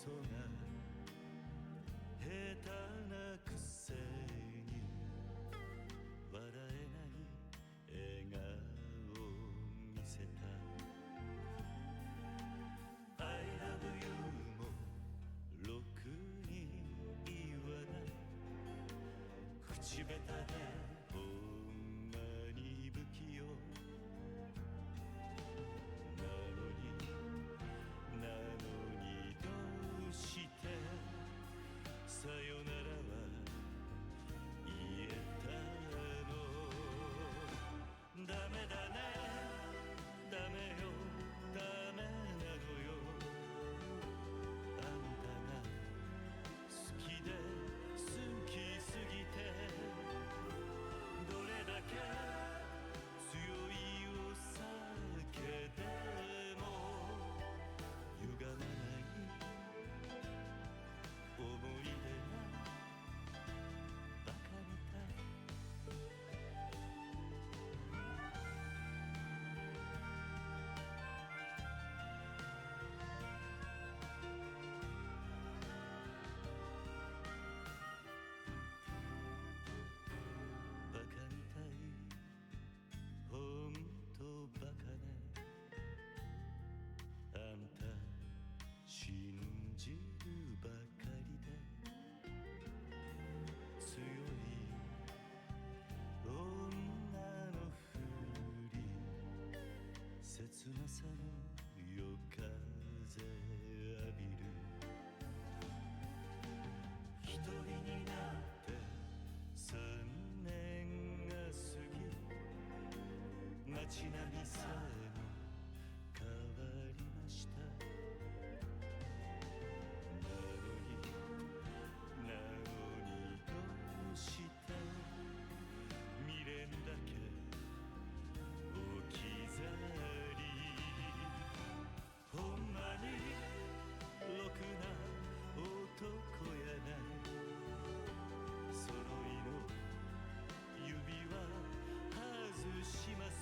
嘘が下手なくせに笑えない笑顔を見せた I love you もろくに言わない口下手でほんまに不器用なのにどうしてさよならは言えたのダメだねダメよダメなのよあんたが好きで好きすぎてどれだけ強いお酒でも歪まない思い出がバカみたいバカみたいほんとバカねあんた信じるばかりで強い女のふり切なさの夜風浴びる一人になって3年が過ぎ街並みさえも変わりましたなのにどうして未練だけ置き去りほんまにろくな男やない揃いの指輪外します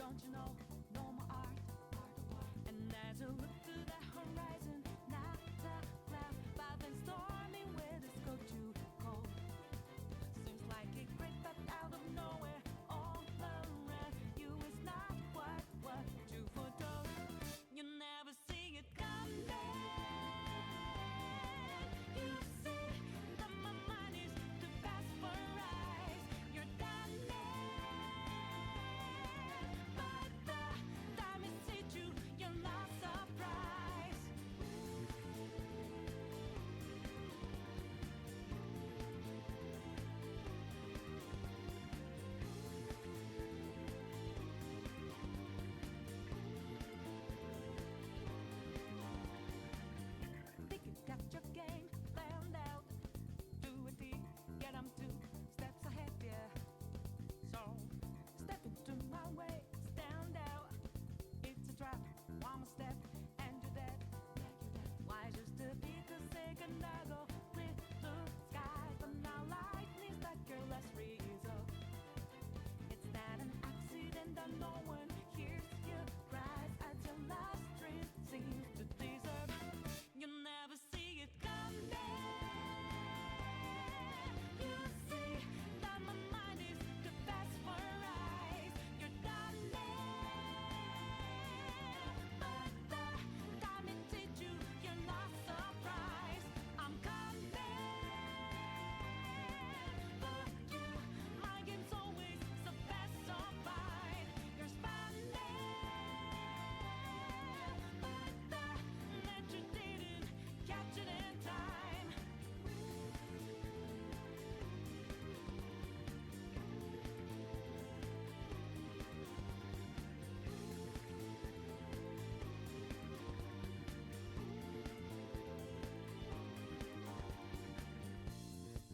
Don't you know, no more art. And as you look to the horizon, not a cloud, but then stormy weather's go too cold. Seems like it crept up out of nowhere, all around you is not what you foretold. You never see it coming. You see that my mind is too fast for eyes. You're done but the time it hit you, you're not surprised. Think you got your game planned out. Do it deep, get 'em 2 steps ahead, yeah. So step into my way, stand out. It's a trap, one step and you're dead. Why just a bit a second ago with blue skies, but now lightning's like your last resort. It's not an accident that no one hears your cries as your last dream seems to desert. You never see it coming. You see that my mind is too fast for eyes. You're done but the time it hit you, you're not surprised. I'm coming for you. My game's always so fast, so fine. You're spanning but the net you didn't catch it in time.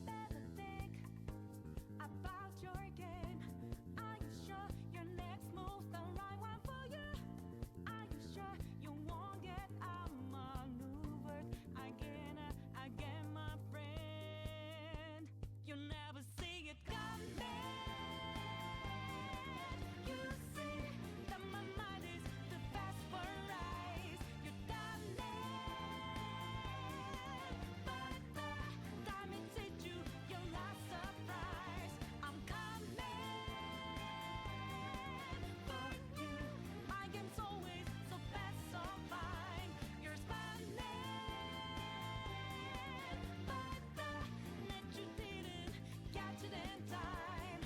Better think about your game. Are you sure your next move's the right one for you? Are you sure you won't get outmaneuvered again, my friend? You never see it coming. You see that my mind is too fast for eyes. You're done but the time it hit you, you're not surprised. I'm coming for you. My game's always so fast, so fine. You're spanning but the net you didn't catch it in time.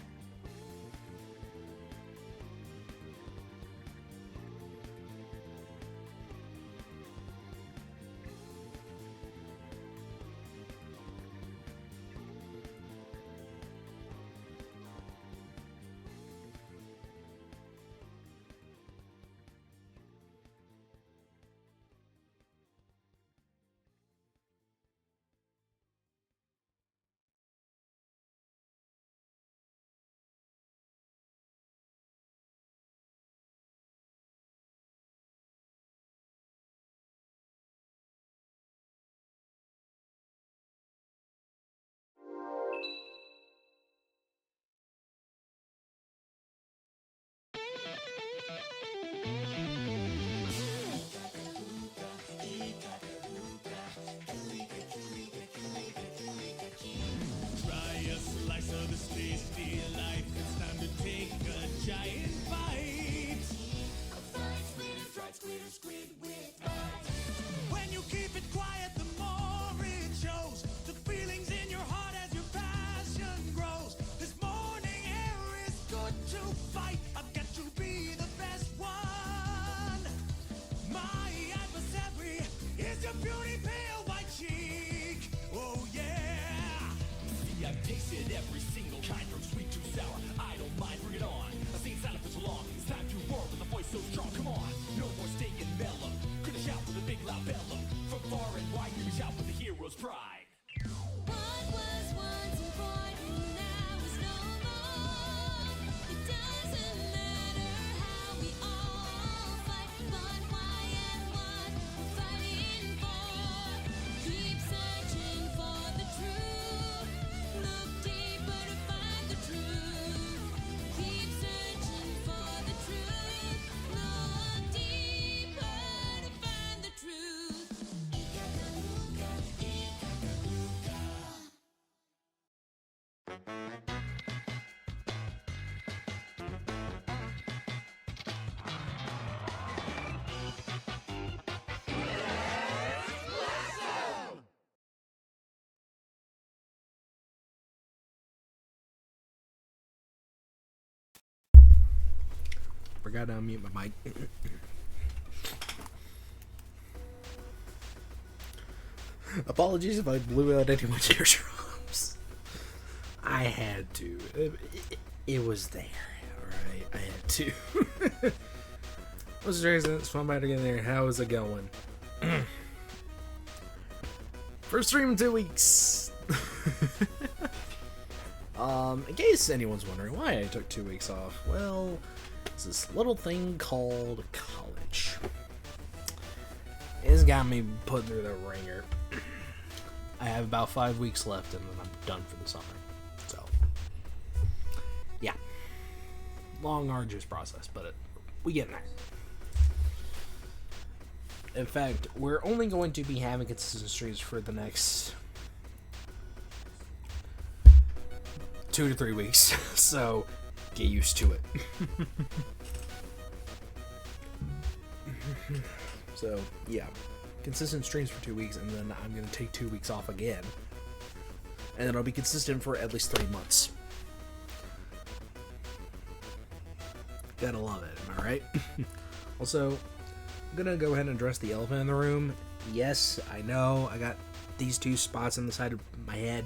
Try a slice of this tasty life. It's time to take a giant bite. When you keep it quiet, the more it shows. The feelings in your heart as your passion grows. This morning air is good to fight. I've got to be the best one. My adversary is your beauty pale white cheek. Oh yeah. See, I've tasted every single kind from sweet to sour. I don't mind, bring it on. I've seen silent for so long. It's time to roar with a voice so strong. Come on, no more staying mellow. Gonna shout with a big loud bellow. From far and wide, we shout with the hero's pride. What was once important now is no more. It doesn't matter how we all fight, but why and what we're fighting for. Keep searching for the truth. Look deeper to find the truth. Keep searching for the truth. Forgot to unmute my mic. Apologies if I blew out anyone's eardrums. I had to. It was there. Alright, I had to. What's the reason? It's fun about again there. How is it going? First stream in 2 weeks. In case anyone's wondering why I took 2 weeks off, well, it's this little thing called college. It's got me put through the ringer. I have about 5 weeks left, and then I'm done for the summer. So, yeah, long, arduous process, but we get there. In fact, we're only going to be having consistent streams for the next 2 to 3 weeks, so get used to it. So, yeah, consistent streams for 2 weeks, and then I'm going to take 2 weeks off again. And then I'll be consistent for at least 3 months. Gotta love it, am I right? Also, I'm going to go ahead and address the elephant in the room. Yes, I know, I got these 2 spots on the side of my head.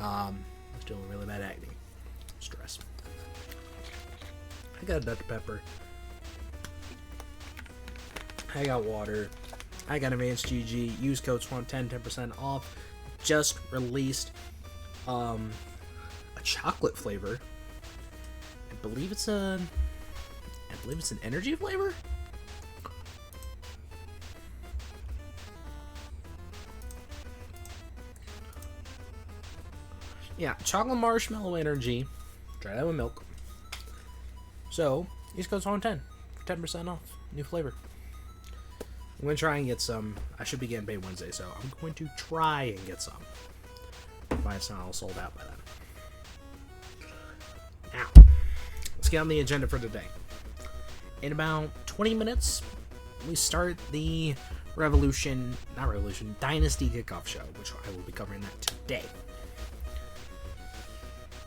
I'm still really bad acne. Stress. I got Dr. Pepper. I got water. I got Advanced GG. Use code SWAMP10, 10% off. Just released a chocolate flavor. I believe it's an energy flavor. Yeah, chocolate marshmallow energy. Try that with milk. So, use code SWAMP10 for 10% off. New flavor. I'm going to try and get some. I should be getting paid Wednesday, so I'm going to try and get some. If it's not all sold out by then. Now, let's get on the agenda for today. In about 20 minutes, we start the Dynasty kickoff show, which I will be covering that today.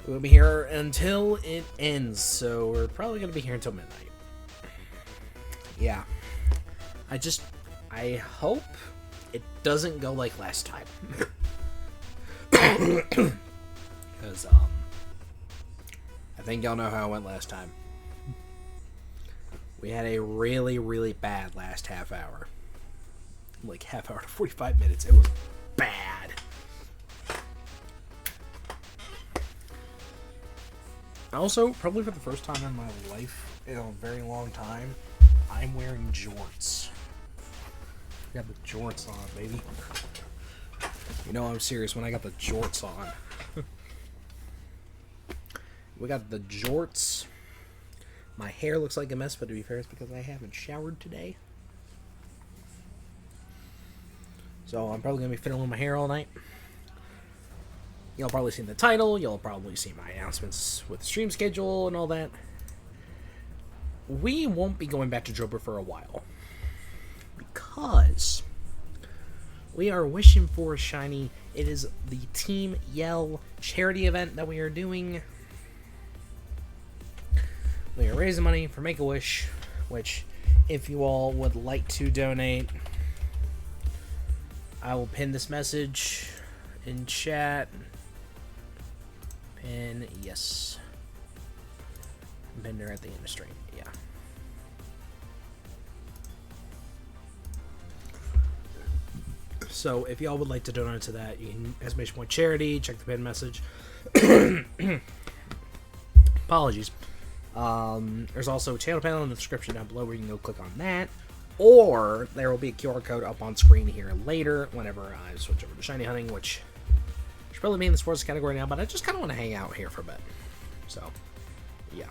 We'll be here until it ends, so we're probably going to be here until midnight. Yeah. I hope it doesn't go like last time. Because, I think y'all know how it went last time. We had a really, really bad last half hour. Like half hour to 45 minutes. It was bad. Also, probably for the first time in my life in a very long time, I'm wearing jorts. Got the jorts on, baby. You know I'm serious when I got the jorts on. We got the jorts. My hair looks like a mess, but to be fair, it's because I haven't showered today. So I'm probably going to be fiddling with my hair all night. You'll probably see the title. You'll probably see my announcements with the stream schedule and all that. We won't be going back to Joker for a while. Because we are wishing for a shiny. It is the Team Yell charity event that we are doing. We are raising money for Make-A-Wish, which, if you all would like to donate, I will pin this message in chat. Pin, yes. Pin her at the end of the stream, yeah. So, if y'all would like to donate to that, you can exclamation point charity, check the pin message. Apologies. There's also a channel panel in the description down below where you can go click on that. Or, there will be a QR code up on screen here later whenever I switch over to shiny hunting, which should probably be in the sports category now, but I just kind of want to hang out here for a bit. So, yeah.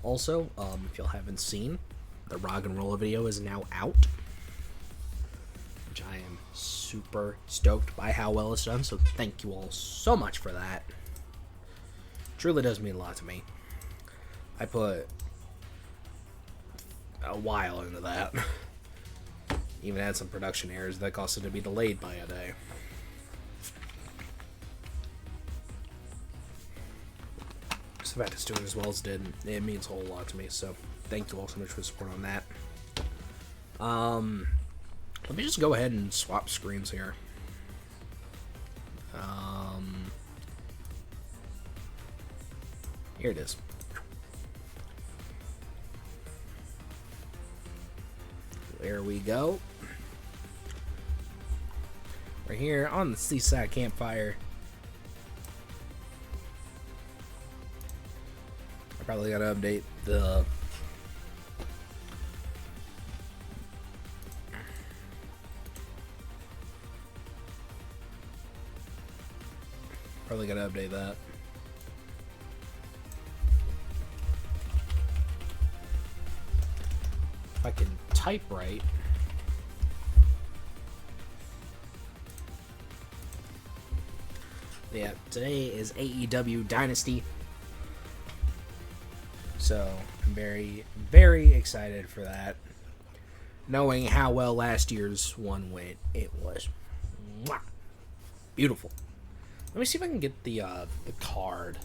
Also, if y'all haven't seen, the Rock and Roller video is now out, which I am super stoked by how well it's done, so thank you all so much for that. Truly does mean a lot to me. I put a while into that. Even had some production errors that caused it to be delayed by a day. So the fact it's doing as well as it did, it means a whole lot to me. So thank you all so much for the support on that. Let me just go ahead and swap screens here. Here it is. There we go. We're here on the seaside campfire. I probably gotta update the that. If I can type right. Yeah, today is AEW Dynasty. So, I'm very, very excited for that. Knowing how well last year's one went, it was beautiful. Let me see if I can get the card.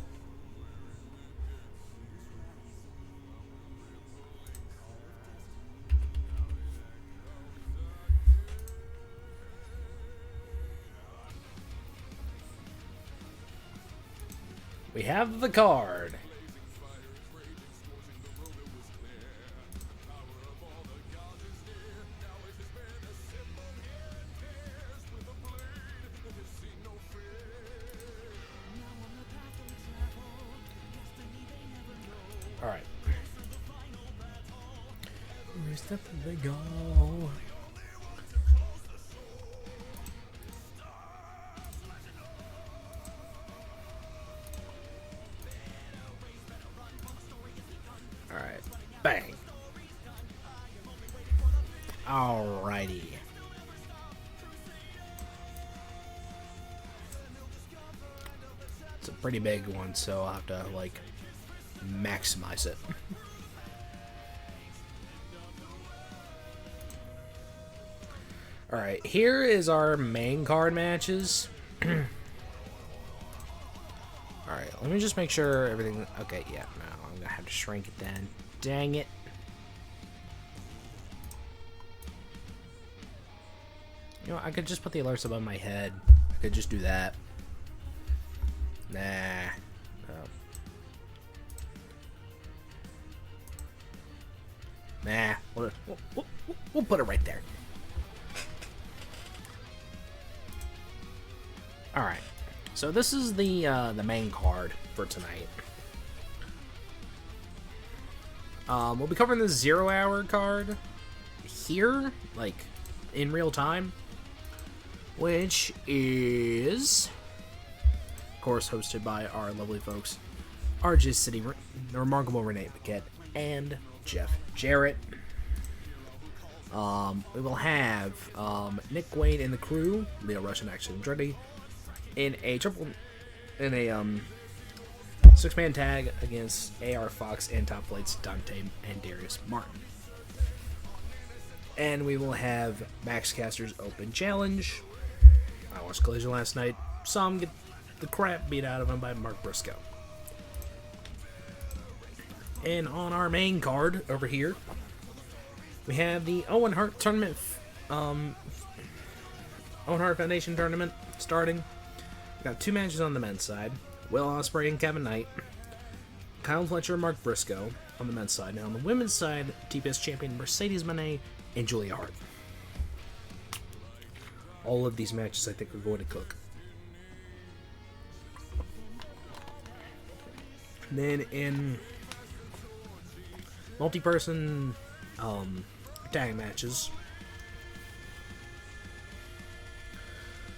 We have the card. All right. Where's the they go? All right. Bang. Alrighty. It's a pretty big one, so I'll have to like maximize it. Alright, here is our main card matches. Alright, let me just make sure everything... Okay, yeah, no, I'm gonna have to shrink it then. Dang it. You know, I could just put the alerts above my head. I could just do that. Nah. No. Nah. We'll put it right there. Alright. So this is the main card for tonight. We'll be covering the 0 hour card here, like, in real time. Which is, of course, hosted by our lovely folks, RJ City, the remarkable Renee Paquette, and Jeff Jarrett. We will have Nick Wayne and the crew, Leo Rush and Action Andretti, in a 6-man tag against AR Fox and Top Flight's Dante and Darius Martin. And we will have Max Caster's Open Challenge. I watched Collision last night. Saw him get the crap beat out of him by Mark Briscoe. And on our main card over here, we have the Owen Hart tournament, Owen Hart Foundation tournament starting. We got 2 matches on the men's side: Will Ospreay and Kevin Knight, Kyle Fletcher and Mark Briscoe on the men's side. Now on the women's side, TPS champion Mercedes Moné and Julia Hart. All of these matches I think are going to cook. And then in multi-person tag matches,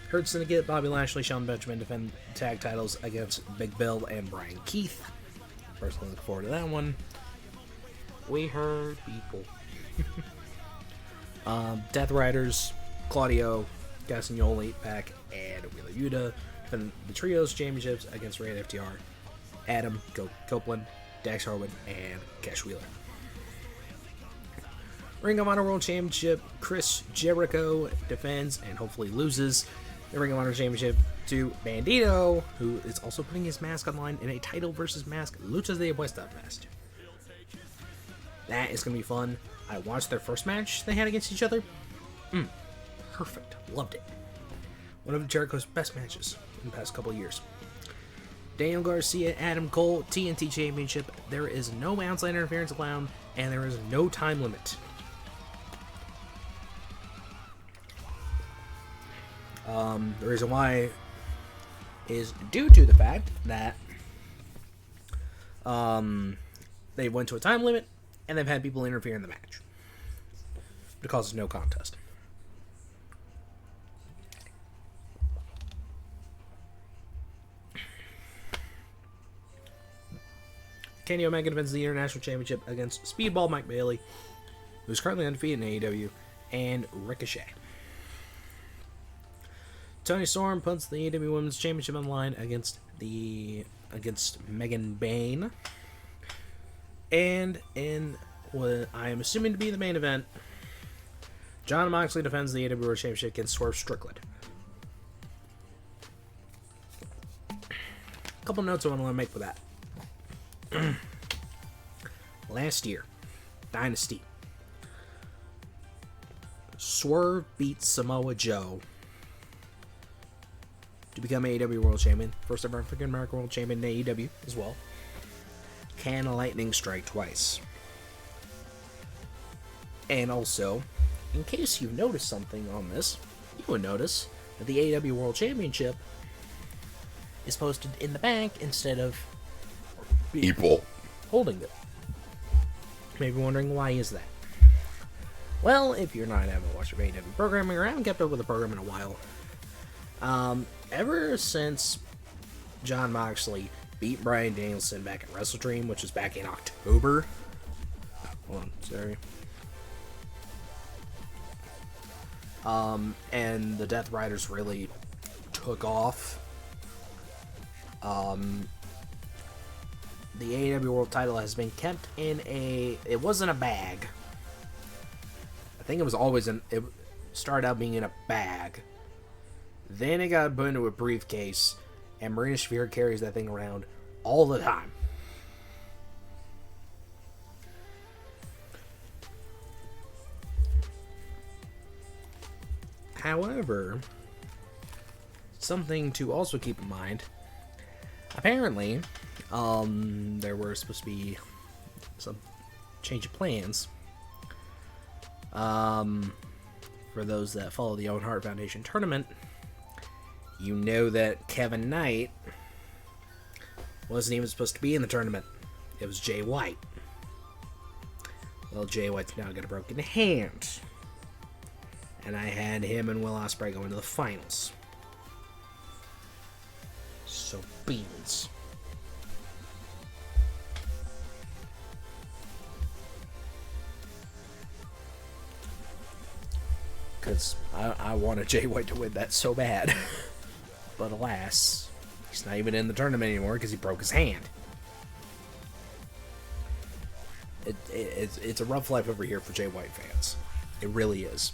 Hurt Syndicate, Bobby Lashley, Sean Benjamin defend tag titles against Big Bill and Brian Keith. Personally look forward to that one. We heard people. Death Riders, Claudio Gassignoli, Pac, and Wheeler Yuta defend the Trios Championships against Ray and FTR, Adam Copeland, Dax Harwood, and Cash Wheeler. Ring of Honor World Championship, Chris Jericho defends and hopefully loses the Ring of Honor Championship to Bandito, who is also putting his mask online in a title versus mask Luchas de Apuesta match. That is going to be fun. I watched their first match they had against each other. Perfect. Loved it. One of Jericho's best matches in the past couple of years. Daniel Garcia, Adam Cole, TNT Championship. There is no outside interference allowed, and there is no time limit. The reason why is due to the fact that they went to a time limit and they've had people interfere in the match. But it causes no contest. Kenny Omega defends the International Championship against Speedball Mike Bailey, who's currently undefeated in AEW, and Ricochet. Tony Storm puts the AEW Women's Championship on the line against Megan Bayne. And in what I am assuming to be the main event, Jon Moxley defends the AEW World Championship against Swerve Strickland. A couple notes I want to make with that. Last year, Dynasty, Swerve beats Samoa Joe to become AEW World Champion. First ever African American World Champion in AEW as well. Can a lightning strike twice? And also, in case you've noticed something on this, you would notice that the AEW World Championship is posted in the bank instead of people holding it. Maybe wondering why is that? Well, if you're not having watched AEW programming or haven't kept up with the program in a while, ever since Jon Moxley beat Bryan Danielson back at Wrestle Dream, which was back in October. Hold on, sorry. And the Death Riders really took off. The AEW World title has been kept in it wasn't a bag. I think it was always it started out being in a bag. Then it got put into a briefcase, and Marina Shafir carries that thing around all the time. However, something to also keep in mind, apparently, there were supposed to be some change of plans. For those that follow the Owen Hart Foundation tournament, you know that Kevin Knight wasn't even supposed to be in the tournament. It was Jay White. Well, Jay White's now got a broken hand. And I had him and Will Ospreay go into the finals. So, beans. Because I wanted Jay White to win that so bad. But alas, he's not even in the tournament anymore because he broke his hand. It's a rough life over here for Jay White fans. It really is.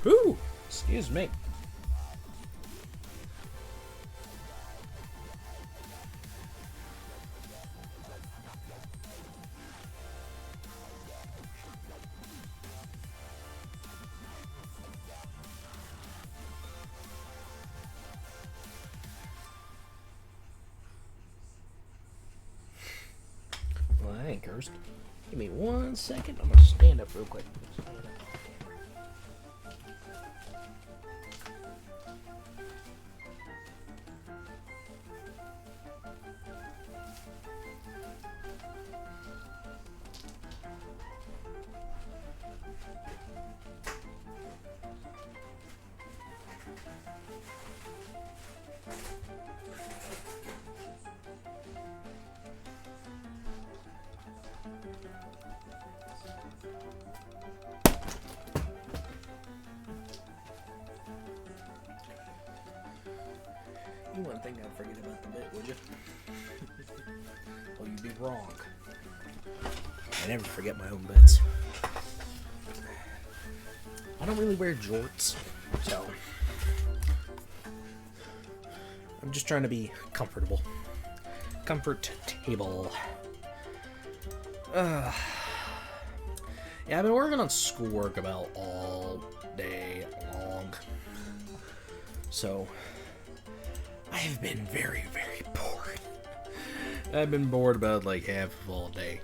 Ooh, excuse me. Well, that ain't cursed. Give me 1 second. I'm gonna stand up real quick. You wouldn't think I'd forget write about the bit, would you? Well, you'd be wrong. I never forget my own bits. I don't really wear jorts, so I'm just trying to be comfortable. Comfort table. Yeah, I've been working on schoolwork about all day long. So, I have been very, very bored. I've been bored about like half of all day.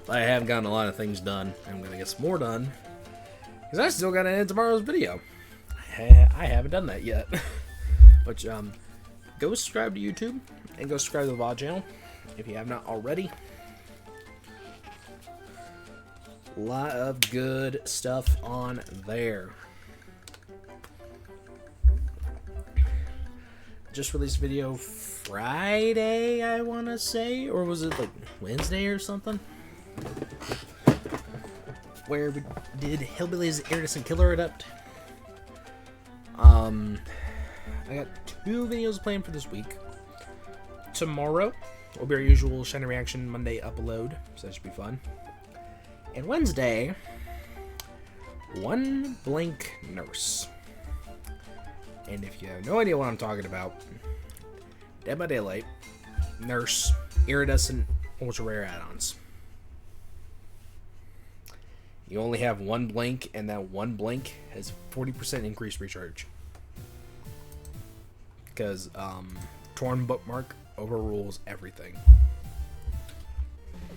But I have gotten a lot of things done. I'm gonna get some more done. Because I still gotta edit tomorrow's video. I haven't done that yet. But, go subscribe to YouTube. And go subscribe to the VOD channel. If you have not already. A lot of good stuff on there. Just released a video Friday, I want to say, or was it like Wednesday or something? Where we did Hillbillies Iridescent Killer Adept. I got 2 videos planned for this week. Tomorrow will be our usual Shiny Reaction Monday upload, so that should be fun. And Wednesday, One Blank Nurse. And if you have no idea what I'm talking about, Dead by Daylight, Nurse, Iridescent, Ultra Rare add-ons. You only have 1 blink, and that 1 blink has 40% increased recharge. Because, Torn Bookmark overrules everything.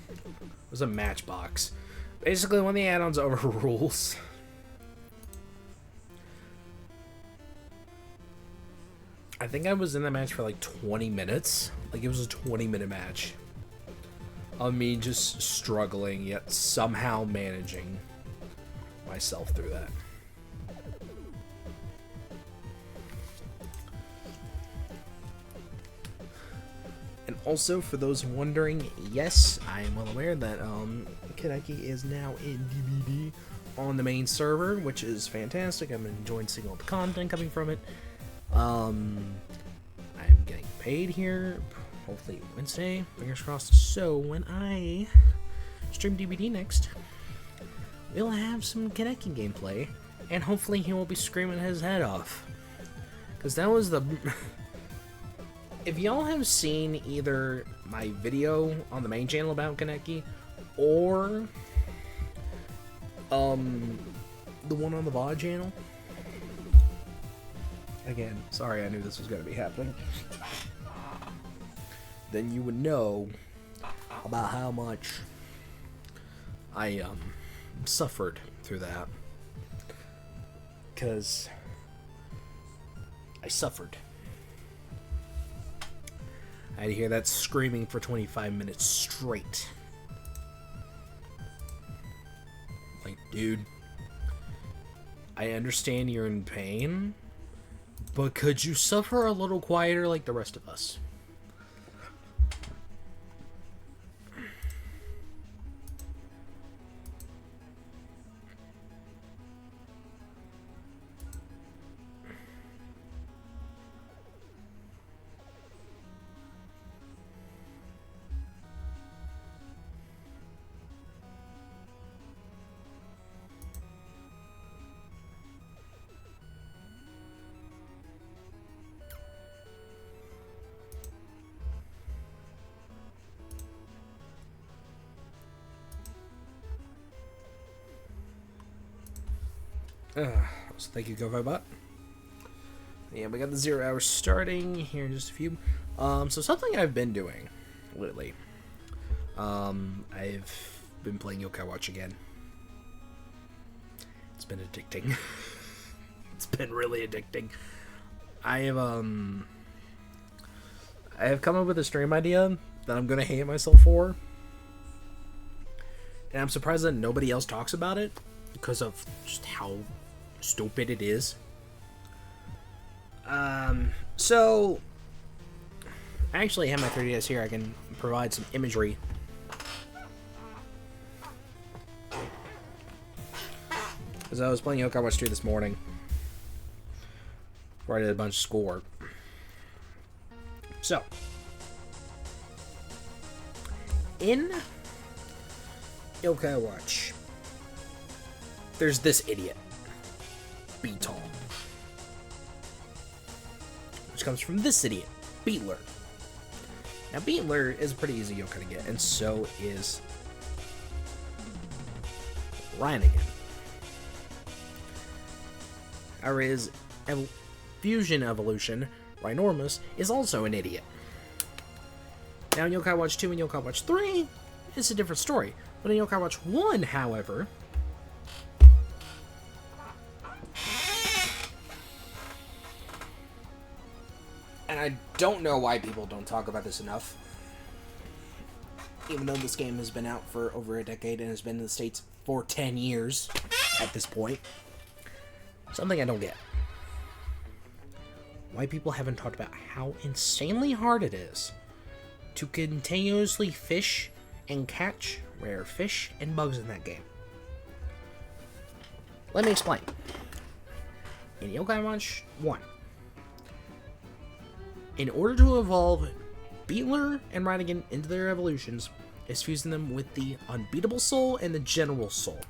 It was a matchbox. Basically, when the add-ons overrules... I think I was in that match for like 20 minutes. Like, it was a 20-minute match. Of me just struggling, yet somehow managing myself through that. And also, for those wondering, yes, I am well aware that Kaneki is now in DVD on the main server, which is fantastic. I'm enjoying seeing all the content coming from it. I'm getting paid here, hopefully Wednesday, fingers crossed. So when I stream DVD next, we'll have some Kaneki gameplay, and hopefully he won't be screaming his head off. Because that was the... If y'all have seen either my video on the main channel about Kaneki, or the one on the VOD channel, again, sorry, I knew this was going to be happening, then you would know about how much I suffered through that. Because I suffered. I had to hear that screaming for 25 minutes straight. Like, dude, I understand you're in pain, but could you suffer a little quieter like the rest of us? So thank you, GoFibot. Yeah, we got the 0 hours starting here in just a few. So something I've been doing lately. I've been playing Yokai Watch again. It's been addicting. It's been really addicting. I have come up with a stream idea that I'm gonna hate myself for. And I'm surprised that nobody else talks about it because of just how stupid it is. So I actually have my 3DS here. I can provide some imagery. As I was playing Yokai Watch 2 this morning, before I did a bunch of schoolwork. So, in Yokai Watch, there's this idiot, Beetle, which comes from this idiot, Beetler. Now, Beetler is a pretty easy yokai to get, and so is Ryan again. His fusion evolution, Rhinormus, is also an idiot. Now in Yokai Watch 2 and Yokai Watch 3, it's a different story. But in Yokai Watch 1, however, and I don't know why people don't talk about this enough, even though this game has been out for over a decade and has been in the States for 10 years at this point. Something I don't get. Why people haven't talked about how insanely hard it is to continuously fish and catch rare fish and bugs in that game. Let me explain. In Yokai Watch 1, in order to evolve Beetler and Rhydingen into their evolutions, is fusing them with the Unbeatable Soul and the General Soul.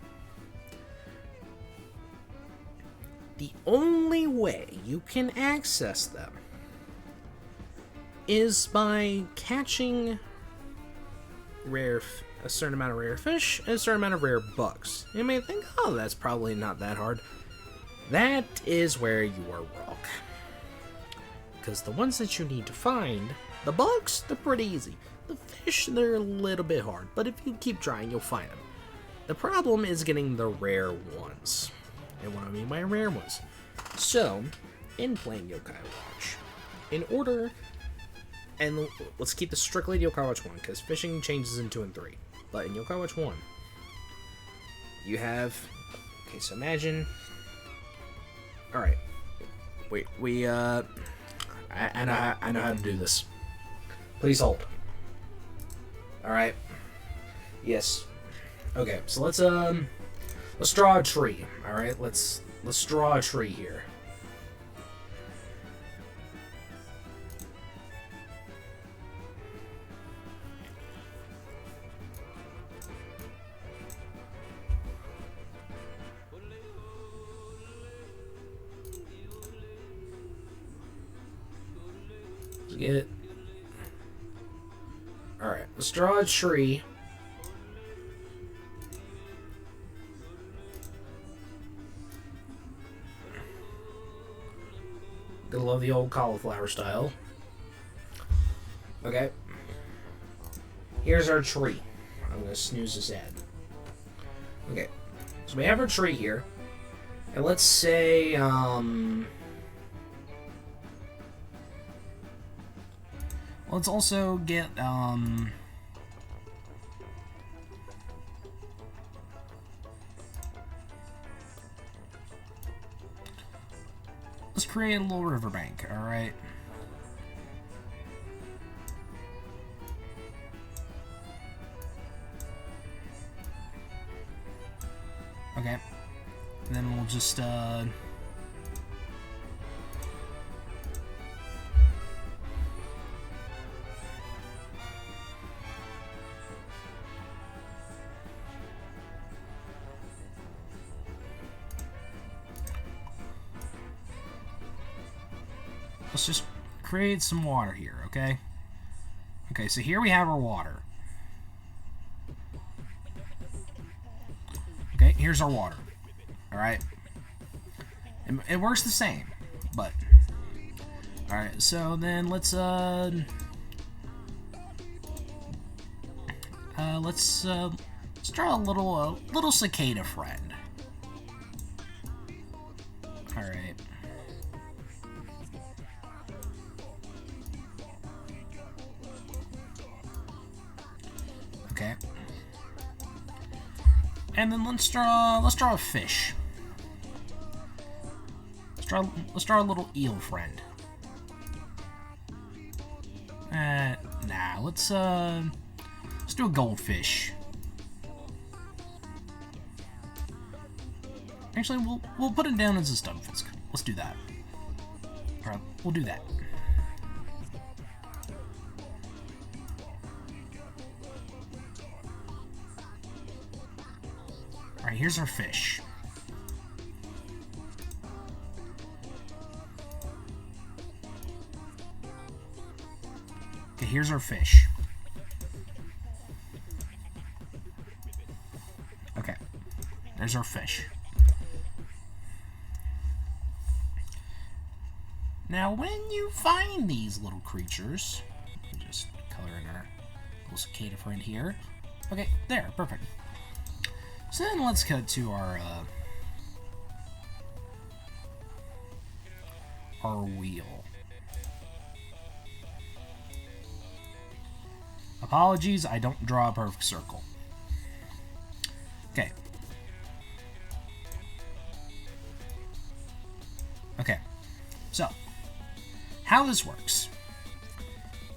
The only way you can access them is by catching a certain amount of rare fish and a certain amount of rare bugs. You may think, oh, that's probably not that hard. That is where you are wrong. Because the ones that you need to find, the bugs, they're pretty easy. The fish, they're a little bit hard, but if you keep trying, you'll find them. The problem is getting the rare ones. And what I mean by rare ones. So, in playing Yokai Watch, in order, and let's keep this strictly to Yokai Watch 1, because fishing changes in 2 and 3. But in Yokai Watch 1, you have, okay, so imagine, alright, wait, I know how to do this. Please hold. Alright, yes, okay, so let's draw a tree, alright? Let's draw a tree here. Alright, let's draw a tree. Gonna love the old cauliflower style. Okay. Here's our tree. I'm gonna snooze this ad. Okay. So we have our tree here. And let's say, let's also get, let's create a little riverbank, alright? Okay. And then we'll just, let's just create some water here, okay? Okay, so here we have our water. Okay, here's our water. Alright? It works the same, but... Alright, so then let's draw a little cicada friend. Alright. Okay. And then let's draw a fish. Let's draw a little eel friend. Nah, let's do a goldfish. Actually, we'll put it down as a stunfisk. Let's do that. Alright, we'll do that. Alright, here's our fish. Okay, here's our fish. Okay, there's our fish. Now, when you find these little creatures, let me just color in our little cicada friend here. Okay, there, perfect. So then let's cut to our wheel. Apologies, I don't draw a perfect circle. Okay. Okay, so how this works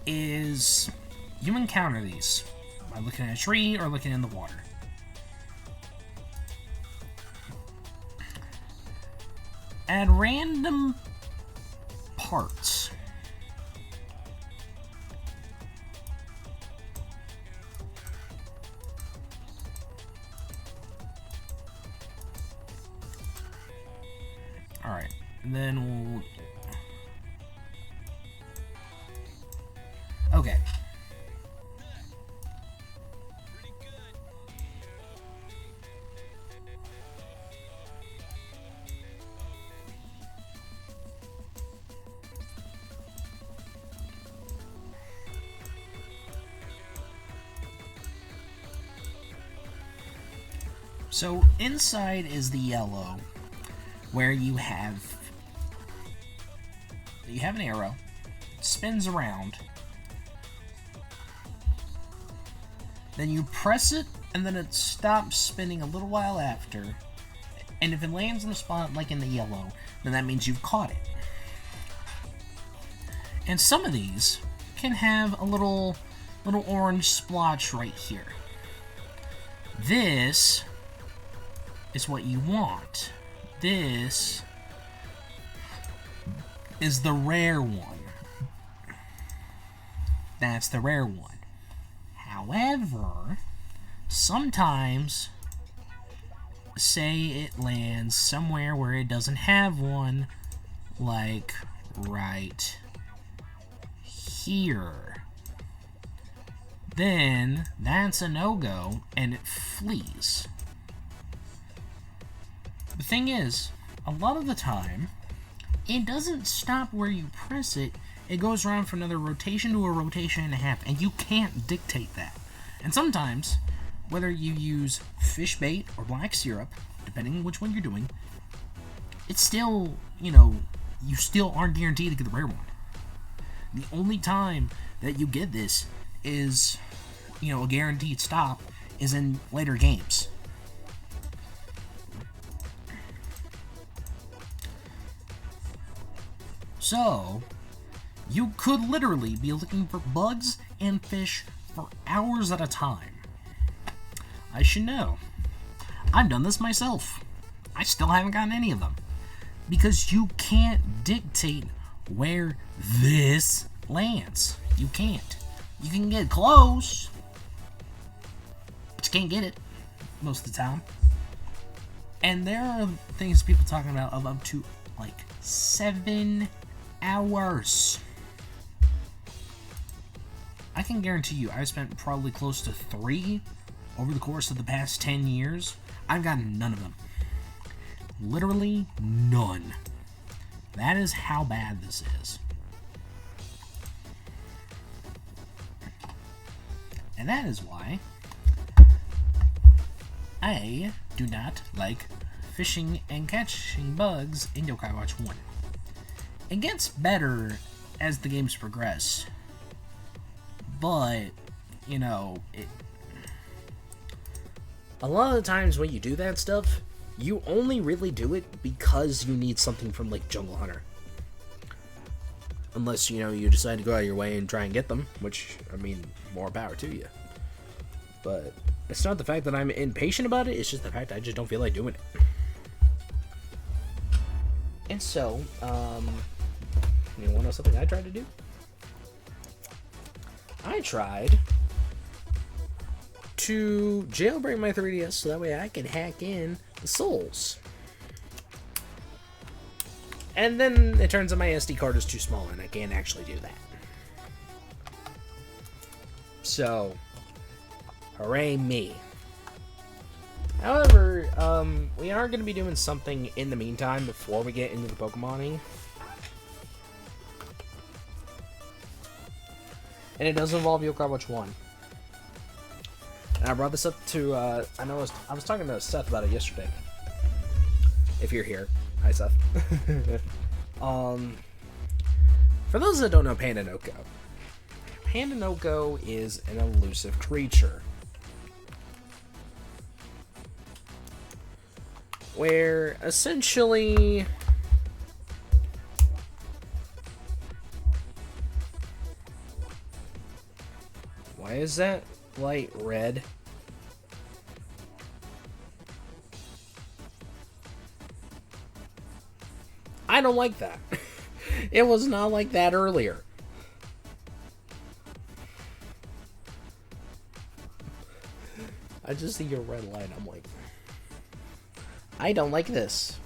is you encounter these by looking at a tree or looking in the water. At random parts, alright, and then we'll... Okay. So inside is the yellow, where you have an arrow, it spins around, then you press it, and then it stops spinning a little while after, and if it lands in a spot like in the yellow, then that means you've caught it. And some of these can have a little orange splotch right here. This is what you want. This is the rare one. That's the rare one. However, sometimes, say it lands somewhere where it doesn't have one, like right here, then that's a no-go and it flees. The thing is, a lot of the time, it doesn't stop where you press it. It goes around for another rotation to a rotation and a half, and you can't dictate that. And sometimes, whether you use fish bait or black syrup, depending on which one you're doing, it's still, you still aren't guaranteed to get the rare one. The only time that you get this is, a guaranteed stop is in later games. So, you could literally be looking for bugs and fish for hours at a time. I should know. I've done this myself. I still haven't gotten any of them. Because you can't dictate where this lands. You can't. You can get close, but you can't get it most of the time. And there are things people talking about of up to like 7 hours. I can guarantee you I've spent probably close to 3 over the course of the past 10 years. I've gotten none of them. Literally none. That is how bad this is. And that is why I do not like fishing and catching bugs in Yokai Watch 1. It gets better as the games progress, but, a lot of the times when you do that stuff, you only really do it because you need something from, like, Jungle Hunter. Unless, you decide to go out of your way and try and get them, which, more power to you. But it's not the fact that I'm impatient about it, it's just the fact I just don't feel like doing it. And so, you want to know something I tried to do? I tried to jailbreak my 3DS so that way I can hack in the souls. And then it turns out my SD card is too small and I can't actually do that. So, hooray me. However, we are going to be doing something in the meantime before we get into the Pokemoning. And it does involve Yokai Watch 1. And I brought this up to, I was talking to Seth about it yesterday. If you're here. Hi, Seth. For those that don't know Pandanoko is an elusive creature. Where, essentially... Why is that light red? I don't like that. It was not like that earlier. I just see your red light. I'm like, I don't like this.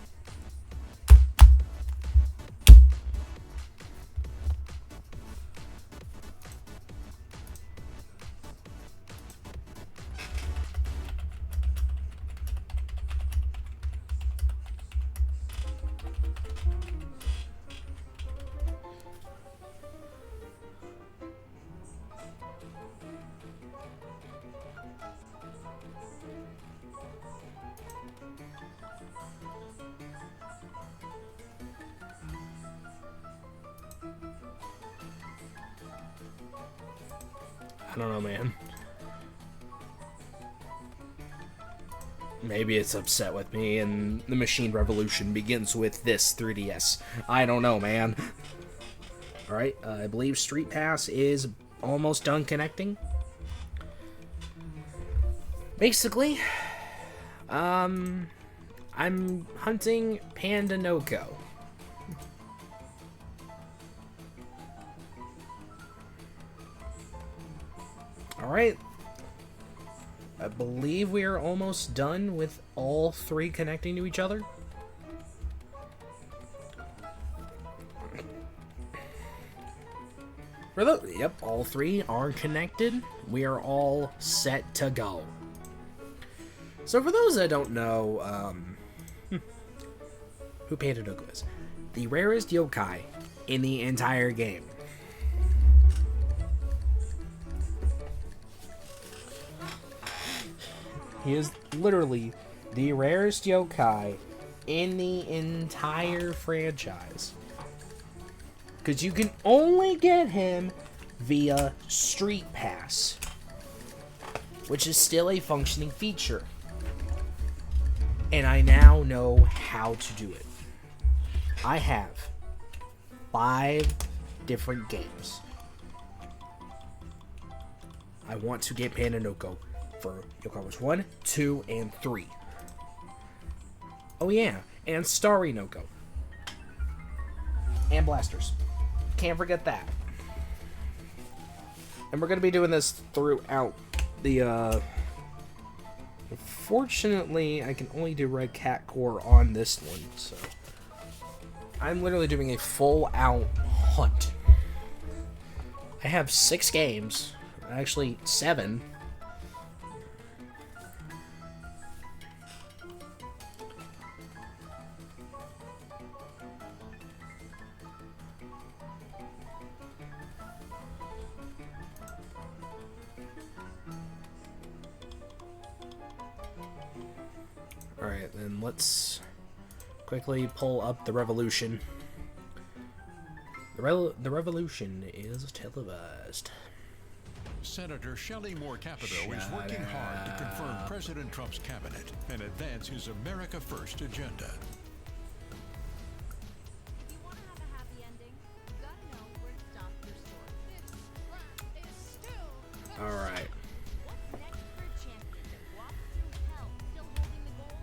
I don't know, man. Maybe it's upset with me and the machine revolution begins with this 3DS. I don't know, man. Alright, I believe Street Pass is almost done connecting. Basically, I'm hunting Pandanoko. Alright, I believe we are almost done with all three connecting to each other. Yep, all three are connected. We are all set to go. So for those that don't know who Pandanoko is, the rarest yokai in the entire game. He is literally the rarest yokai in the entire franchise. Because you can only get him via Street Pass, which is still a functioning feature. And I now know how to do it. I have 5 different games. I want to get Pandanoko for Yokai Watch 1, 2, and 3. Oh yeah, and Starry Noko. And Blasters. Can't forget that. And we're going to be doing this throughout the, Unfortunately, I can only do Red Cat Core on this one, so... I'm literally doing a full-out hunt. I have 6 games. Actually, 7. Alright, then let's quickly pull up the Revolution. The Revolution is televised. Senator Shelley Moore Capito is working hard to confirm President Trump's cabinet and advance his America First agenda. If you want to have a happy ending, you gotta know where to stop your story. This is still Alright. What's next for a championship? Walk through hell, still holding the gold?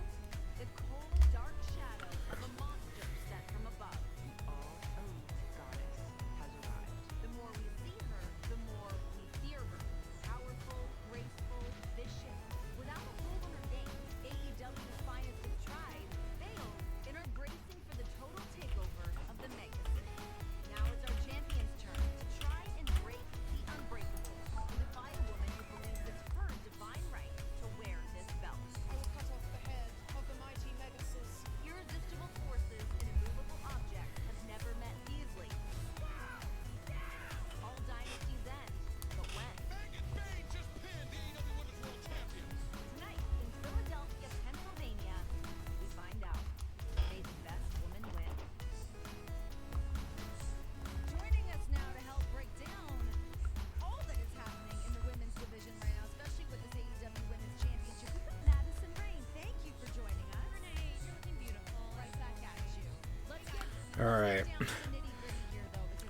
The cold, dark shadow of a monster set from above. All-elite goddess has arrived. The more we see her, the more we fear her. Powerful, graceful, vicious, Alright.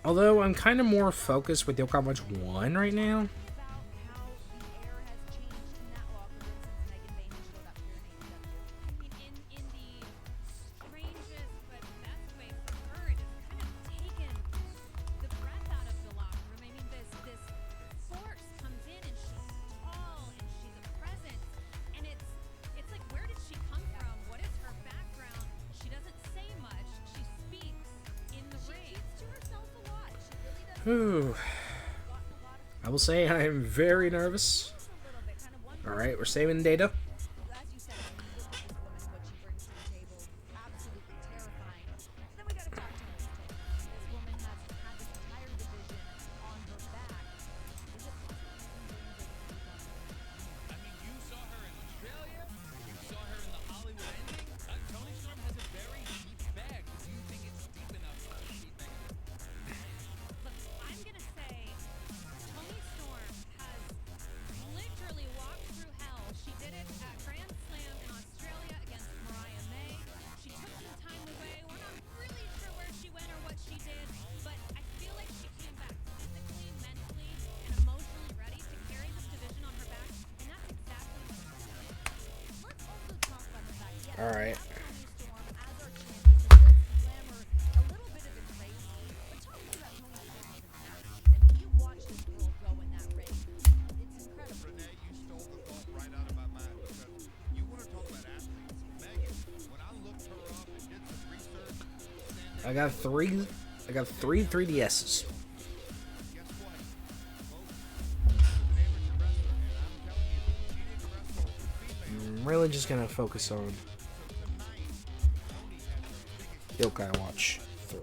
Although I'm kind of more focused with Yokai Watch 1 right now. Whew. I will say I am very nervous. Alright, we're saving data. Alright. I got three 3DSs. I'm really just gonna focus on Yokai Watch 3.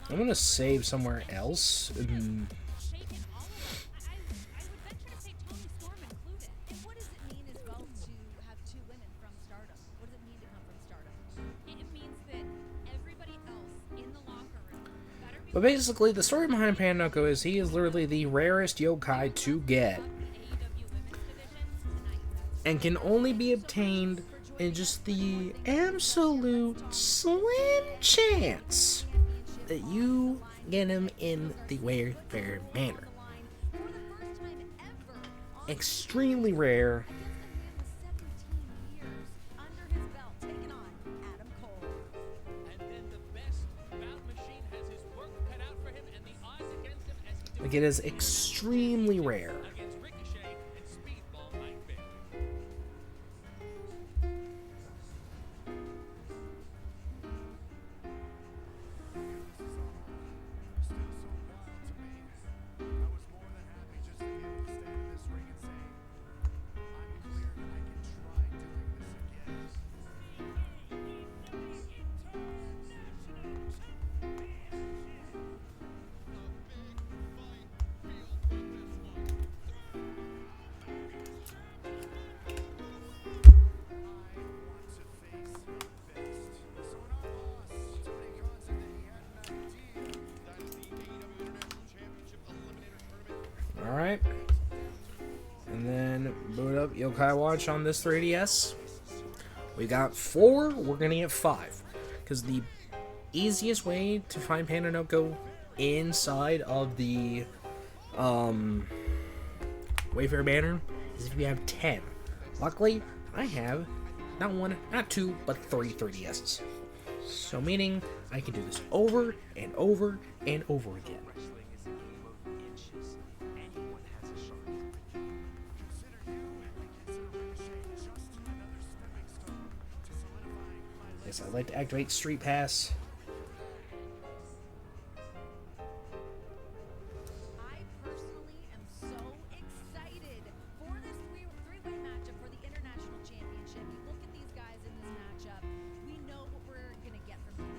I'm gonna save somewhere else. But basically, the story behind Panoko is he is literally the rarest yokai to get, and can only be obtained in just the absolute slim chance that you get him in the rare manner. Extremely rare. Like, it is extremely rare. Alright. And then boot up Yokai Watch on this 3DS. We got 4, we're gonna get 5. Because the easiest way to find Panoko inside of the Wayfair banner is if you have 10. Luckily, I have not 1, not 2, but 3 3DSs. So meaning I can do this over and over and over again. Yes, I'd like to activate Street Pass. I personally am so excited for this three-way matchup for the International Championship. You look at these guys in this matchup, we know what we're going to get from these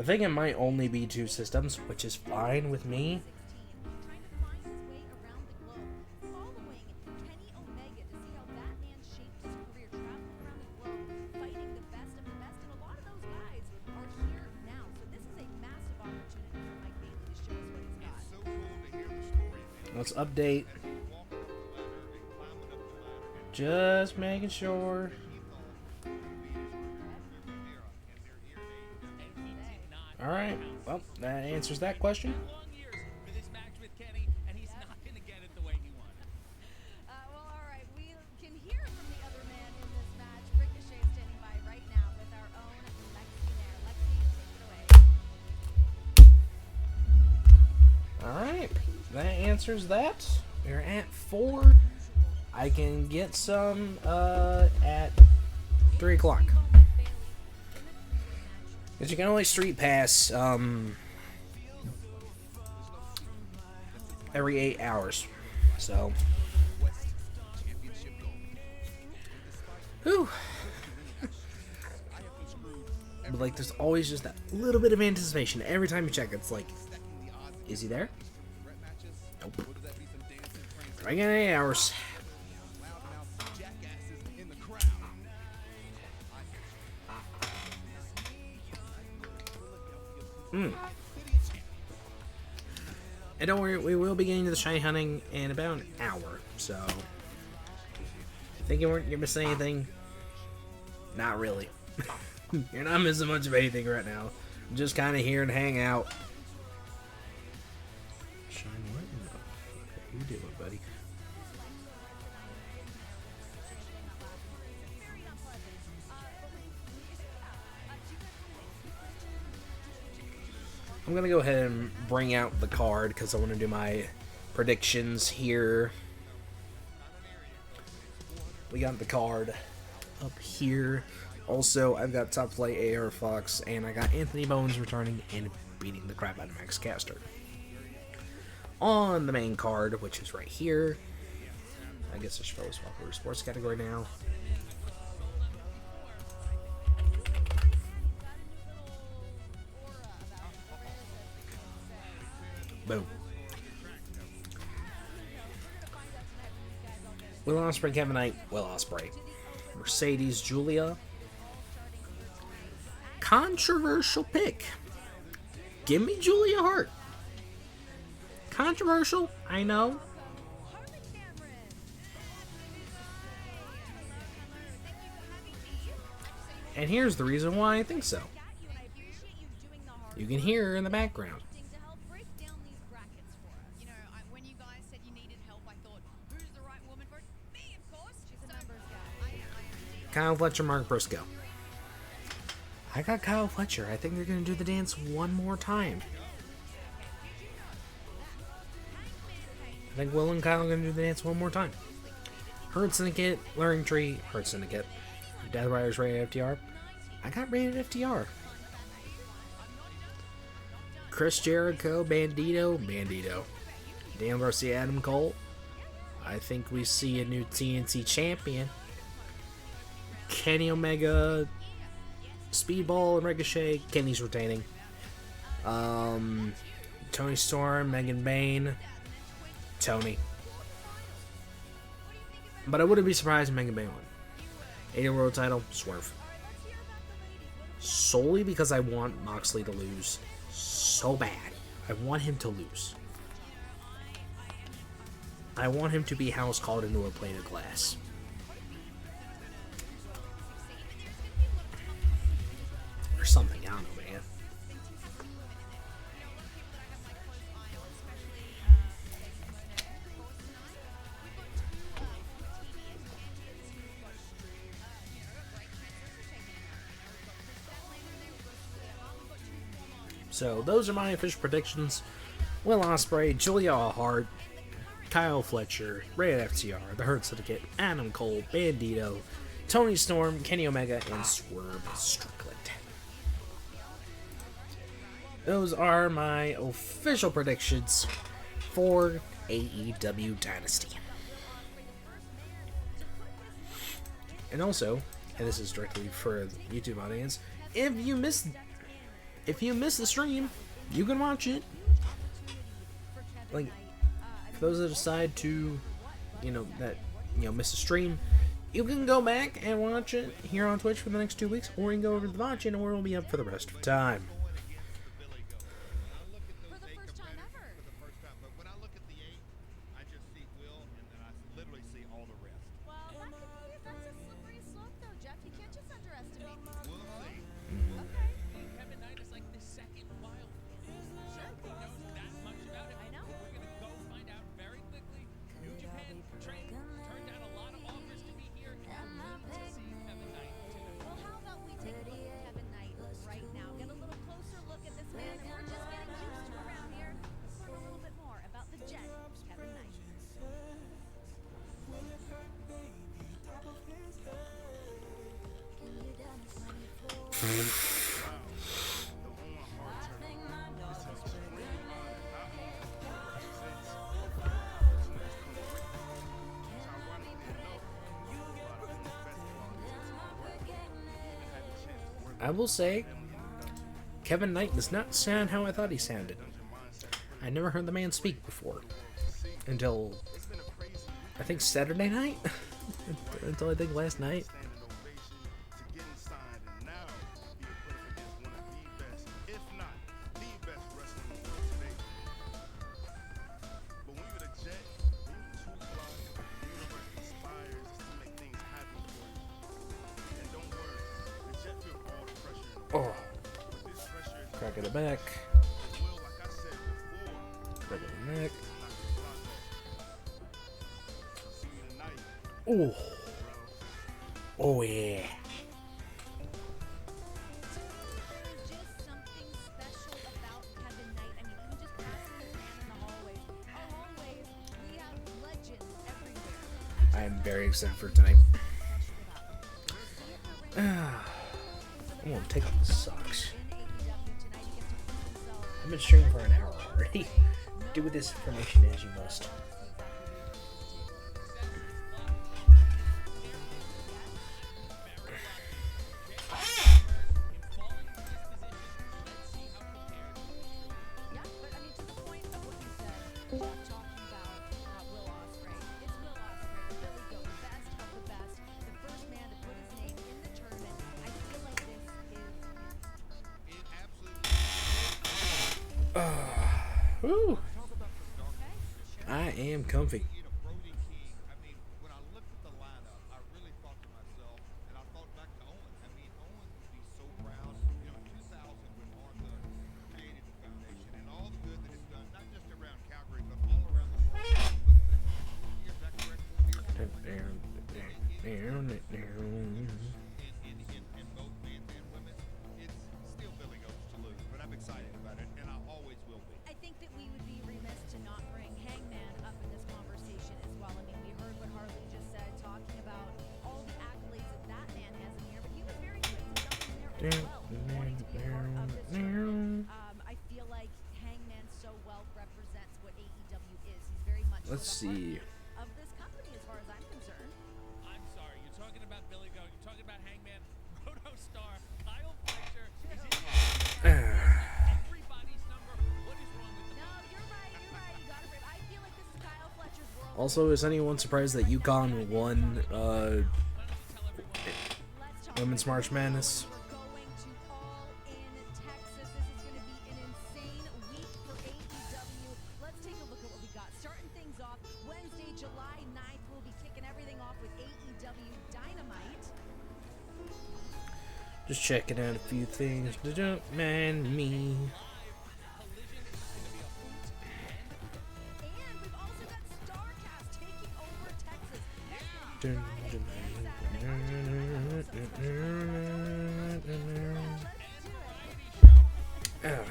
I think it might only be 2 systems, which is fine with me. Trying to find his way around the globe, following Kenny Omega to see how that man shaped his career, traveling around the globe, fighting the best of the best, and a lot of those guys are here now. So this is a massive opportunity for Mike Bailey to show us what he's got. Let's update. Just making sure. Alright, well, that answers that question. Long years for this match with Kenny, and he's not going to get it the way he wanted. Well, all right, we can hear from the other man in this match. Ricochet standing by right now with our own Lexi there. Lexi, take it away. Alright, that answers that. We're at 4. I can get some at 3 o'clock. Because you can only street pass every 8 hours. So. Whew. But like, there's always just that little bit of anticipation. Every time you check, it's like, is he there? Nope. Try again in 8 hours. And don't worry, we will be getting to the shiny hunting in about an hour. So, thinking you're missing anything? Not really. You're not missing much of anything right now. Just kind of here and hang out. Shine, what in the fuck are you doing, buddy? I'm gonna go ahead and bring out the card because I want to do my predictions here. We got the card up here. Also, I've got Top Flight AR Fox, and I got Anthony Bones returning and beating the crap out of Max Caster. On the main card, which is right here, I guess I should probably swap over to sports category now. Boom. Will Ospreay, Kevin Knight, Will Ospreay. Mercedes, Julia. Controversial pick. Give me Julia Hart. Controversial, I know. And here's the reason why I think so. You can hear her in the background. When you guys said you needed help, I thought, who's the right woman for it? Me, of course. She's a numbers guy. I am. Kyle Fletcher, Mark Briscoe. I got Kyle Fletcher. I think they're going to do the dance one more time. I think Will and Kyle are going to do the dance one more time. Herd Syndicate, Luring Tree, Herd Syndicate. Death Riders rated FTR. I got rated FTR. Chris Jericho, Bandito, Bandito. Dan Garcia, Adam Cole. I think we see a new TNT champion. Kenny Omega, Speedball, and Ricochet. Kenny's retaining. Tony Storm, Megan Bayne, Tony. But I wouldn't be surprised if Megan Bayne won. 80 World Title, Swerve. Solely because I want Moxley to lose so bad. I want him to lose. I want him to be house called into a plate of glass. Or something, I don't know, man. So those are my official predictions. Will Ospreay, Julia Hart, Kyle Fletcher, Ray at FTR, The Hurt Syndicate, Adam Cole, Bandito, Tony Storm, Kenny Omega, and Swerve Strickland. Those are my official predictions for AEW Dynasty. And also, and this is directly for the YouTube audience, if if you miss the stream, you can watch it. Like, for those that decide to, miss a stream, you can go back and watch it here on Twitch for the next 2 weeks, or you can go over to the VOD channel where it'll be up for the rest of the time. For the first time ever. But when I look at the 8, I just see Will, and then I literally see all the rest. Well, that's a slippery slope, though, Jeff. You can't just underestimate. We'll see. Okay. Kevin Knight is like the second wild. Sure. He knows that much about it. I know. We're gonna go find out very quickly. New Japan train turned down a lot of offers to be here. And to see Kevin Knight tonight. Well, how about we take a look at Kevin Knight right now? Get a little closer look at this man that we're just getting used to around here. Let's learn a little bit more about the Jet, Kevin Knight. I will say, Kevin Knight does not sound how I thought he sounded. I never heard the man speak before. Until, I think, Saturday night? Until I think last night. Oh. Crack of the back. Crack of the neck. Oh. Oh yeah. There's just something special about Kevin Knight. I mean, you just pass this man in the hallways. Our hallways, we have legends everywhere. I am very excited for tonight. I'm gonna take off the socks. I've been streaming for an hour already. Do with this information as you must. Yeah, but I mean, to the point of what you said, talking about Will Ospreay. It's Will Ospreay, Billy Goat, best of the best, the first man to put his name in the tournament. I feel like this is It absolutely Woo! okay. I am comfy. Brody King. I mean, when I looked at the lineup, I really thought to myself, and I thought back to Owen. I mean, Owen would be so proud. You know, 2000 when Martha created the foundation and all the good that it's done, not just around Calgary, but all around the world. But is that correct? In both men and women, it's still Billy Goats to lose, but I'm excited about it, and I always will be. I think that we would be remiss to not bring Hangman up in this conversation as well. I mean, we heard what Harley just said, talking about all the accolades that that man has in here, but he was very quick to jump in there as well, wanting to be part of this tournament. I feel like Hangman so well represents what AEW is. He's very much Let's so the see. heart of this company, as far as I'm concerned. I'm sorry, you're talking about Billy Goat, you're talking about Hangman, Roto Star, Kyle Fletcher. Is he everybody's number? What is wrong with the No, you're right. You got it right. I feel like this is Kyle Fletcher's world. Also, is anyone surprised that UConn won Let's talk Women's March Madness? We're going to All in Texas. This is going to be an insane week for AEW. Let's take a look at what we got. Starting things off, Wednesday, July 9th, we'll be kicking everything off with AEW Dynamite. Just checking out a few things. Don't mind me. And we've also got StarCast taking over Texas. Next Dun, Friday and Saturday. Let's do it. Ah.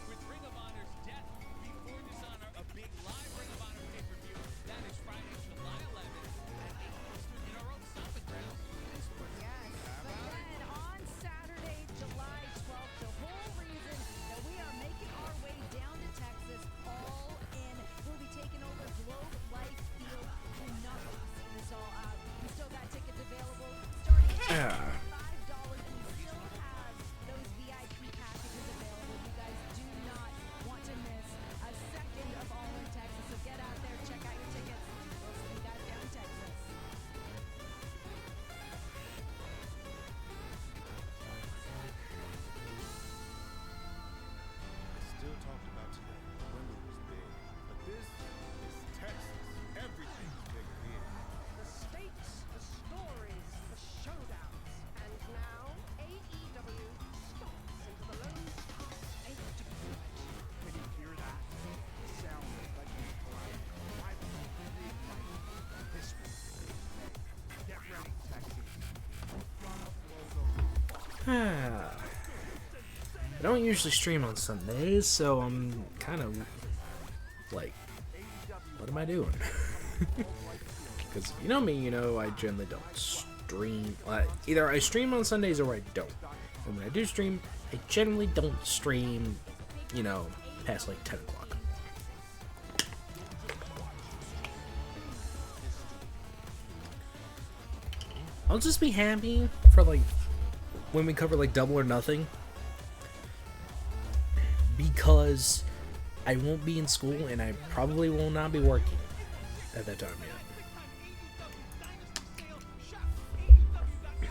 with Ring of Honor's death before Dishonor, a big live Ring of Honor pay-per-view. That is Friday, July 11th at 8 Eastern in our own stomping ground. Yes, but then on Saturday, July 12th, the whole reason that we are making our way down to Texas, All In, we'll be taking over Globe Life Field. Cannot wait to see this all out. We still got tickets available starting at $5, and we still have those VIP I don't usually stream on Sundays, so I'm kind of like, what am I doing? Because you know me, you know I generally don't stream. Either I stream on Sundays or I don't. And when I do stream, I generally don't stream, you know, past like 10 o'clock. I'll just be happy for like when we cover like Double or Nothing, because I won't be in school and I probably will not be working at that time yet.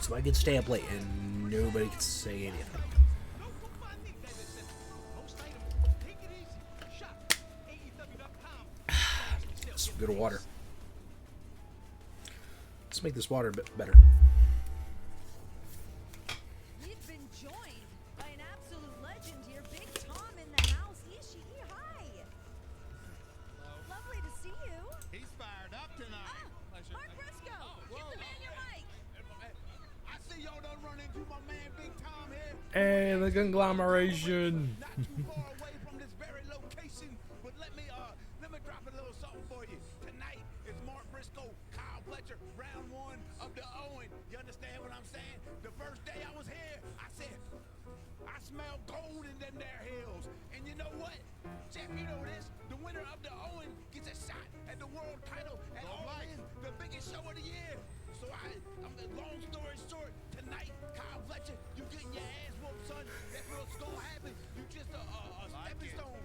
So I can stay up late and nobody can say anything. Some good water. Let's make this water a bit better. We've been joined by an absolute legend here, Big Tom in the house. Ishii, hi. Lovely to see you. He's fired up tonight. Mark Briscoe, give the man your mic. I see y'all done run into my man Big Tom here. Hey, the conglomeration. Not too far away from this very location, but let me drop a little something for you. Tonight is Mark Briscoe, Kyle Fletcher, round one of the Owen. You understand what I'm saying? The first day I was here, I said, I smell gold in them there hills. And you know what? Jeff, you know this. The winner of the Owen gets a shot at the world title at All In, the biggest show of the year. So long story short, tonight, Kyle Fletcher, you getting your ass whooped, son. That's what's gonna happen. You just a stepping stone.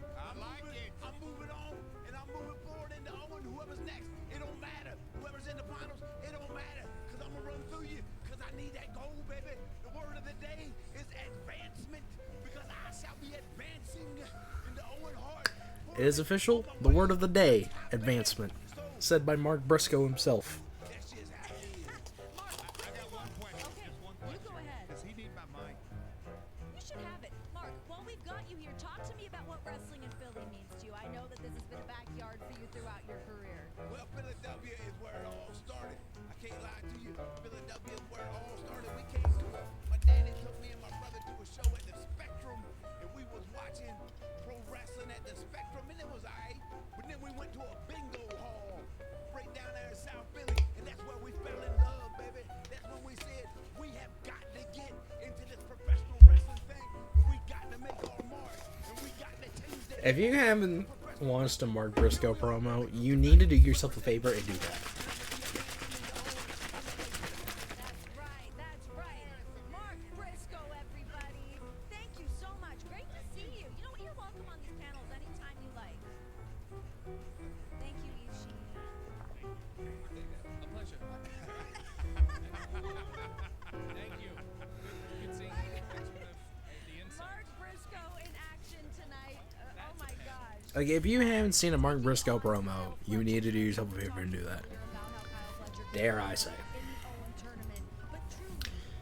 I'm moving on, and I'm moving forward into Owen. Whoever's next, it don't matter. Whoever's in the finals, it don't matter. Cause I'm gonna run through you, cause I need that gold, baby. The word of the day is advancement, because I shall be advancing into Owen Hart. It is official. The word of the day, advancement. Said by Mark Briscoe himself. You go ahead. Does he need my mic? You should have it. Mark, while we've got you here, talk to me about what wrestling in Philly means to you. I know that this has been a backyard for you throughout your career. Well, Philadelphia is where it all started. I can't lie to you. Philadelphia is where it all started. We came to it. My daddy took me and my brother to a show at the Spectrum, and we was watching pro wrestling at the Spectrum, and it was alright. But then we went to a bingo hall right down there in South Philly, and that's where we fell in love, baby. That's when we said we have got to get into this professional wrestling thing, and we got to make our mark, and we got to change that. If you haven't watched a Mark Briscoe promo, you need to do yourself a favor and do that. That's right. Mark Briscoe, everybody. Thank you so much. Great to see you. You know what? You're welcome on these panels anytime you like. Thank you, Ishii. A pleasure. Thank you. Good seeing you. Thanks for the insight. Mark Briscoe in action tonight. Oh my gosh. Like, if you haven't seen a Mark Briscoe promo, you need to do yourself a favor and do that. About how Kyle Fletcher Dare I say. in the Owen tournament. But truly,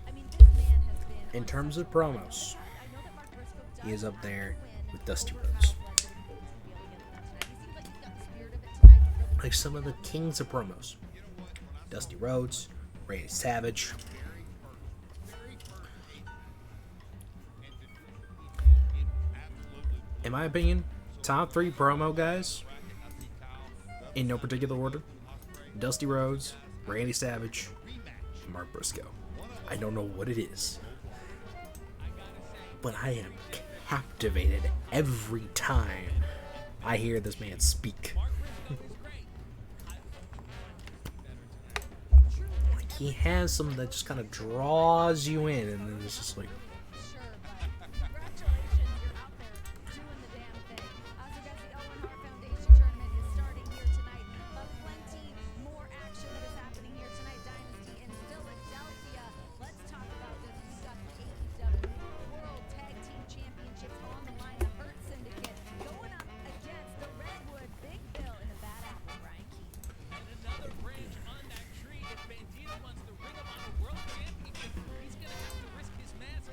I mean, this man has been In terms of promos, I know that Mark Briscoe he does is up have there to win with Dusty over Rhodes. Kyle Fletcher to be able to get that tonight. He seems like he's got the spirit of it tonight. But really Like some of the kings of promos. Dusty Rhodes, Randy Savage. In my opinion, top 3 promo guys, in no particular order: Dusty Rhodes, Randy Savage, and Mark Briscoe. I don't know what it is, but I am captivated every time I hear this man speak. Like, he has something that just kind of draws you in, and then it's just like, sure, but congratulations, you're out there doing the damn thing. So guys, the Owen Hart Foundation tournament is starting here tonight, but plenty more action that is happening here tonight. Dynasty in Philadelphia. Let's talk about this. We've got the AEW World Tag Team Championships on the line. The Hurt Syndicate going up against the Redwood Big Bill and the Bad Apple, Brian Keith. And another branch on that tree. If Bandito wants the Ring of Honor World Championship, he's going to have to risk his mask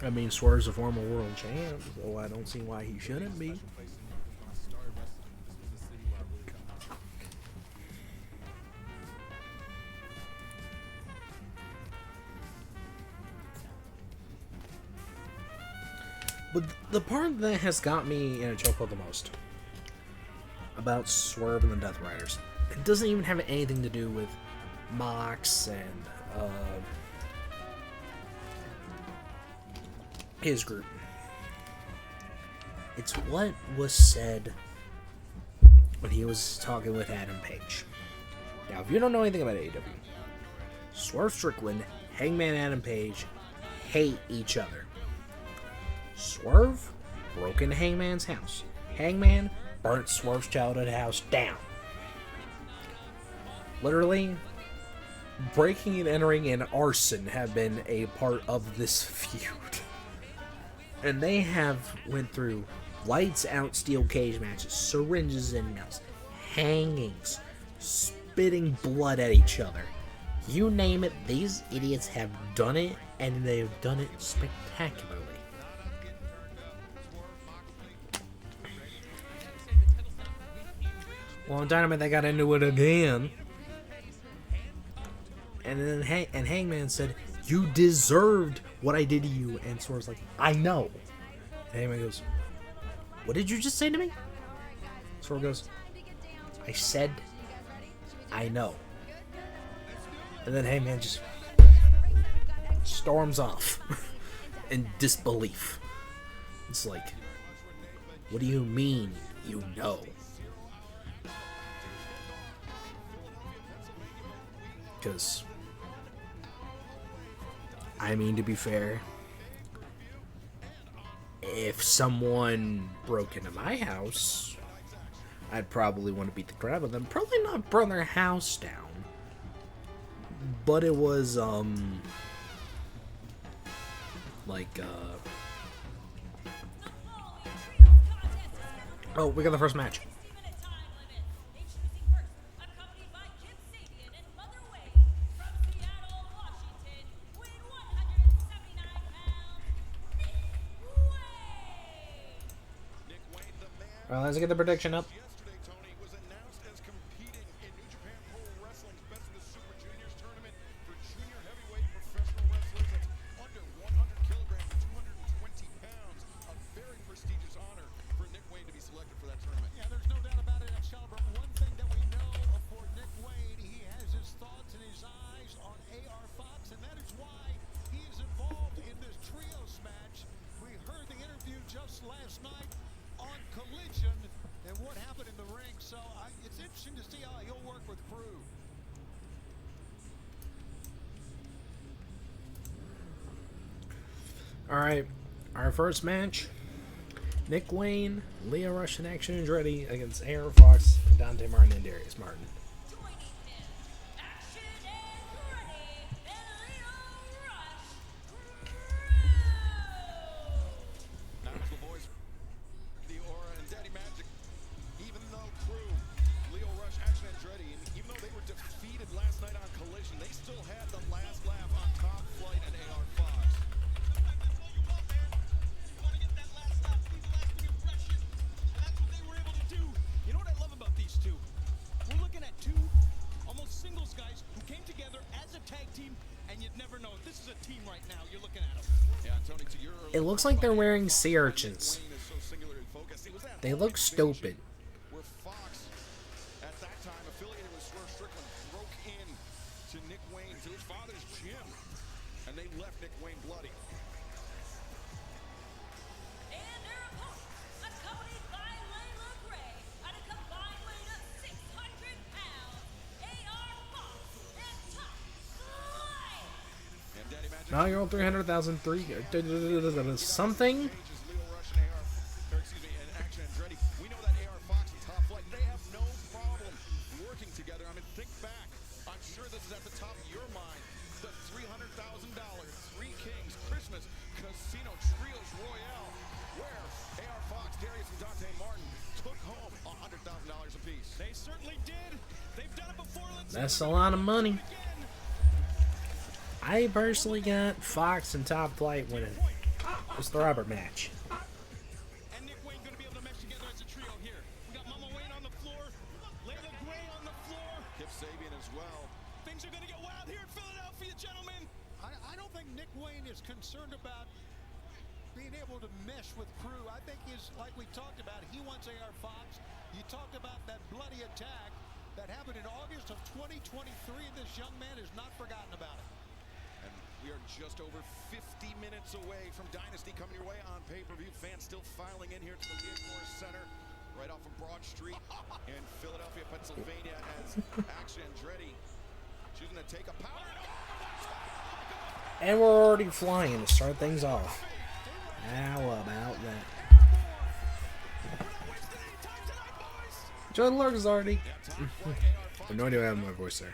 I mean, Swerve's a former world champ, so I don't see why he shouldn't be. But the part that has got me in a chokehold the most about Swerve and the Death Riders, it doesn't even have anything to do with Mox and his group. It's what was said when he was talking with Adam Page. Now, if you don't know anything about AEW, Swerve Strickland, Hangman Adam Page hate each other. Swerve broke into Hangman's house. Hangman burnt Swerve's childhood house down. Literally, breaking and entering and arson have been a part of this feud. And they have went through lights out steel cage matches, syringes in mouths, hangings, spitting blood at each other. You name it, these idiots have done it, and they've done it spectacularly. Well, on Dynamite, they got into it again. And then Hangman said, "You deserved what I did to you." And Swerve's like, "I know." And Hangman goes, "What did you just say to me?" Swerve goes, "I said, I know." And then Hangman just storms off in disbelief. It's like, what do you mean you know? Because, I mean, to be fair, if someone broke into my house, I'd probably want to beat the crap out of them. Probably not burn their house down. But it was, oh, we got the first match. Well, let's get the prediction up. Yesterday, Tony, was announced as competing in New Japan Pro Wrestling's Best of the Super Juniors tournament for junior heavyweight professional wrestlers that's under 100 kilograms, 220 pounds. A very prestigious honor for Nick Wayne to be selected for that tournament. Yeah, there's no doubt about it, Excalibur. One thing that we know for Nick Wade, he has his thoughts and his eyes on AR Fox, and that is why he is involved in this trios match. We heard the interview just last night on Collision and what happened in the ring, so it's interesting to see how he'll work with Crew. Alright, our first match. Nick Wayne, Leo Rush, and Action Andretti against AR Fox, Dante Martin, and Darius Martin. It looks like they're wearing sea urchins. They look stupid. Where Fox, at that time affiliated with Swerve Strickland, broke in to Nick Wayne, to his father's gym, and they left Nick Wayne bloody. And their opponents, accompanied by Layla Gray at a combined weight of 600 pounds, AR Fox and Top Flight. And Daddy Magic Now you're all 300,000, something. Leo Rush and and Action Andretti. We know that AR Fox and Top Flight, they have no problem working together. I mean, think back. I'm sure this is at the top of your mind. The $300,000 Three Kings Christmas Casino Trios Royale, where AR Fox, Darius, and Dante Martin took home $100,000 apiece. They certainly did. They've done it before. That's a lot of money. I personally got Fox and Top Flight winning. It's the Robert match. And Nick Wayne going to be able to mesh together as a trio here. We got Mama Wayne on the floor, Layla Gray on the floor. Kip Sabian as well. Things are going to get wild here in Philadelphia, gentlemen. I don't think Nick Wayne is concerned about being able to mesh with Crew. I think he's, like we talked about, he wants AR Fox. You talked about that bloody attack that happened in August of 2023. This young man has not forgotten about it. And we are just over 50 minutes away from Dynasty coming your way on pay-per-view. Fans still filing in here to the Regirock Center, right off of Broad Street in Philadelphia, Pennsylvania, as Action Andretti choosing to take a power. And we're already flying to start things off. How about that? John Lark is already. I have no idea what happened to my voice there.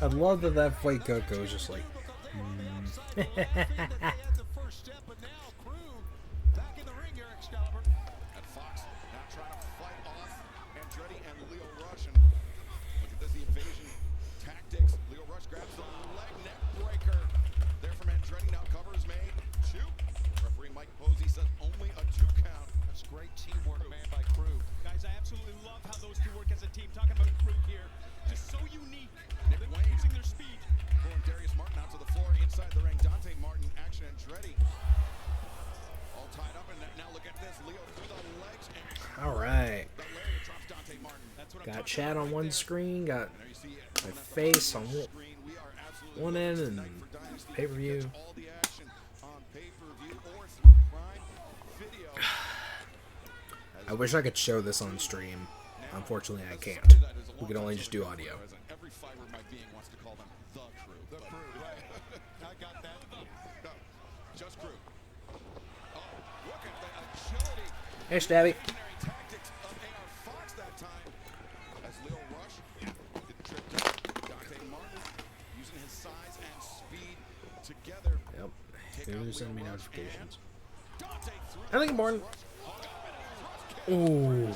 I love that that fight Coco was just like. The first step, but now Crew back in the ring here, Excalibur. And Fox now trying to fight off Andretti and Leo Rush. And look at this, the evasion tactics. Leo Rush grabs the leg neck breaker. There from Andretti. Now cover is made. 2. Referee Mike Posey says only a 2 count. That's great teamwork, man, by Crew. Guys, I absolutely love how those two work as a team. Talking about Crew here. Just so unique. Nick They're Wayne using their speed. pulling Darius Martin out to the floor inside the ring. Dante Martin, Action Andretti. All tied up, and now look at this. Leo through the legs. And All right. the lariat drops Dante Martin. That's what I'm Got talking chat about on right one there. screen. Got There you see it. my On that face on screen, we are absolutely one end and tonight for Dynasty. pay-per-view. Catch all the action on pay-per-view or through Prime Video. I wish I could show this on stream. Unfortunately, I can't. We can only just do audio. Every fiber of my being wants to call them the Crew. The Crew, right. I got that. No, just Crew. Oh, look at the agility. Hey, Stabby. Visionary tactics of AR Fox that time. As Leo Rush did the trick to Dante Martin, using his size and speed together. Yep. Take out Who's sending me Leo Rush notifications? and Dante through I think Martin. Rush hung up and it was Rush kick. Ooh.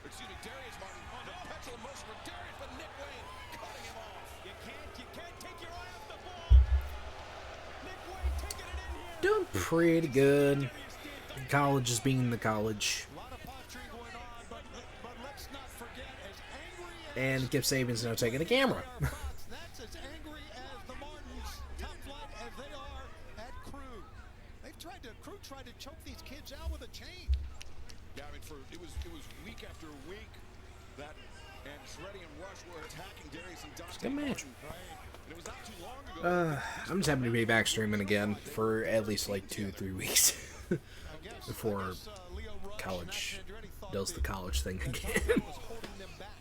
Excuse me, Darius Martin on the petrol motion for Darius, but Nick Wayne cutting him off. You can't take your eye off the ball. Nick Wayne taking it in here. Doing pretty good. College is being the college. A lot of posturing going on, but let's not forget, as angry as And Kip Sabian's now taking the camera. AR Fox, that's as angry as the Martins, top flight as they are at Crew. Crew tried to choke these kids out with a chain. Yeah, I mean, it was week after week that Andretti and Rush were attacking Darius and Dante. Good match. Martin. And it was not too long ago. I'm just happy to be back streaming again for at least like 2-3 weeks before Leo Rush college and Andretti thought does the college thing again. was holding them back.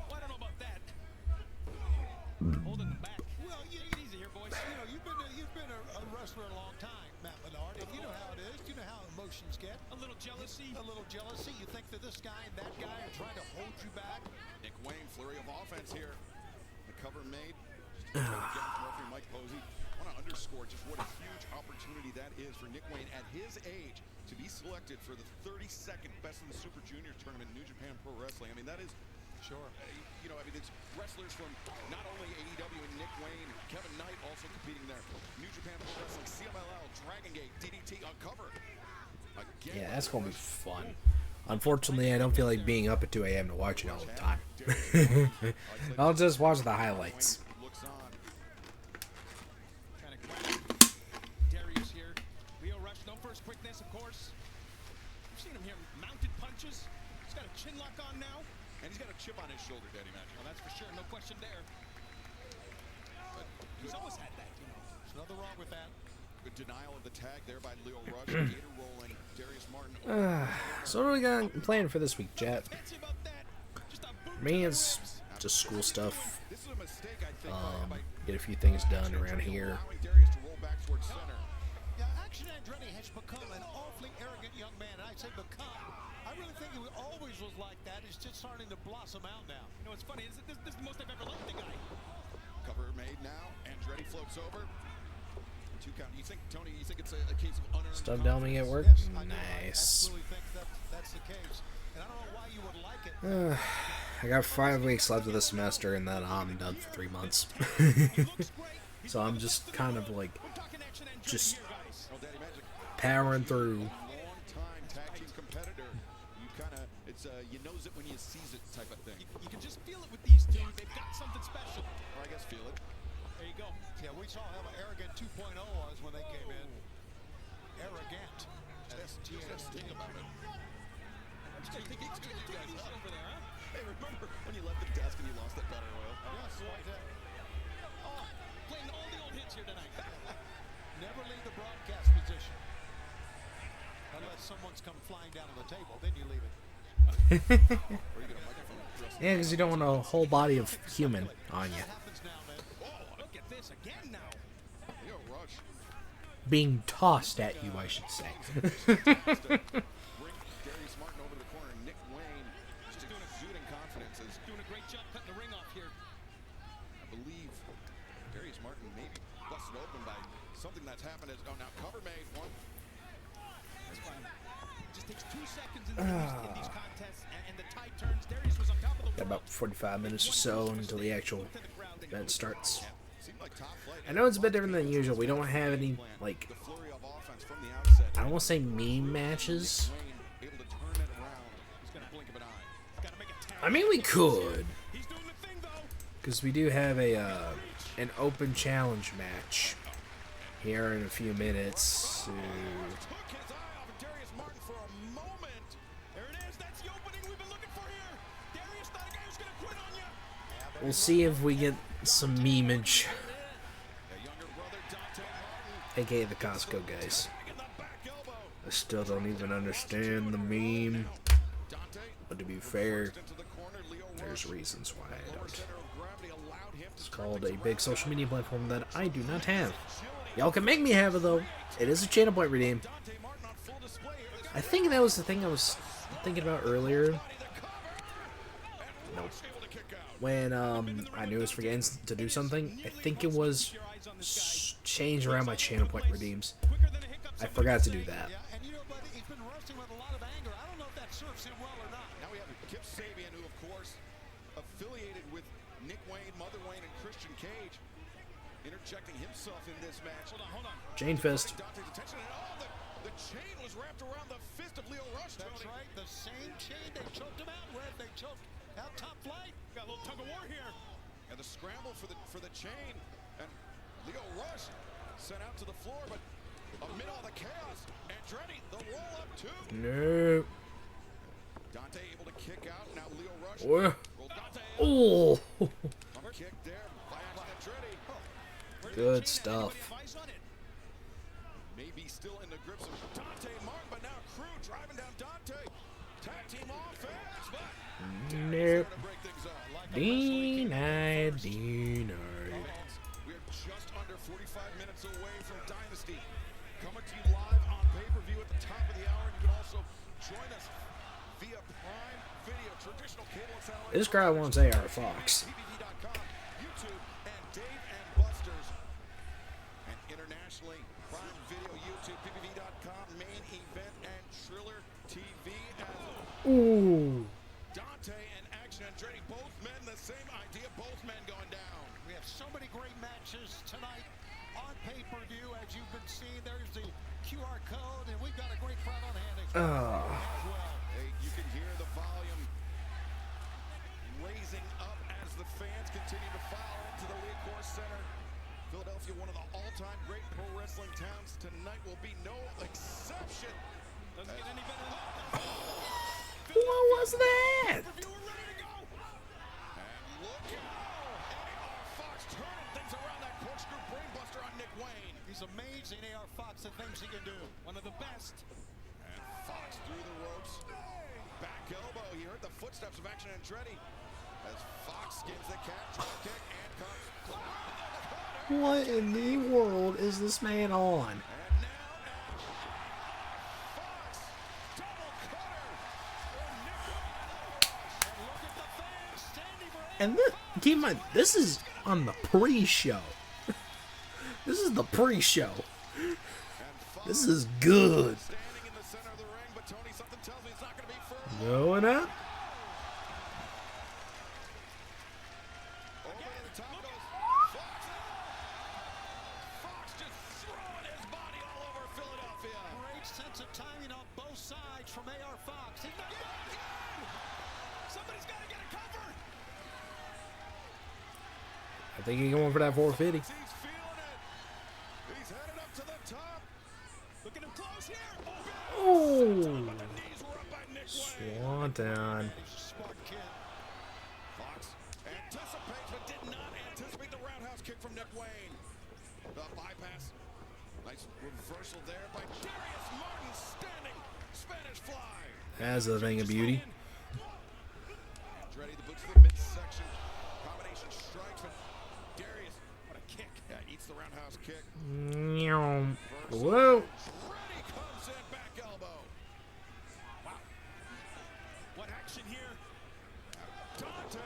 Well, I don't know about that. Holding them back. Well, Take it easy here, boys. you've been a wrestler a long time, Matt Menard, and you know how it is. You know how emotions get. A little jealousy. A little jealousy. You think that this guy and that guy are trying to hold you back. Nick Wayne, flurry of offense here. The cover made. Just again from referee Mike Posey. I want to underscore just what a huge opportunity that is for Nick Wayne at his age to be selected for the 32nd Best in the Super Juniors tournament in New Japan Pro Wrestling. I mean, that is, Sure. it's wrestlers from not only AEW and Nick Wayne, Kevin Knight also competing there. New Japan Pro Wrestling, CMLL, Dragon Gate, DDT on cover. Again, Yeah, that's gonna be fun. Unfortunately, I don't feel like being up at 2 a.m. to watch it all the time. I'll just watch the highlights. looks on. Trying to grab Darius here. Leo Rush, known for his quickness, of course. You've seen him here, mounted punches. He's got a chin lock on now. And he's got a chip on his shoulder, Daddy Magic. Well, that's for sure, no question there. But he's always had that, There's nothing wrong with that. Good denial of the tag there by Leo Rush. Gator rolling. Darius Martin. So what do we got planned for this week, chat? Fancy about that. Just a boot For me, to the it's ribs. just school stuff. This is a mistake, I think. Get a few things done around here. Allowing Darius to roll back towards center. Yeah, Action Andretti has become an awfully arrogant young man. And I say become. I really think he always was like that. He's just starting to blossom out now. You know, it's funny. This is the most I've ever liked the guy. Cover made now. Andretti floats over. 2 count. You think, Tony, it's a case of unearned Stuff Delming at work? Yes, I do. I Nice. absolutely think that's the case. And I don't know why you would like it. I got 5 weeks left of the semester, and then I'm done for 3 months. So I'm just kind of like, just powering through. Long-time tag team competitor. You kind of, it's you knows it when you sees it type of thing. You can just feel it with these two. They've got something special. Or I guess feel it. There you go. Yeah, we saw how arrogant 2.0 was when they came in. Arrogant. Just think about it. Take it easy over there, huh? Hey, remember when you left the desk and you lost that battle royal? Yes, like that. Oh, playing all the old hits here tonight. Never leave the broadcast position. Unless someone's come flying down to the table, then you leave it. Or you get a microphone thrust. Yeah, because you don't want a whole body of human on you. What happens now, man? Look at this again now. Yo, Rush. Being tossed at you, I should say. Bring Darius Martin over to the corner. Nick Wayne just exuding confidence as Doing a great job cutting the ring off here. I believe Darius Martin may be busted open by something that's happened. As oh, now cover made one. That's fine. Just takes 2 seconds in these contests, and the tide turns. Darius was on top of the Got about 45 minutes or so until the actual event starts. Seemed like top flight. I know it's a bit different than usual. We don't have any, like, The flurry of offense from the outset. I don't want to say meme matches. Wayne able to turn it around. He's gonna blink of an eye. Gotta make a tag. I mean, we could, He's doing the thing, though. because we do have a an open challenge match here in a few minutes. Took his eye off of Darius Martin for a moment. There it is. That's the opening we've been looking for here. Darius, not a guy who's gonna quit on you. We'll see if we get some memeage, A younger brother, Dante Martin, aka the Costco guys. in the back elbow. I still don't even understand the meme, Dante but to be fair, into the corner. Leo there's Rush, reasons why I lower don't. center of gravity allowed him to It's called a big social media platform that I do not have. Y'all can make me have it though. It is a channel point redeem. Dante Martin on full display here. I think that was the thing I was thinking about earlier. Nope. Able to kick out. When I knew I was forgetting to do something, I think it was change around my channel point redeems. I forgot to do that. Yeah, and you know, buddy, he's been wrestling with a lot of anger. I don't know if that serves him well or not. Now we have Kip Sabian, who of course affiliated with Nick Wayne, Mother Wayne, and Christian Cage, interjecting himself in this match. Hold on. Chain fist. Dante's attention, and the chain was wrapped around the fist of Leo Rush. That's Tony. right. The same chain they choked him out with. They choked out top flight. Got a little tug of war here. And the scramble for the chain, and Leo Rush sent out to the floor, but amid all the chaos, Andretti, the roll up too. No. Dante able to kick out. Now Leo Rush. Oh. Roll Dante. Oh. Pump kick there by Andretti. Good stuff. Advice on it. Maybe still in the grips of Dante Martin, but now Crew driving down Dante. Tag team offense, but Nope. to break things up. Denied. We're just under 45 minutes away from Dynasty. Coming to you live on pay-per-view at the top of the hour. You can also join us via Prime Video, traditional cable and satellite. This crowd wants AR Fox. PPV.com, YouTube, and Dave and Buster's. And internationally, Prime Video, YouTube, PPV.com, main event, and Triller TV. As Ooh. Dante and Action Andretti, both men, the same idea, both men going down. We have so many great matches tonight on pay-per-view. As you've been seeing, there's the QR code, and we've got a great crowd on hand as well. Hey, you can hear the volume raising up as the fans continue to file into the Lee Course Center. Philadelphia, one of the all-time great pro wrestling towns. Tonight will be no exception. Doesn't get any better than that. What was that? We're ready to go. And look out! AR Fox turning things around that corkscrew brainbuster on Nick Wayne. He's amazing, AR Fox, the things he can do. One of the best. And Fox through the ropes. Back elbow. He heard the footsteps of Action Andretti as Fox skins the cat, drop kick, and comes. What in the world is this man on? And now Fox double cutter. And keep in mind, this is on the pre-show. This is the pre-show. This is good. Standing in the center of the ring, but Tony, something tells me it's not going to be for Going up. Over the top goes Fox. Fox just throwing his body all over Philadelphia. Great sense of timing on both sides from AR Fox. He's not Somebody's got to get a cover. I think he's going for that 450. He's feeling it. He's headed up to the top. Look at him close here. Oh, The knees were up by Nick Wayne. Swanton. He's a smart kid. Fox anticipates but did not anticipate the roundhouse kick from Nick Wayne. The bypass. Nice reversal there by Darius Martin, standing Spanish fly. That's a thing of beauty. Andretti, the boots to the midsection. Combination strikes, but Darius, what a kick. Yeah, eats the roundhouse kick. Whoa. Andretti comes in, back elbow. Wow. What action here? Dante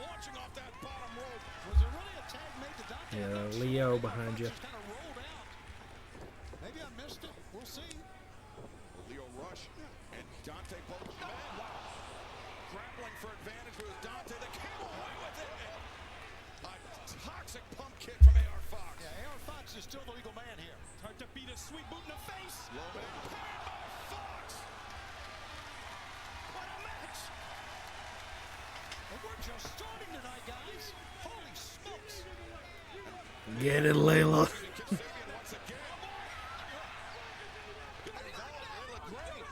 launching off that bottom rope. Was there really a tag made to Dante? Yeah, I'm not sure. Leo behind you. Just kind of rolled out. Maybe I missed it. We'll see. Leo rush and Dante both. Man, wow. Grappling for advantage with Dante. They came away with it. A toxic pump kick from AR Fox. Yeah, AR Fox is still the legal man here. It's hard to beat a sweet boot in the face. Low man paired by Fox. What a match. And we're just starting tonight, guys. Holy smokes. Get it, Layla. Kasabian once again. Good involved. They look great.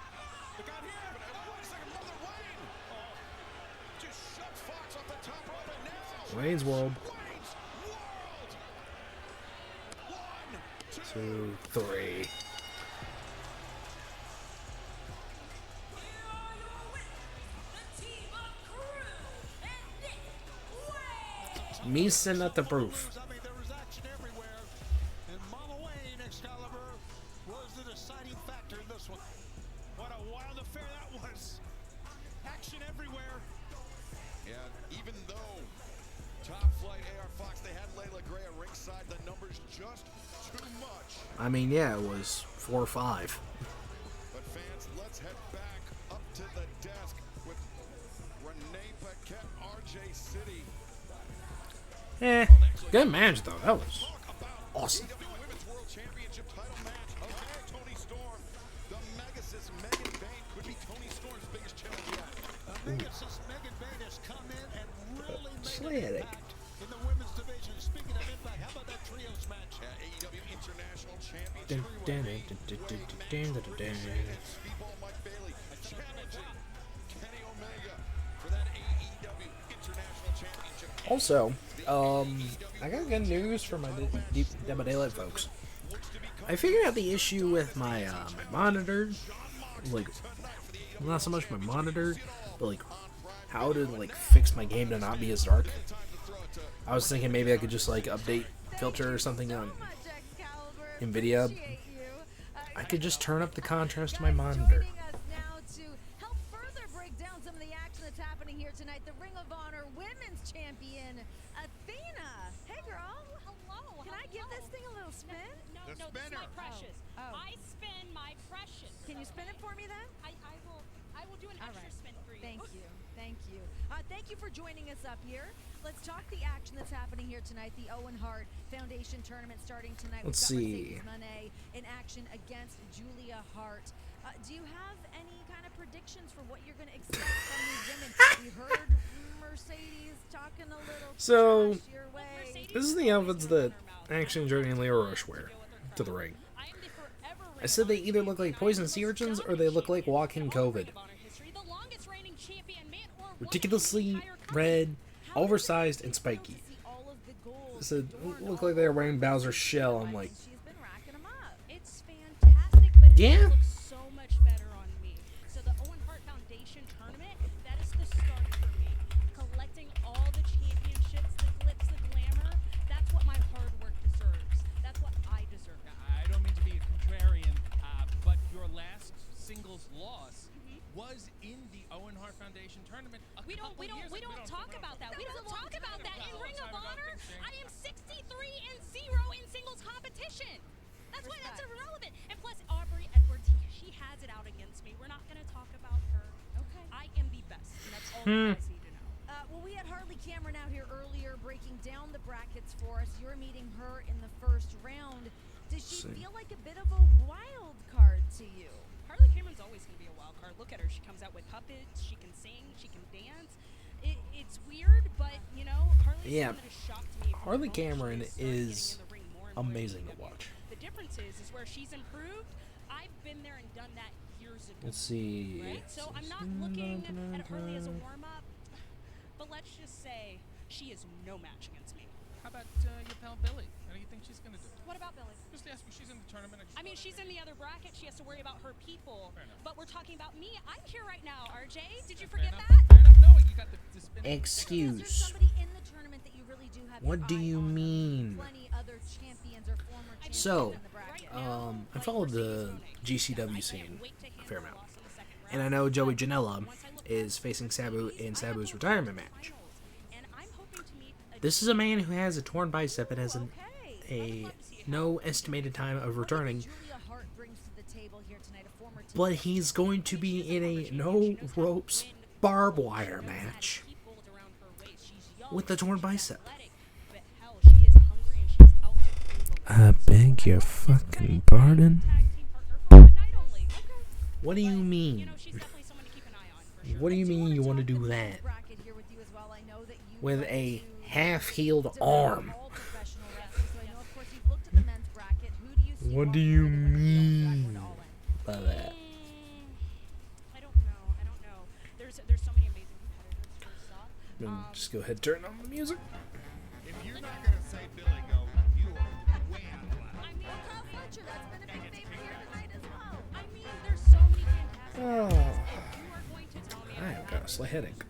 Look out here. But wait a second, Brother Wayne. Just shoved Fox off the top rope and now. Wayne's World. Wayne's World. 1, 2. 2, 3. Me send out the proof. I mean, there was action everywhere. And Mama Wayne, Excalibur, was the deciding factor in this one. What a wild affair that was. Action everywhere. Yeah, even though top flight AR Fox, they had Layla Gray at ringside, the numbers just too much. I mean, yeah, it was 4-5. But fans, let's head back up to the desk with Renee Paquette, RJ City. Good match though. That was awesome. AEW Women's World Championship title match. Okay, Tony Storm. The Megasis Megan Bain could be Tony Storm's biggest challenge yet. Megasis Megan Bain has come in and really made Slick. an impact in the women's division. Speaking of impact, how about that trios match? AEW International Championship. Dun, dun, dun, dun, dun, dun, dun, dun. Speedball Mike Bailey challenging Kenny Omega for that AEW International Championship. Also, I got good news for my Deep Demo Daylight folks. I figured out the issue with my my monitor, like not so much my monitor, but like how to like fix my game to not be as dark. I was thinking maybe I could just like update filter or something on NVIDIA. I could just turn up the contrast to my monitor. Joining us now to help further break down some of the action that's happening here tonight, the Ring of Honor Women's Champion, Athena. Hey, girl. Hello. Can I give this thing a little spin? No, The no, this is my spinner. precious. Oh. I spin my precious. Can you spin it for me then? I will do an All extra right. spin for you. Thank you. Thank you. Thank you for joining us up here. Let's talk the action that's happening here tonight. The Owen Hart Foundation tournament starting tonight. Let's We've got see. Mercedes Moné in action against Julia Hart. Do you have any kind of predictions for what you're going to expect from these women? We heard Mercedes talking a little So, trash your way. this is the outfits that Action, Journey, and Leo Rush wear to the ring. I am the forever I said they either look like poison sea urchins or they look like walking COVID. the longest reigning champion, man or woman, Ridiculously in the entire company. red, oversized, and spiky. See all of the goals I said, adorned look all like they're over wearing the Bowser's place. shell. I'm like, She's been racking them up. It's fantastic, but it Yeah. looks so much better on me. So the Owen Hart Foundation tournament, that is the start for me. Collecting all the championships, the glitz, the glamour, that's what my hard work deserves. That's what I deserve. I don't mean to be a contrarian, but your last singles loss was in the Owen Hart Foundation tournament. We don't talk about that. We don't talk about that in Ring of Honor. I am 63-0 in singles competition. That's why that's irrelevant. And plus, Aubrey Edwards, she has it out against me. We're not going to talk about her. Okay. you guys need to know. Well, we had Harley Cameron out here earlier breaking down the brackets for us. You're meeting her in the first round. Does she feel like a bit of a wild card to you? Harley Cameron's always going to be a wild card. Look at her. She comes out with puppets. She can sing. She can dance. It's weird, but, you know, Harley's Yeah. someone that has shocked me. from Harley the moment Cameron she started getting is in the ring more and more in amazing to AEW. watch. The difference is where she's improved. I've been there and done that years ago. Let's see. Right? So I'm not looking at Harley as a warm-up, but let's just say she is no match against me. How about your pal Billy? How do you think she's going to do? What about Billy? Just ask me. She's in the tournament. I mean, she's in the other bracket. She has to worry about her people. Fair enough. But we're talking about me. I'm here right now, RJ. Did you Fair forget enough. that? Fair enough. No, you got the spin. Is there Excuse. somebody in the tournament that you really do have What your do eye you on? mean? Plenty other champions or former champions So, in the bracket. I followed the GCW scene a fair amount. And I know Joey Janela is facing Sabu in Sabu's retirement match. This is a man who has a torn bicep and has a no estimated time of returning, Julia Hart brings to the table here tonight a former team. but he's going to be in a no ropes barbed wire match with the torn bicep. I beg your fucking pardon? What do you mean? What do you mean you want to do that? bracket here with you as well. I know that you With like a to half-healed develop arm. all professional wrestling. So I know, of course, you've looked at the men's bracket. Who do you see What do walking you away with the mean all in? by that? I don't know. There's so many amazing competitors. First off, Then just go ahead and turn on the music. If you're not going to say Billy Go, you are way out of line. I mean, Kyle Fletcher, that's been a big favorite here tonight as well. I mean, there's so many fantastic. Oh, If you are going to tell me I've got a slight headache.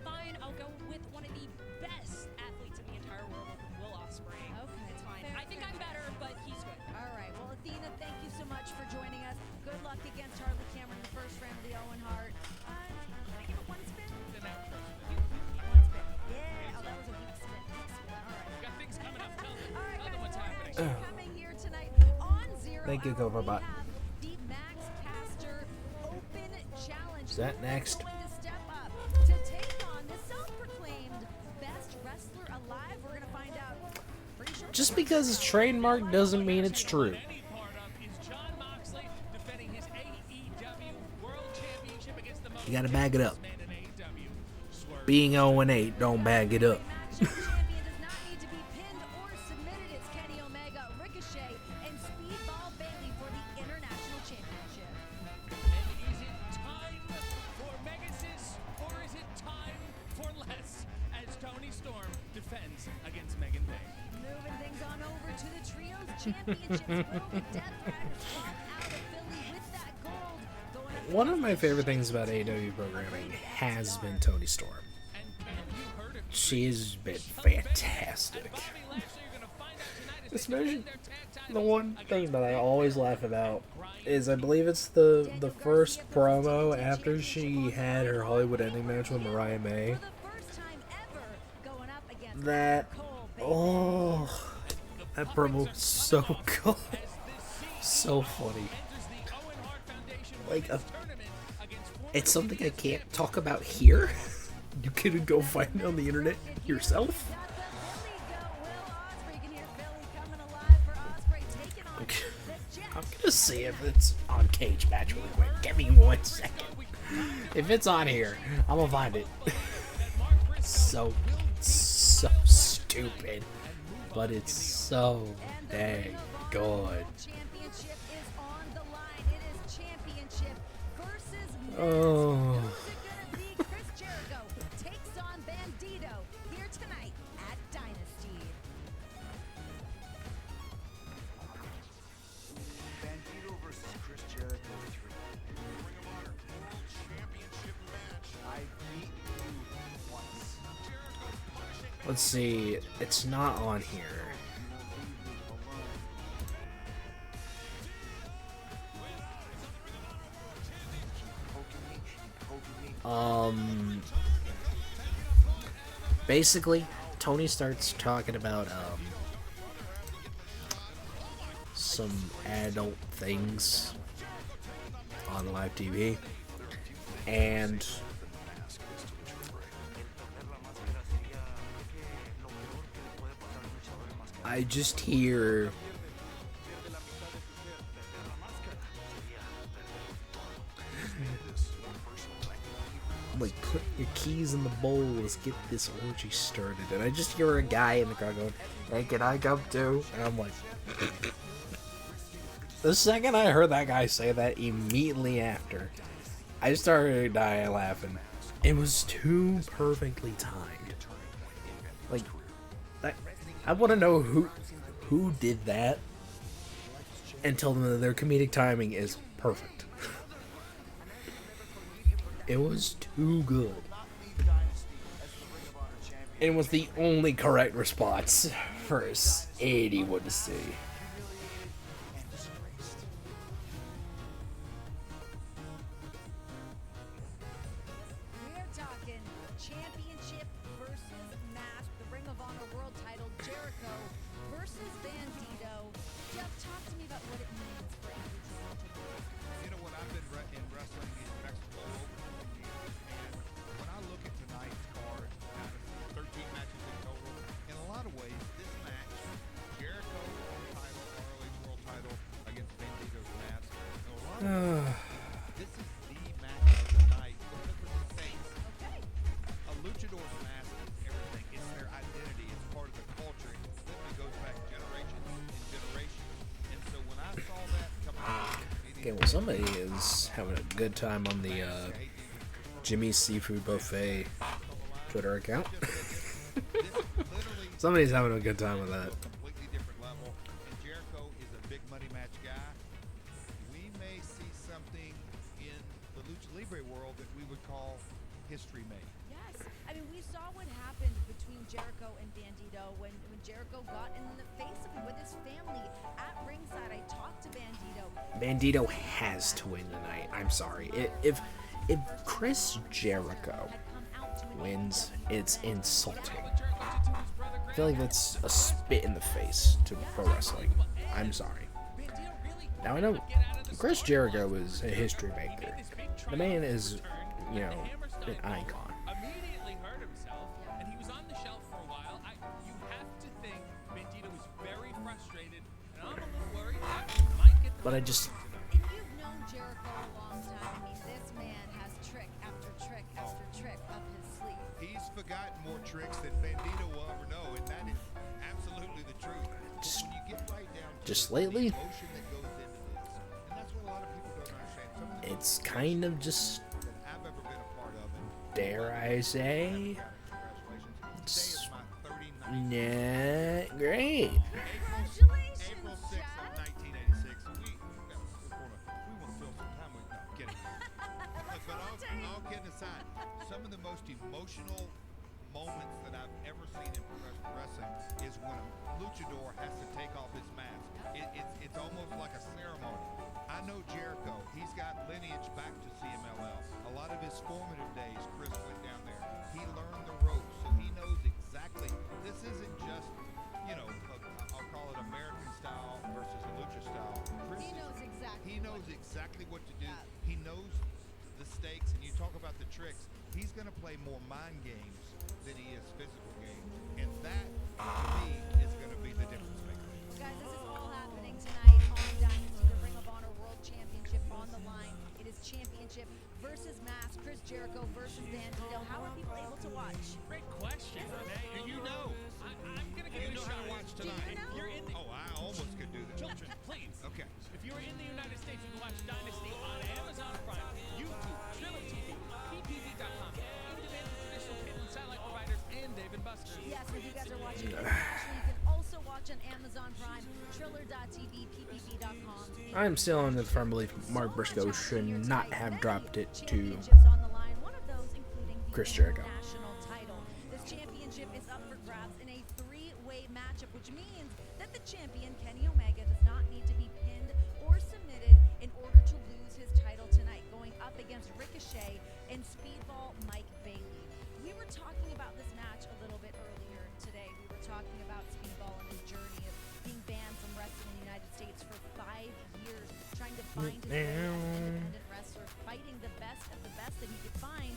fine, I'll go with one of the best athletes in the entire world, Will Ospreay. Okay, It's fine. fair, I think fair. I'm better, but he's good. All right. Well, Athena, thank you so much for joining us. Good luck against Harley Cameron in the first round of the Owen Hart. Can I give it one spin? An outro. One spin. Yeah. Oh, that was a weak spin. Weak spin. All right. Got things coming up. Tell them. All right, Tell them what's guys, happening. coming here tonight on Zero Thank you, Hour, Cobra-Bot. we have the Max Caster Open Challenge. Is that Who next? going to step up to take on the self-proclaimed best wrestler alive? We're going to find out. Pretty sure Just because it's trademarked doesn't mean it's true. Any part of is Jon Moxley defending his AEW World Championship against the most You gotta bag it up. man in AEW. Swerve. Being 0-8, don't bag it up. Matchup champion does not need to be pinned or submitted. It's Kenny Omega, Ricochet, and Speedball Bailey for the International Championship. And is it time for Megasis or is it time for less as Tony Storm defends against Megan Bay? Moving things on over to the Trios Championships. Will the Death Riders walk out of Philly with that gold? Going up One of my favorite things about AEW programming has been Tony Storm. And can you heard it? She has been fantastic. Bobby Lashley, you're gonna find out tonight as they Especially defend their tag the titles one thing against that I always laugh about is I believe it's the first promo after she had her Hollywood ending match with Mariah May. for the first time ever, going up against That Cole Bailey. that promo was so good, so funny. Like it's something I can't talk about here. You can go find it on the internet yourself. Got the Billy go. Will Ospreay can hear Billy coming alive for Ospreay taking on Okay. the Jet. I'm gonna see if it's on Cage Match really quick. Give me 1 second. If it's on here, I'm gonna find it. so stupid, but it's so dang good. Championship is on the line. It is championship versus Oh. Who's it gonna be? Chris Jericho takes on Bandito here tonight at Dynasty. Bandito versus Chris Jericho 3. Ring of Honor World Championship match. I beat you once. Jericho punishing Let's see. It's not on here. Basically, Tony starts talking about some adult things on live TV, and I just hear like, put your keys in the bowl, let's get this orgy started. And I just hear a guy in the crowd going, hey, can I come too? And I'm like, the second I heard that guy say that, immediately after, I started dying laughing. It was too perfectly timed. Like, I want to know who did that and tell them that their comedic timing is perfect. It was too good. It was the only correct response for anyone to see. We're talking championship versus match, the Ring of Honor World Title, Jericho versus Bandito. Jeff, talk to me about what it means for individual to win. You know what? I've been in wrestling in Mexico over 20 years, and when I look at tonight's card, out of 13 matches in total, in a lot of ways, this match, Jericho world title, ROH world title against Bandito's mask, in a lot of ways, this is the match of the night because of the stakes. Okay. A luchador's mask is everything. It's their identity. It's part of the culture. It literally goes back generations and generations. And so when I saw that come out, Okay, well, somebody is having a good time on the Jimmy's Seafood Buffet Twitter account. Somebody's having a good time with that. completely different level. And Jericho is a big money match guy. We may see something in the Lucha Libre world that we would call history made. Yes. I mean, we saw what happened between Jericho and Bandito when Jericho got in the face of him with his family at ringside. I talked to Bandito. Bandito has to win tonight. I'm sorry. If Chris Jericho wins, it's insulting. I feel like that's a spit in the face to pro wrestling. I'm sorry. Now I know Chris Jericho is a history maker. The man is, you know, an icon. Immediately hurt himself, and he was on the shelf for a while. You have to think Bandito was very frustrated, and I'm a little worried that might get the But I just, And you've known Jericho a long time. I mean, this man has trick after trick after trick up his sleeve. He's forgotten more tricks than Bandito will ever know, and that is absolutely the truth. But when you get right down to just the lately, emotion that goes into this, and that's what a lot of people don't understand. Some of the it's kind of just, that I've ever been a part of, and dare I say, congratulations. it's Today is my 39th. not great. Congratulations, April 6th Jeff. of 1986. We want to fill some time with. No, I'm kidding. But all kidding aside, some of the most emotional moments that I've ever seen in professional wrestling is when a luchador has to take off his mask. It's almost like a ceremony. I know Jericho. He's got lineage back to CMLL. A lot of his formative days, Chris went down there. He learned the ropes, so he knows exactly. This isn't just, you know, I'll call it American style versus a lucha style. Chris He knows exactly. He knows exactly what to do. Yeah. He knows the stakes, and you talk about the tricks. He's going to play more mind games than he is physical games, and that, to me, is going to be the difference maker. Guys, this is all happening tonight on Dynasty, the Ring of Honor World Championship on the line. It is championship versus mask, Chris Jericho versus Bandito. How are people able to watch? Great question, Renee. Do you know? I'm gonna give You it a know shot. how to watch Do you tonight. know? If you're in the Oh, I almost could do that. children, please. Okay. If you're in the United States, you can watch Dynasty on Amazon Prime, YouTube, Triller TV, PPV.com, in-demand for traditional cable and satellite providers, and Dave & Buster's. Yes, if you guys are watching internationally, you can also watch on Amazon Prime, Triller.tv, PPV.com. I'm still under the firm belief Mark Briscoe should not have dropped it to Championships on the line, one of those including the Chris Jericho. international title. This championship is up for grabs in a three-way matchup, which means that the champion, Kenny Omega, does not need to be pinned or submitted in order to lose his title tonight, going up against Ricochet and Speedball Mike Bailey. We were talking about this match a little bit earlier today. We were talking about Speedball and his journey of being banned from wrestling in the United States for 5 years, trying to find his way as an independent wrestler, fighting the best of the best that he could find,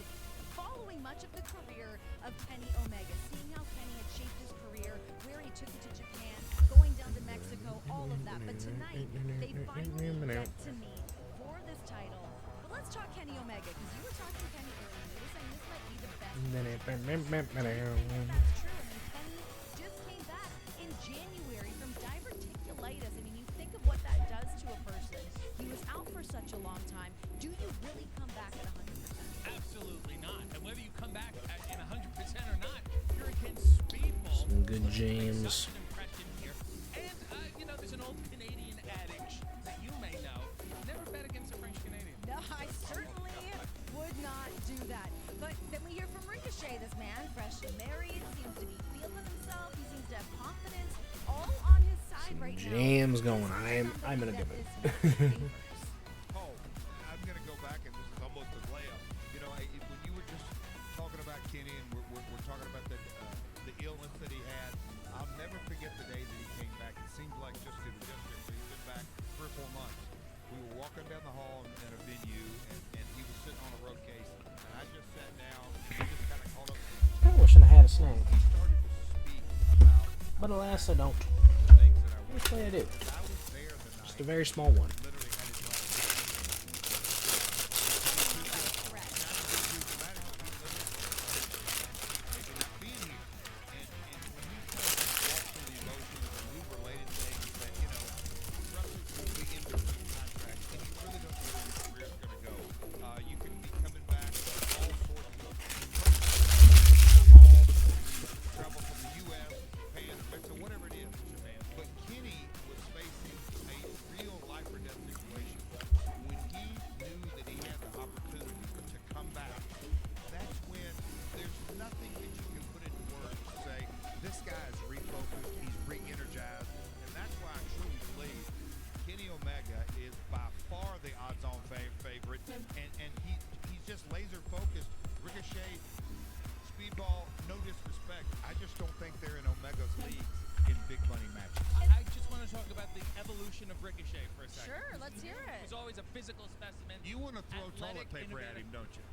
following much of the career of Kenny Omega, seeing how Kenny had shaped his career, where he took it to Japan, But tonight, they finally get to meet for this title. But let's talk Kenny Omega, because you were talking to Kenny earlier, and you were saying this might be the best. Do you think that's true? I mean, Kenny just came back in January from diverticulitis. I mean, you think of what that does to a person. He was out for such a long time. Do you really come back at 100%? Absolutely not. And whether you come back in 100% or not, you're against Speedball. Some good James. Such an impression here. And, there's an old Canadian adage that you may know. Never bet against a French Canadian. No, I certainly would not do that. But then we hear from Ricochet, this man, freshly married, seems to be feeling himself. He seems to have confidence, all on his side right now. James going. I'm in a good mood. Oh, I'm going to go back, and this is almost a layup. When you were just talking about Kenny, and we're talking about the illness that he had, I'll never forget the day that he came back. It seemed like just it was yesterday, but he's been back 3 or 4 months. We were walking down the hall in a venue, and he was sitting on a road case, and I just sat down, and he just kind of called up. I wishing I had a snack, He started to speak about but alas, I don't. the things that I was. Actually, I do. I was there the night. Just a very small one. Literally had his laser focused. Ricochet, Speedball, no disrespect. I just don't think they're in Omega's leagues in big money matches. I just want to talk about the evolution of Ricochet for a second. Sure, let's hear it. He's always a physical specimen. You want to throw athletic, toilet paper at him, innovative. don't you?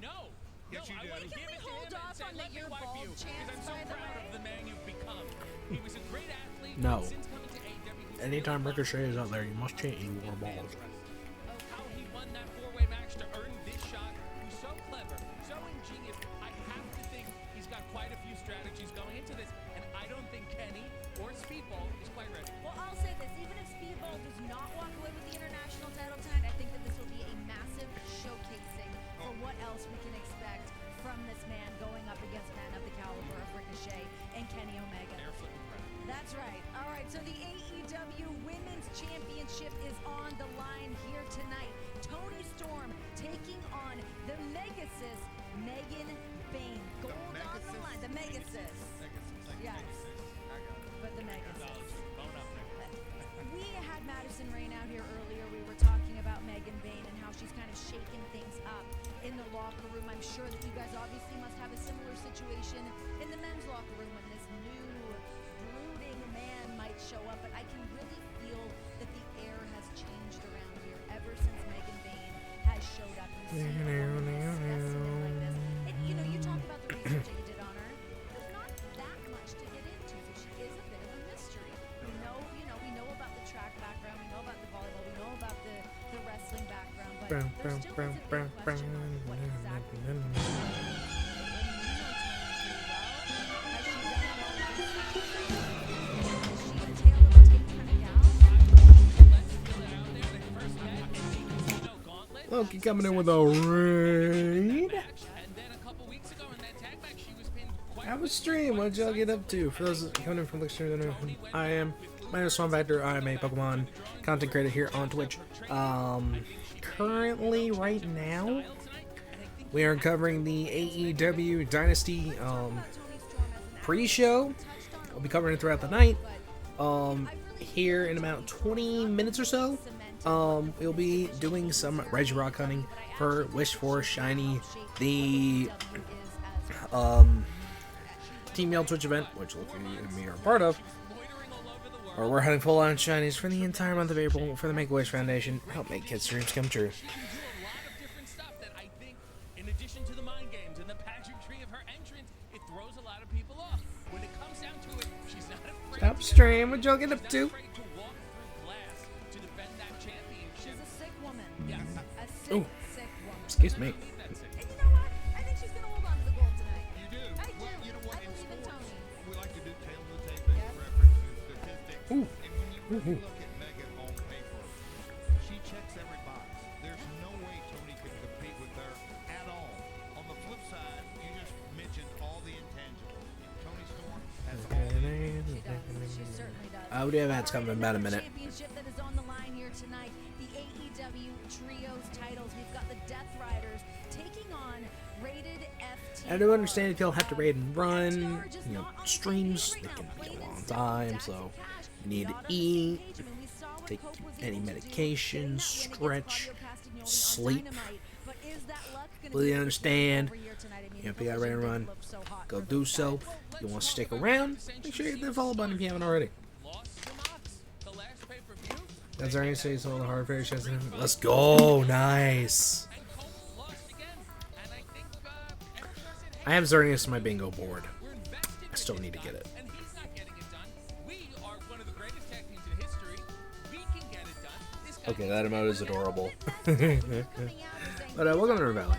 No. Yes, you I do. want to Can give we it to hold him and off say, on the "Let me ear wipe bald you," because chants, I'm so by the proud way? of the man you've become. He was a great athlete. No. Since coming to AEW, he's Anytime built Ricochet is out there, you must chant you wore balls. of how he won that 4-way match to earn this shot. He's so clever, so ingenious. I have to think he's got quite a few strategies going into this, and I don't think Kenny or Speedball is quite ready. Well, I'll say this, even if Speedball does not walk away with the international title tonight, I think that this will be a massive showcasing for what else we can expect from this man going up against men of the caliber of Ricochet and Kenny Omega. That's right. All right, so the AEW Women's Championship is on the line here tonight. Toni Storm taking on the Megasis, Megan Bayne. Gold on the line. The Megasis. Yes. But the Megasis. We had Madison Rain out here earlier. We were talking about Megan Bayne and how she's kind of shaking things up in the locker room. I'm sure that you guys obviously must have a similar situation in the men's locker room when this new brooding man might show up. But I can really feel that the air has changed around here ever since Megan Bayne has showed up and seen a woman specimen like this. And you talk about the research that you did on her. There's not that much to get into, so she is a bit of a mystery. We know about the track background, we know about the volleyball, we know about the wrestling background, but there still is a big question mark. What exactly? And you know Toni pretty well. Has she done all of this? Is she a tale of a tape kind of gal? Loki coming in with a raid. And then a couple weeks ago in that tag match, she was pinned quite Have a stream. What'd y'all get up to? For those coming in from the stream, that know who I am. My name is Swan Factor. I am a Pokemon content creator here on Twitch. Currently, right now, we are covering the AEW Dynasty pre-show. I'll be covering it throughout the night. Here in about 20 minutes or so, we'll be doing some Regirock hunting for Wish for Shiny, the Team Yell Twitch event, which Loki and me are a part of. Or we're hunting full on shinies for the entire month of April for the Make-A-Wish Foundation. Help make kids' dreams come true. a lot of different stuff that I think, in addition to the mind games and the pageantry of her entrance, it throws a lot of people off. When it comes down to it, she's not afraid Stop stream. What y'all get up to? to walk through glass. Oh, excuse me. And you know what? I think she's gonna hold on to the gold tonight. You do. I do. Well, you know what? I In believe in sports, Tony. we like to do tails of the tape and references, statistics. Ooh. And when you really look at Megan on paper, she checks every box. There's no way Tony can compete with her at all. On the flip side, you just mentioned all the intangibles. Tony Storm has all the She does. She certainly does. We have ads coming in about a Another minute. Championship that is on the line here tonight. The AEW Trios titles. We've got the Death Riders taking on Rated FT. I do understand if you'll have to raid and run, streams, it can be a long time, so you need to eat, take any medication, stretch, sleep. Completely understand. If you got raid and run, go do so. If you want to stick around, make sure you hit the follow button if you haven't already. That's already say so the hard fairy chest. Let's go, nice. I have Xerneas in my bingo board. I still need to get it. Okay, that emote is adorable. But welcome to Valley.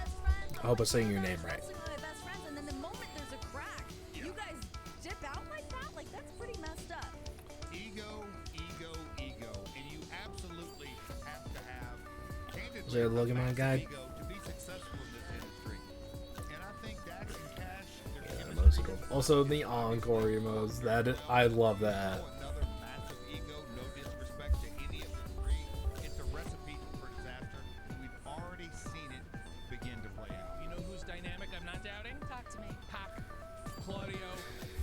I hope I'm saying your name right. And then the moment there's a crack, you guys dip out like that? Like, that's pretty messed up. ego, and you absolutely have to have candidly Is there a look at my guide? ego to be successful in this industry. And I think Dax and Cash, their Yeah, chemistry most adorable. Also, the encore emotes. I love that. another massive ego, no disrespect to any of the three. It's a recipe for disaster. We've already seen it begin to play out. You know who's dynamic? I'm not doubting. Talk to me. Pac, Claudio,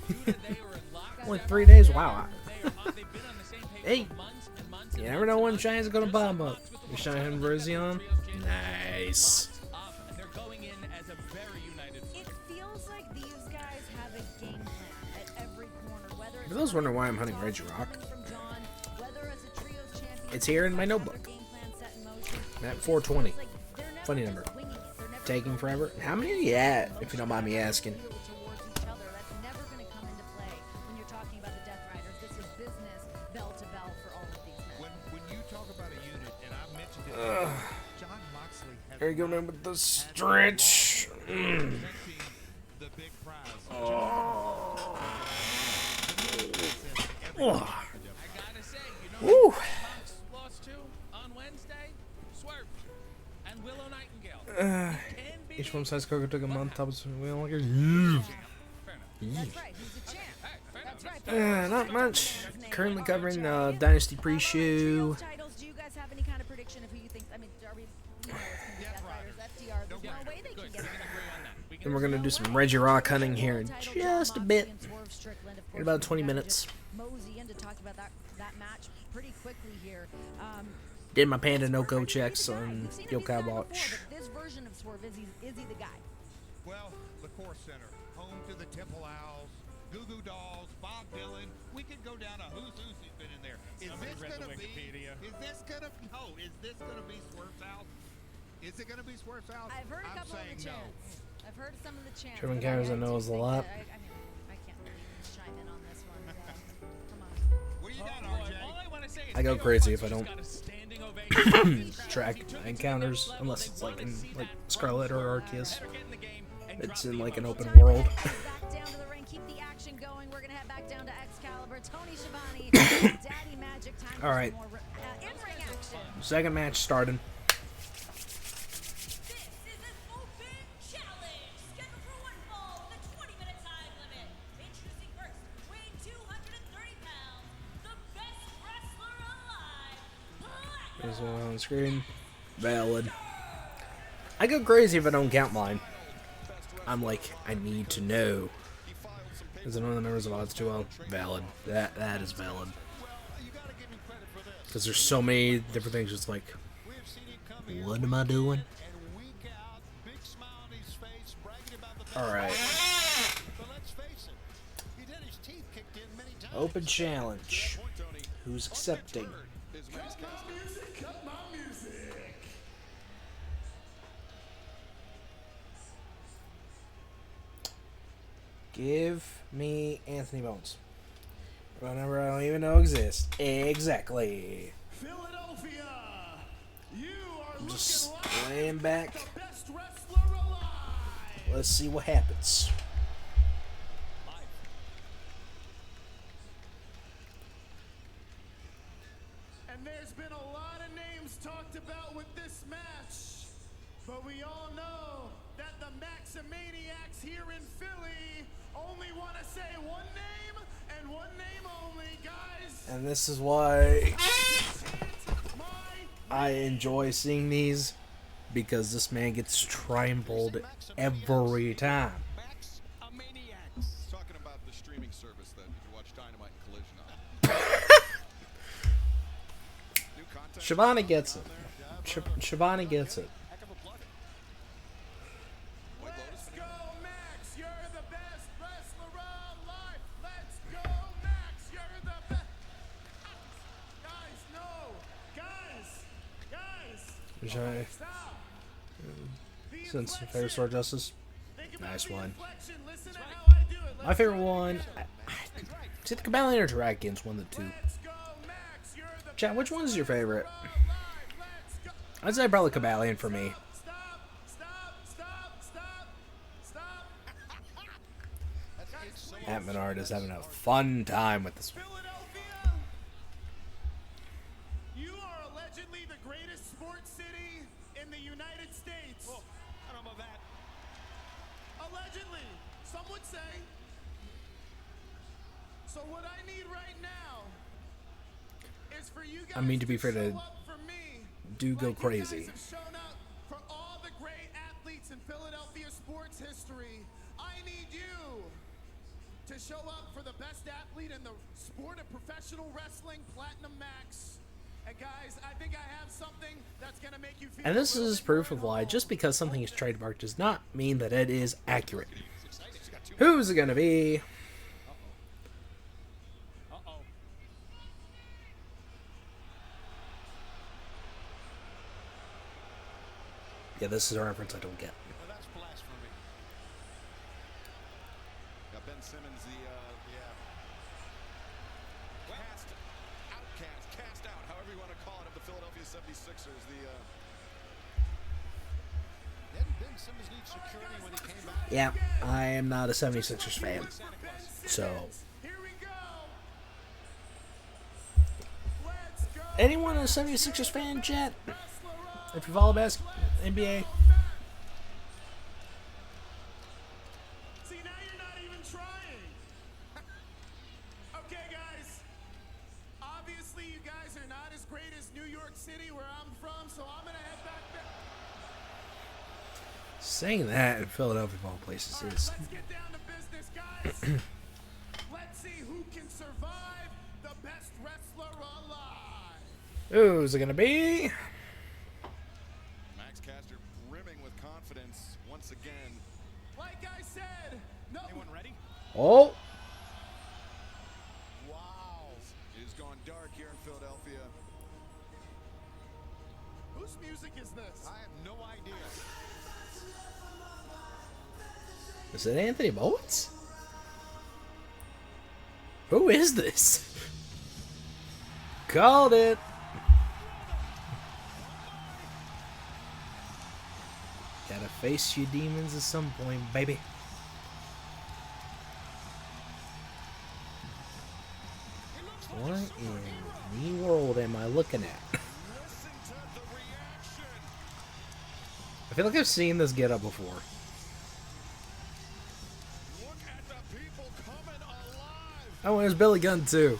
Duda, they are in lockstep. Only 3 days? Wow. They've been on the same page Hey, for months and months. you never know when Shine's gonna bomb up. You shine him Verzion? Nice. And they're going in as a very united It feels like these guys have a game plan at every corner. Whether For those wondering why I'm hunting Regirock, it's here in my notebook. At 420. Funny number. Taking forever. How many are you at, if you don't mind me asking? When you talk about a unit, and I mentioned it, John Moxley has There you go, man, with the stretch. the big prize. Oh. I gotta say, you know, Woo. Mox lost to on Wednesday, Swerve and Willow Nightingale. Each one size Coco took a month. Top of we don't like it. That's right, he's a champ. That's right. Not much. Currently covering Dynasty pre-show. Titles, do you guys have any kind of prediction of who you think? I mean, are we? You know, it's gonna be Death Riders, FTR. There's no way they can get it. And we're gonna do some Regirock hunting here in just a bit. In about 20 minutes. Mosey in to talk about that match pretty quickly here. Did my Panda no-go checks on We've seen him Yokai before, Watch. but this version of Swerve, is he the guy? Well, the Core Center, home to the Temple Owls, Goo Goo Dolls, Bob Dylan. We could go down a who's been in there. Is this gonna be? Is this gonna be Swerve's house? Is it gonna be Swerve's house? I've heard a I'm couple of the saying no. chants. I've heard some of the chants. German but cameras I do know is a think lot. that- I mean, I can't really chime in on this one. Come on. What do you got, All RJ? I want to say is I go Theo crazy if I Fox don't just got a standing ovation. track encounters, unless it's like in like Scarlet or Arceus. Better get in the game and It's drop in the like an emotion. open world. Back down to the ring, keep the action going. We're gonna head back down to Excalibur. Tony Schiavone, Daddy Magic. Time for All right. some more in-ring action. Second match starting. This is an open challenge scheduled for one fall with a 20-minute time limit. Introducing first, weighing 230 pounds, the best wrestler alive, Black. There's one on the screen. Valid. I go crazy if I don't count mine. I'm like, I need to know. Is it one of the members of Odds 2L? Valid. That is valid. Because there's so many different things. It's like, what am I doing? Alright. Open challenge. Who's accepting? Give me Anthony Bones. A number I don't even know exists. Exactly. Philadelphia, you are just laying back. Let's see what happens. And there's been a lot of names talked about with this match, but we all know that the Maximaniacs here in Philly only want to say one name and one name only, guys. And this is why I enjoy seeing these, because this man gets trampled every time. Talking about the streaming service that you watch Dynamite and Collision on. New content. Shivani gets it. Shivani gets it. Let's go, Max. You're the best wrestler alive. Let's go, Max. You're the best. Guys, no. Guys. Which I Stop. since favorite Sword Justice. Think about Nice the one. inflection. Listen to how I do it. My favorite one. See, the Cabalion or Dragons, one of the two. Let's go, Max. You're the Chat, which one's your favorite? alive. Let's go. I'd say probably Cabalion for me. Stop. Matt Menard is having a fun time with this. Philadelphia, you are allegedly the greatest sports city in the United States. I don't know about that. Allegedly, some would say. So what I need right now is for you guys I mean, to be fair, show to up for me do go like crazy. You guys have shown up for all the great athletes in Philadelphia sports history. I need you to show up for the best athlete in the sport of professional wrestling, Platinum Max. And guys, I think I have something that's gonna make you feel. And this a little is bit proof more of why. at home. Just because something is trademarked does not mean that it is accurate. Who's it gonna be? Yeah, this is a reference I don't get. Well, that's blasphemy. Got Ben Simmons, the cast out, however you want to call it, of the Philadelphia 76ers. Didn't Ben Simmons need security when he came back? Yeah, I am not a 76ers fan. So, Here we go. Let's go. anyone a 76ers fan, chat? If you follow NBA, See, now you're not even trying. Okay, guys. Obviously, you guys are not as great as New York City, where I'm from, so I'm gonna head back there. saying that in Philadelphia of all places All right, is let's get down to business, guys. Let's see who can survive the best wrestler alive. who's it gonna be? Max Caster brimming with confidence once again. Like I said, no. Anyone ready? Oh, Wow. It has gone dark here in Philadelphia. Whose music is this? I have no idea. is it Anthony Bowens? Who is this? Called it. Gotta face your demons at some point, baby. What in the world am I looking at? Listen to the reaction. I feel like I've seen this get up before. Look at the people coming alive. Oh, and there's Billy Gunn too.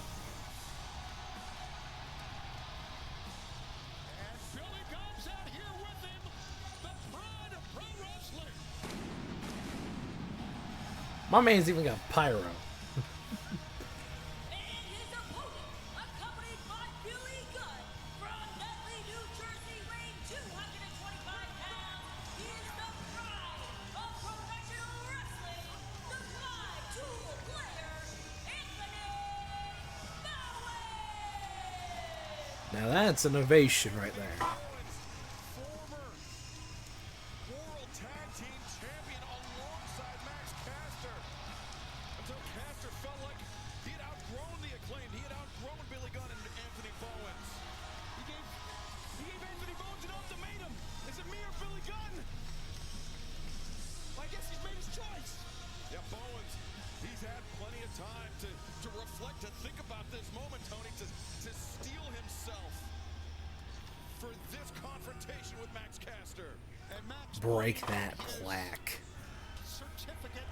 And Billy Gunn's out here with him. The pride of pro wrestling. My man's even got pyro. And his opponent, accompanied by Billy Gunn, from Nutley, New Jersey, weighing 225 pounds, he is the pride of professional wrestling, the five-tool player, Anthony Bowens. Now that's an ovation right there. Former World Tag Team Champion alongside Max Caster. Until Caster felt like he had outgrown the Acclaim. He had outgrown Billy Gunn and Anthony Bowens. He gave Anthony Bowens an ultimatum. with Max Caster. And Max Break that plaque. certificate,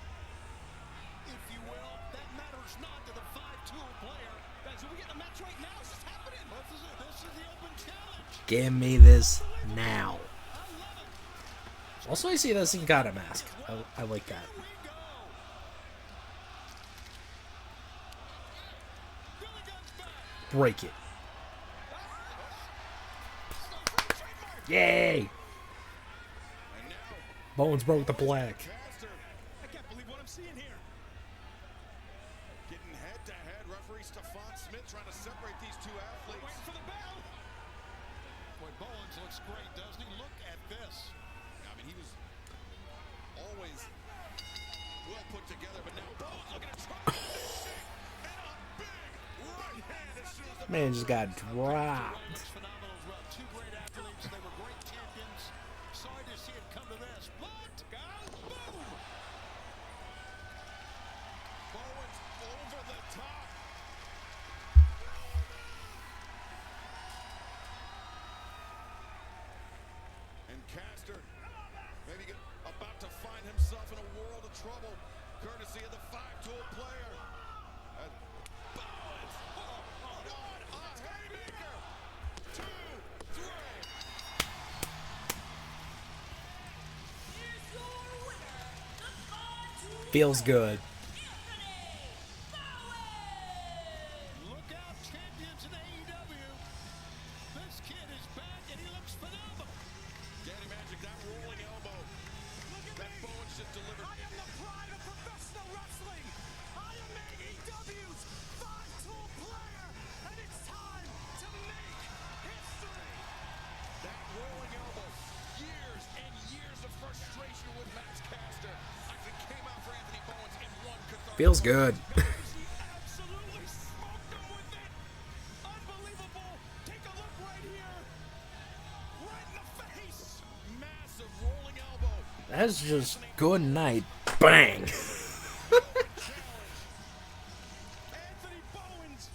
if you will, that matters not to the 5-tool player. Guys, are we getting a match right now? Is this happening? This is the open challenge. Give me this now. Also, I see this Got mask. I like that. Break it. Yay! Bones broke the plaque. I can't believe what I'm seeing here. Getting head to head, referee Stephon Smith trying to separate these two athletes. Waiting for the bell. Boy, Bowens looks great, doesn't he? Look at this. I mean, he was always well put together, but now Bowens looking at trouble. And a big right hand as soon as the Man just got dropped. Phenomenal as well. Two great athletes. They were great champions. Sorry to see it come to this, but boom! Bowens over the top. And Caster maybe about to find himself in a world of trouble, courtesy of the 5-tool player. And Bowens, what a haymaker! 2, 3. Feels good. Look out, champions in AEW. This kid is back and he looks phenomenal. Danny Magic, that rolling elbow. That Bowens just delivered. I am the pride of professional wrestling. I am AEW's 5-tool player, and it's time to make history. That rolling elbow. Years and years of frustration with Max Caster. Actually came out for Anthony Bowens in one cathartic. Feels good. He absolutely smoked him with it. Unbelievable. Take a look right here. Right in the face. Massive rolling elbow. That's just good night. Bang. Anthony Bowens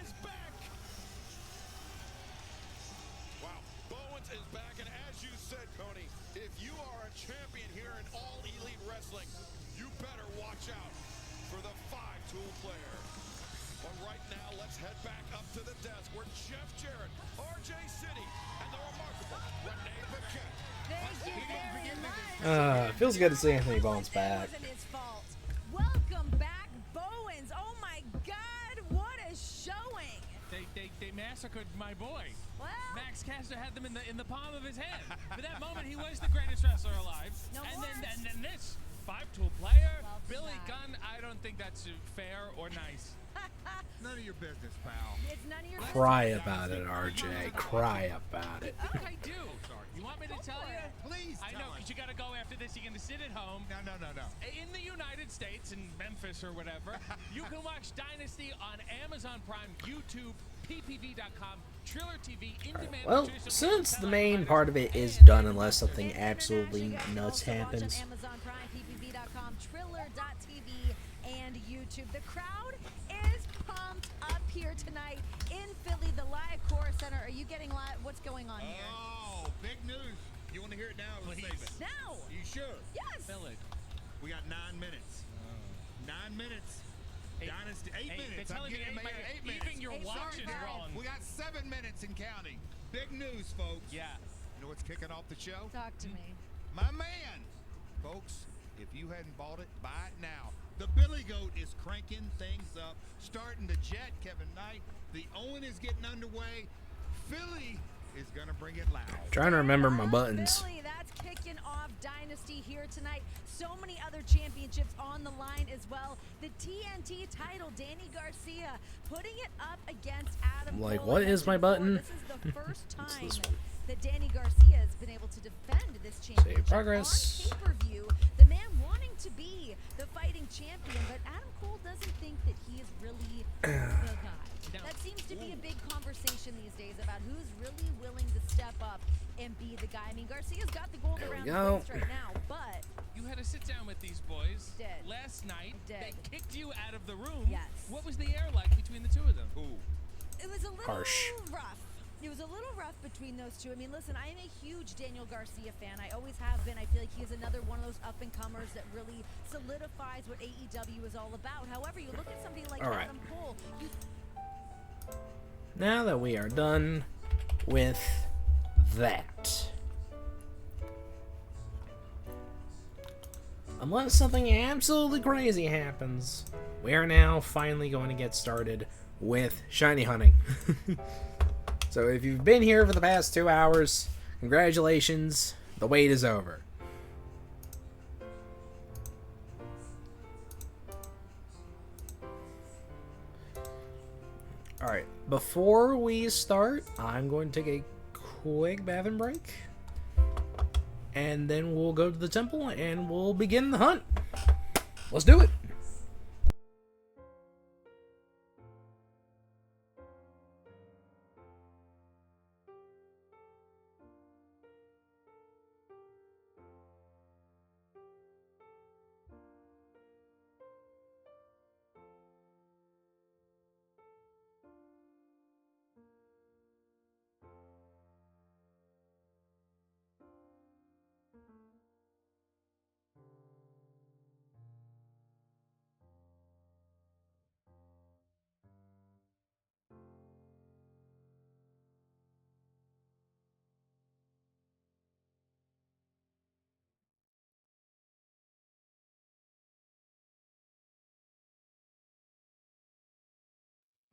is back. Wow, Bowens is back, and as you said, Tony, if you are a champion here in All Elite Wrestling, you better watch out for the 5-tool player. But right now, let's head back up to the desk where Jeff Jarrett, RJ City, and the remarkable Renee Paquette. Thank you very much. Feels good to see Anthony Bones back. Wasn't his fault. Welcome back, Bowens. Oh my God, what a showing! They massacred my boy. Well, Max Caster had them in the palm of his hand. For that moment, he was the greatest wrestler alive. No and more. then this 5-tool player, Welcome Billy back. Gunn. I don't think that's fair or nice. None of your business, pal. it's none of your Cry about it, RJ. Cry about it. I do. You want me to tell you? Please I know, tell us. because you got to go after this. You're going to sit at home. No. In the United States, in Memphis or whatever, you can watch Dynasty on Amazon Prime, YouTube, ppv.com, Triller TV, in-demand. Well, traditional since the satellite main providers, part of it is and done unless something absolutely nuts happens. On Amazon Prime, ppv.com, Triller.tv, and YouTube. The crowd is pumped up here tonight in Philly, the Live Core Center. Are you getting live? What's going on here? Oh, big news. You want to hear it now? Let's save it. Now! You sure? Yes! Fill it. We got 9 minutes. 9 minutes. Dynasty, 8 Hey, minutes. they're I'm telling me getting eight minutes. 8 minutes. Even your Hey, watch sorry, is Barry. wrong. We got 7 minutes and counting. Big news, folks. Yeah. You know what's kicking off the show? Talk to me. My man. Folks, if you hadn't bought it, buy it now. The Billy Goat is cranking things up, starting to jet Kevin Knight. The Owen is getting underway. Philly is going to bring it loud. Trying to remember my buttons. Philly, that's kicking off Dynasty here tonight. So many other championships on the line as well. The TNT title, Danny Garcia putting it up against Adam Like, Cole. what I is my mentioned before, button? This is the first What's time this one? that Danny Garcia has been able to defend this championship progress. on pay-per-view. The man wanting to be the fighting champion, but Adam Cole doesn't think that he is really the guy. That seems to be a big conversation these days about who's really willing to step up and be the guy. I mean, Garcia's got the gold There we around the go. waist right now, but You had to sit down with these boys Did. last night. Did. They kicked you out of the room. Yes. What was the air like between the two of them? it was a little Harsh. rough. It was a little rough between those two. I mean, listen, I am a huge Daniel Garcia fan. I always have been. I feel like he's another one of those up-and-comers that really solidifies what AEW is all about. However, you look at somebody like All right. Adam Cole. Now that we are done with that, unless something absolutely crazy happens, we are now finally going to get started with shiny hunting. So if you've been here for the past 2 hours, congratulations, the wait is over. Alright, before we start, I'm going to take a quick bathroom break. And then we'll go to the temple and we'll begin the hunt. Let's do it!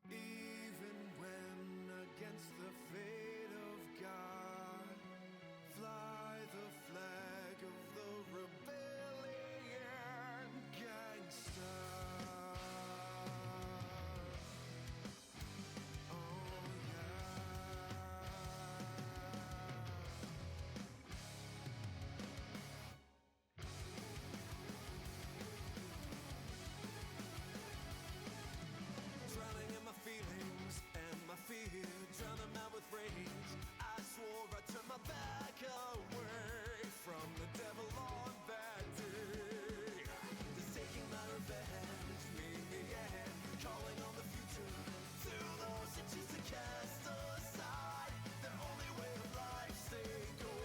Even when against the fate of God, fly the flag of the rebellion, gangsta. Oh Drowning in my feelings and my fear, drown them out with rage. I swore I'd turn my back away from the devil on that day. Just taking my revenge, me and calling on the future. To those that choose to cast aside their only way of life, say go.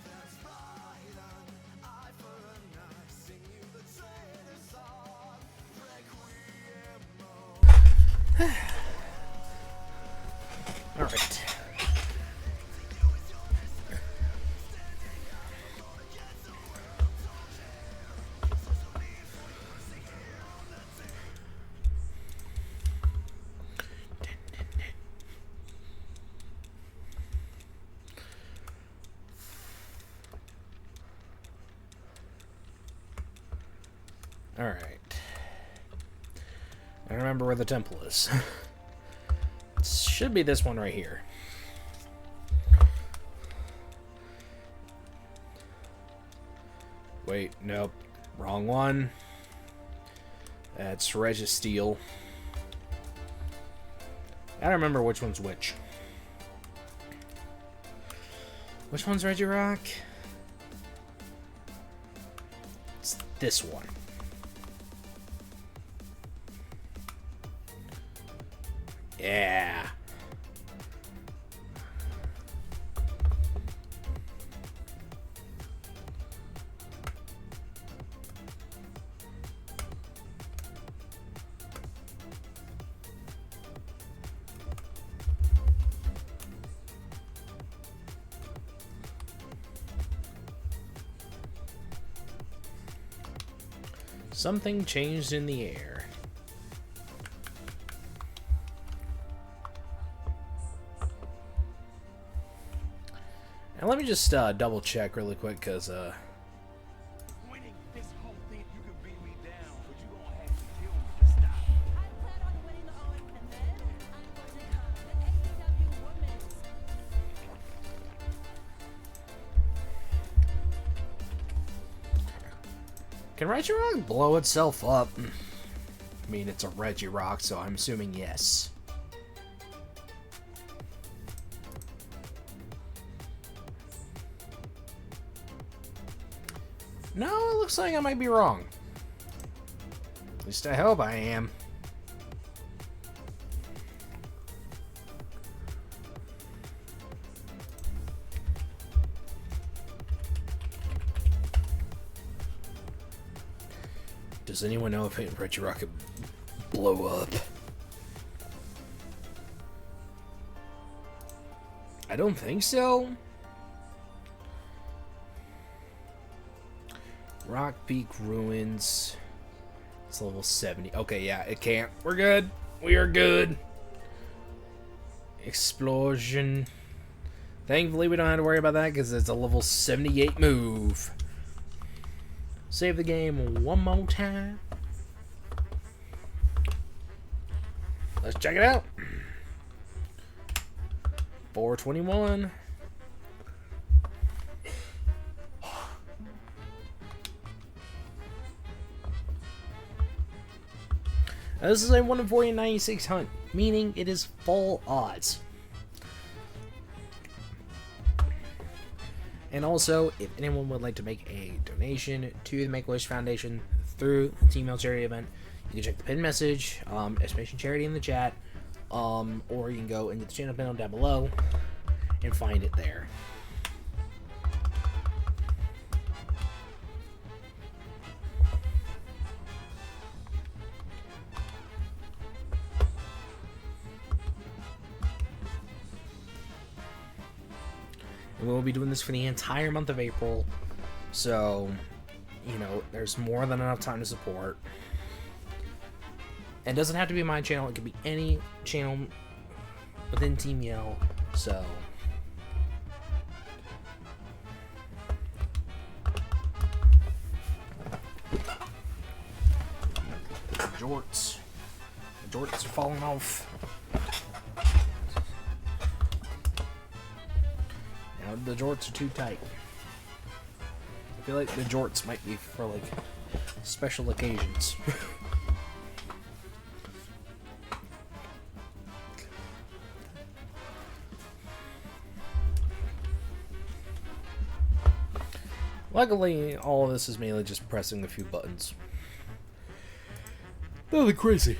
That's right, an eye for an eye. Sing you the traitor song, Requiem. Alright. Alright. I remember where the temple is. It should be this one right here. Wait, nope. Wrong one. That's Registeel. I don't remember which one's which. Which one's Regirock? It's this one. Yeah. Something changed in the air. And let me just double check really quick, because Winning this whole thing, you can beat me down, but you gonna have to kill me to stop. I plan on winning the Owen, and then I'm going to become the AEW Women's. can Regirock blow itself up? I mean, it's a Regirock, so I'm assuming yes. No, it looks like I might be wrong. At least I hope I am. Does anyone know if Regirock could blow up? I don't think so. Rock Peak Ruins. It's level 70. Okay, yeah, it can't. We're good. We are good. Explosion. Thankfully, we don't have to worry about that because it's a level 78 move. Save the game one more time. Let's check it out. 421. Now, this is a 1 in 4096 hunt, meaning it is full odds. And also, if anyone would like to make a donation to the Make-A-Wish Foundation through the Team Mail charity event, you can check the pinned message, exclamation charity in the chat, or you can go into the channel panel down below and find it there. And we'll be doing this for the entire month of April, so, you know, there's more than enough time to support. It doesn't have to be my channel, it could be any channel within Team Yell, so. Jorts. The jorts are falling off. Now the jorts are too tight. I feel like the jorts might be for like special occasions. Luckily, all of this is mainly just pressing a few buttons. Nothing crazy.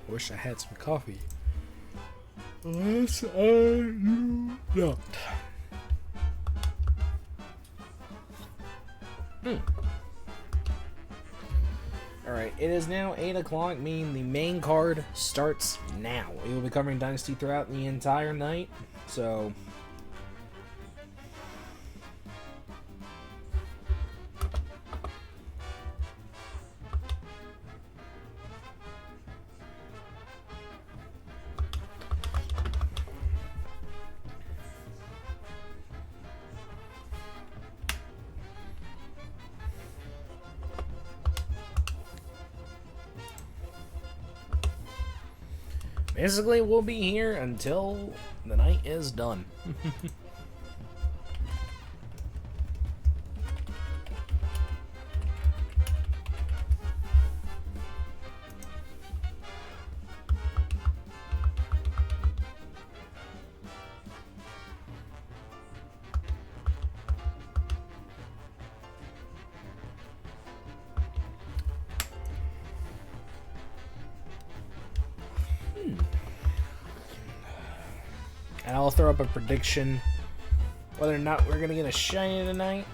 Wish I had some coffee. Unless I do not. Alright, it is now 8 o'clock, meaning the main card starts now. We will be covering Dynasty throughout the entire night, so... Basically, we'll be here until the night is done. And I'll throw up a prediction whether or not we're gonna get a shiny tonight.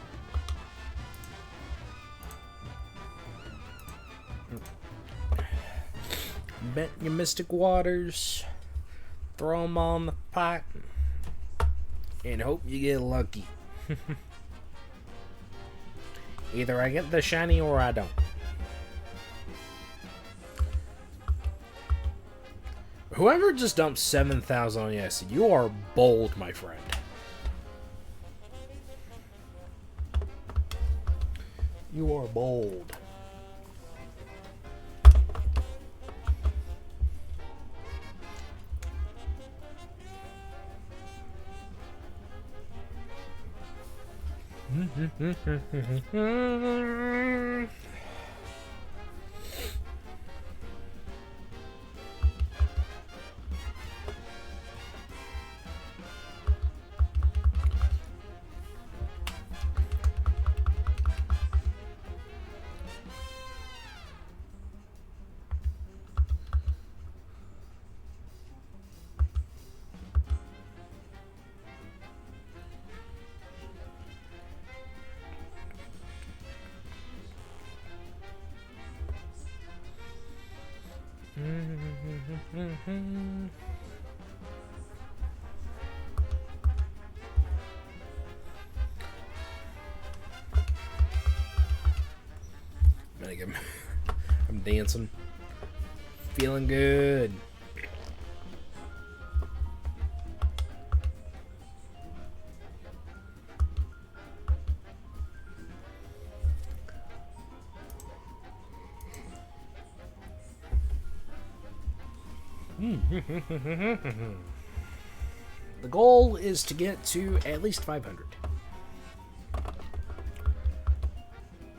Bet your Mystic Waters, throw them on the pot, and hope you get lucky. Either I get the shiny or I don't. Whoever just dumped 7,000 on yes, you are bold, my friend. You are bold. I'm dancing. Feeling good. The goal is to get to at least 500.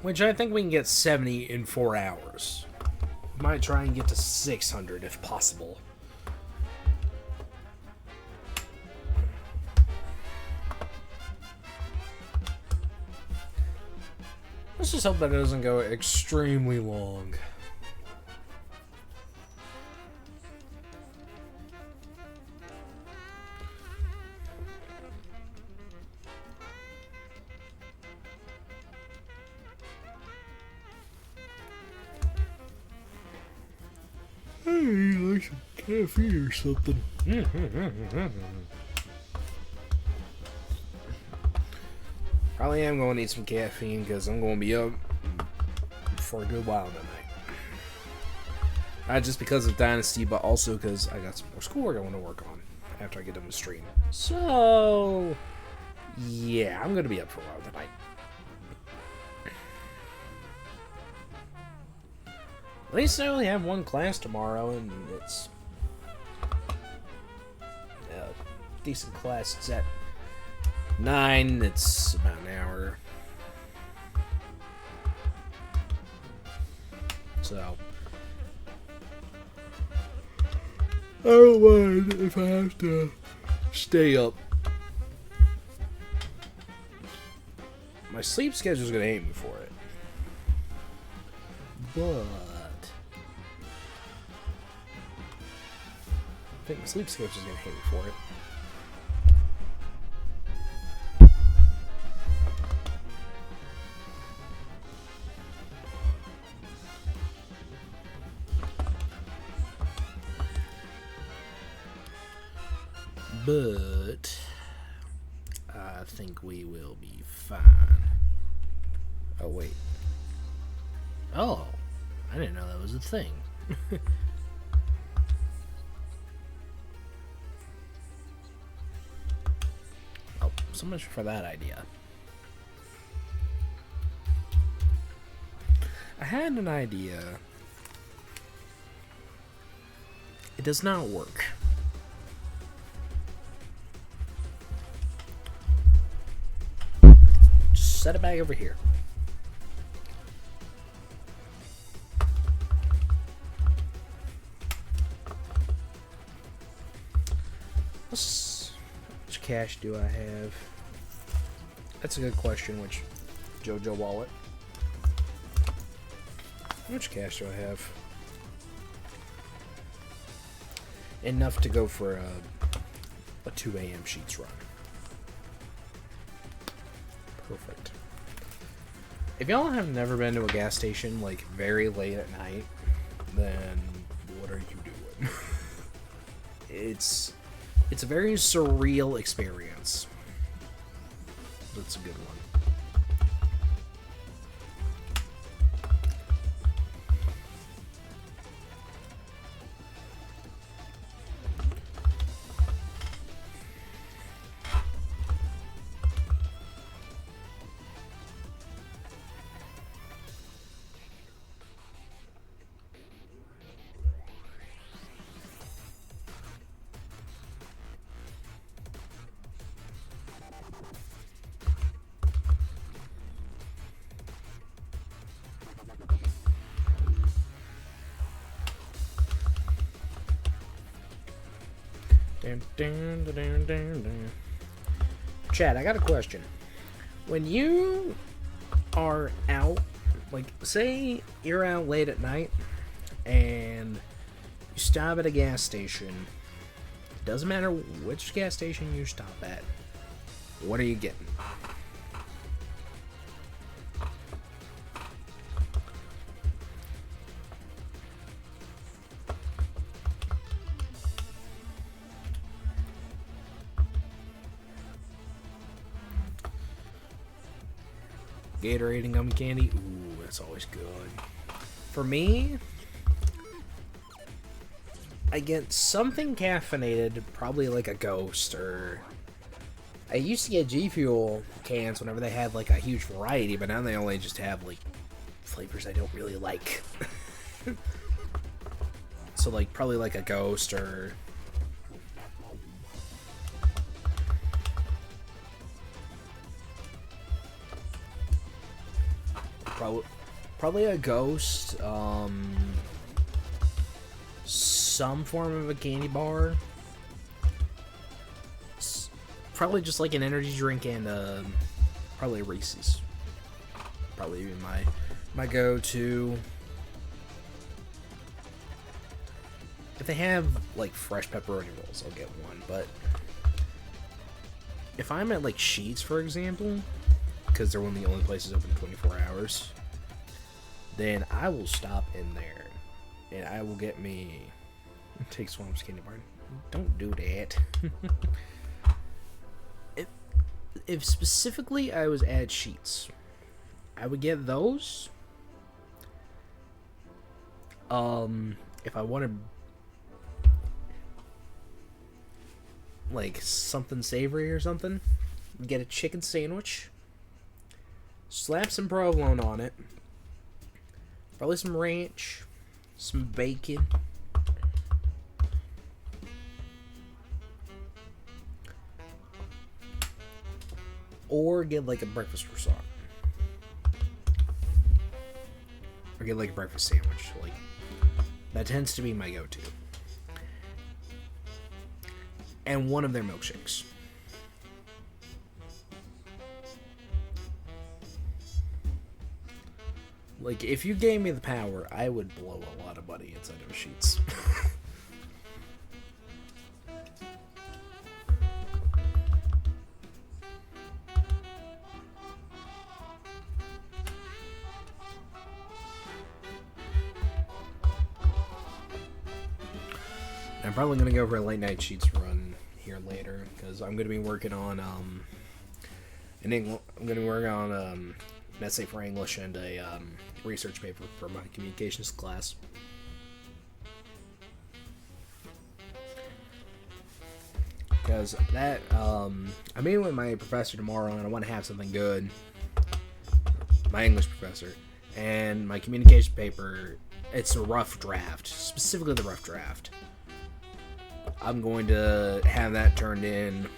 Which I think we can get 70 in 4 hours. Might try and get to 600 if possible. Let's just hope that it doesn't go extremely long. Like some caffeine or something. Probably am going to need some caffeine because I'm going to be up for a good while tonight. Not just because of Dynasty, but also because I got some more schoolwork I want to work on after I get done with stream. So, yeah, I'm going to be up for a while tonight. At least I only have one class tomorrow, and it's a decent class. It's at 9. It's about an hour. So I don't mind if I have to stay up. My sleep schedule's gonna hate me for it. But I think my sleep schedule's gonna hate me for it. But I think we will be fine. Oh, wait. Oh, I didn't know that was a thing. Oh, so much for that idea. I had an idea. It does not work. Set it back over here. How much cash do I have? That's a good question, which JoJo wallet. How much cash do I have? Enough to go for a 2 a.m. Sheets run. Perfect. If y'all have never been to a gas station like very late at night, then what are you doing? It's a very surreal experience. That's a good one. Chad, I got a question. When you are out, like, say you're out late at night and you stop at a gas station, doesn't matter which gas station you stop at, what are you getting? Gatorade and gummy candy. Ooh, that's always good. For me, I get something caffeinated, probably like a Ghost, or I used to get G Fuel cans whenever they had like a huge variety, but now they only just have like flavors I don't really like. So like probably like a Ghost or probably a Ghost, some form of a candy bar, probably just like an energy drink, and probably a Reese's. Probably be my go-to. If they have like fresh pepperoni rolls, I'll get one. But if I'm at like Sheetz, for example, because they're one of the only places open 24 hours, then I will stop in there and I will get me take Swamp's candy bar. Don't do that. if specifically I was at Sheetz, I would get those. If I wanted like something savory or something, get a chicken sandwich, slap some provolone on it, probably some ranch, some bacon, or get like a breakfast croissant, or get like a breakfast sandwich. Like, that tends to be my go-to. And one of their milkshakes. Like, if you gave me the power, I would blow a lot of money inside of Sheetz. I'm probably going to go for a late night Sheetz run here later, because I'm going to be working on I'm going to be working on an essay for English and a research paper for my communications class. Because that I'm meeting with my professor tomorrow, and I want to have something good. My English professor, and my communication paper, it's a rough draft, specifically the rough draft. I'm going to have that turned in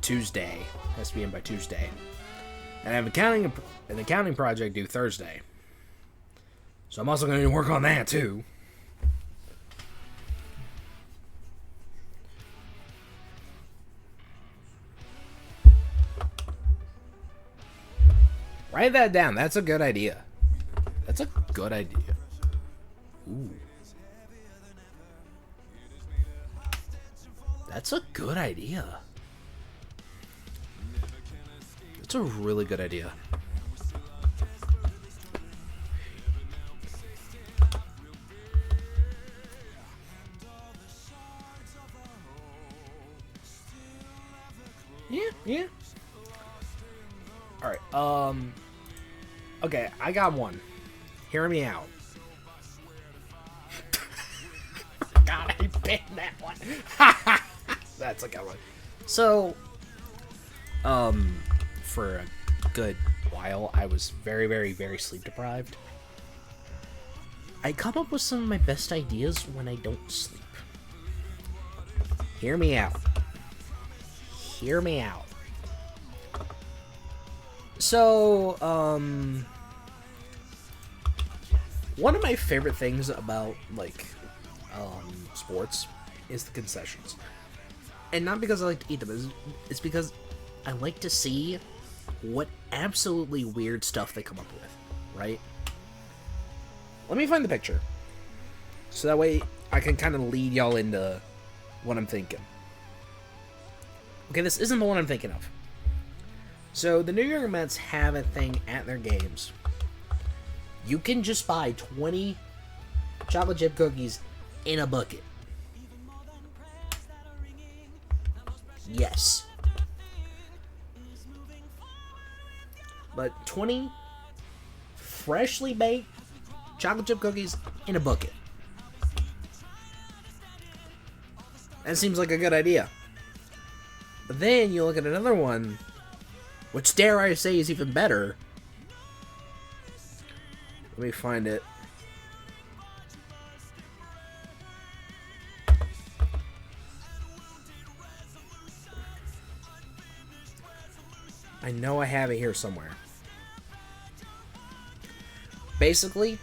Tuesday. Has to be in by Tuesday. And I have an accounting project due Thursday. So I'm also going to work on that too. Write that down. That's a good idea. That's a good idea. Ooh. That's a good idea. That's a really good idea. Yeah. Alright, okay, I got one. Hear me out. God, I picked that one. That's a good one. So, for a good while, I was very, very, very sleep deprived. I come up with some of my best ideas when I don't sleep. Hear me out. Hear me out. So, one of my favorite things about, like, sports is the concessions. And not because I like to eat them, it's because I like to see what absolutely weird stuff they come up with, right? Let me find the picture. So that way I can kind of lead y'all into what I'm thinking. Okay, this isn't the one I'm thinking of. So the New York Mets have a thing at their games. You can just buy 20 chocolate chip cookies in a bucket. Yes. But 20 freshly baked chocolate chip cookies in a bucket. That seems like a good idea. But then you look at another one, which dare I say is even better. Let me find it. I know I have it here somewhere. Basically,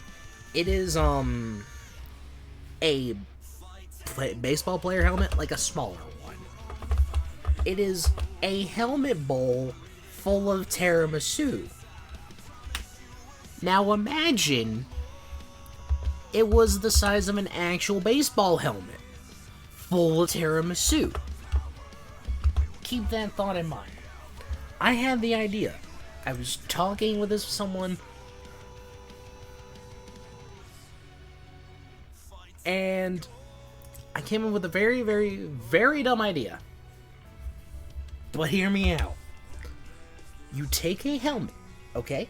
it is a baseball player helmet, like a smaller one. It is a helmet bowl full of tiramisu. Now imagine it was the size of an actual baseball helmet full of tiramisu. Keep that thought in mind. I had the idea. I was talking with someone, and I came up with a very, very, very dumb idea. But hear me out. You take a helmet, okay?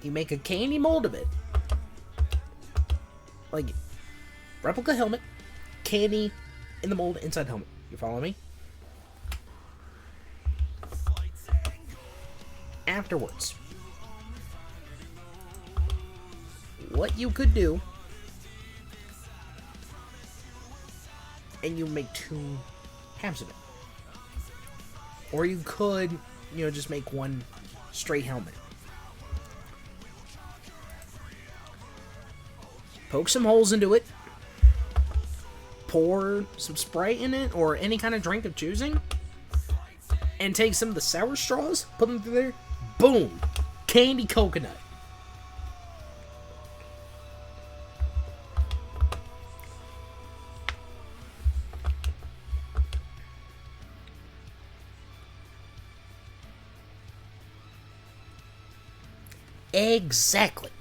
You make a candy mold of it. Like, replica helmet, candy in the mold inside helmet. You follow me? Afterwards, what you could do, and you make 2 halves of it. Or you could, just make one straight helmet. Poke some holes into it. Pour some Sprite in it, or any kind of drink of choosing. And take some of the sour straws, put them through there. Boom! Candy coconut. Exactly.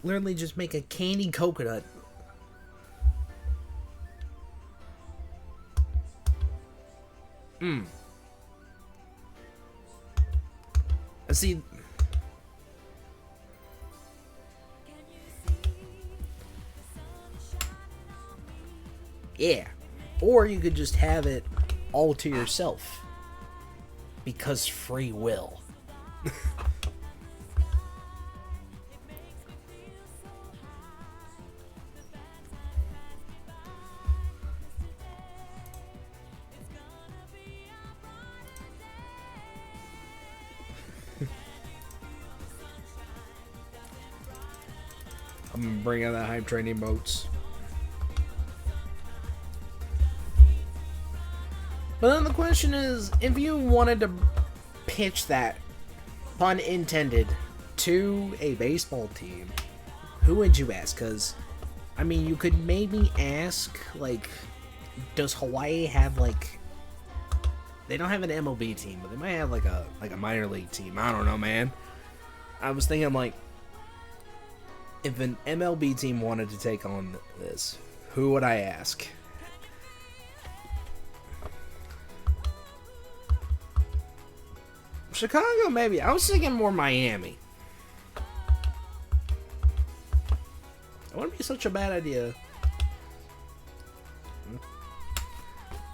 Literally just make a candy coconut. See, yeah, or you could just have it all to yourself, because free will. I'm gonna bring out that hype train emotes. But then the question is, if you wanted to pitch that, pun intended, to a baseball team, who would you ask? Because, I mean, you could maybe ask, like, does Hawaii have, like, they don't have an MLB team, but they might have, like a minor league team. I don't know, man. I was thinking, like, if an MLB team wanted to take on this, who would I ask? Chicago, maybe. I was thinking more Miami. That wouldn't be such a bad idea.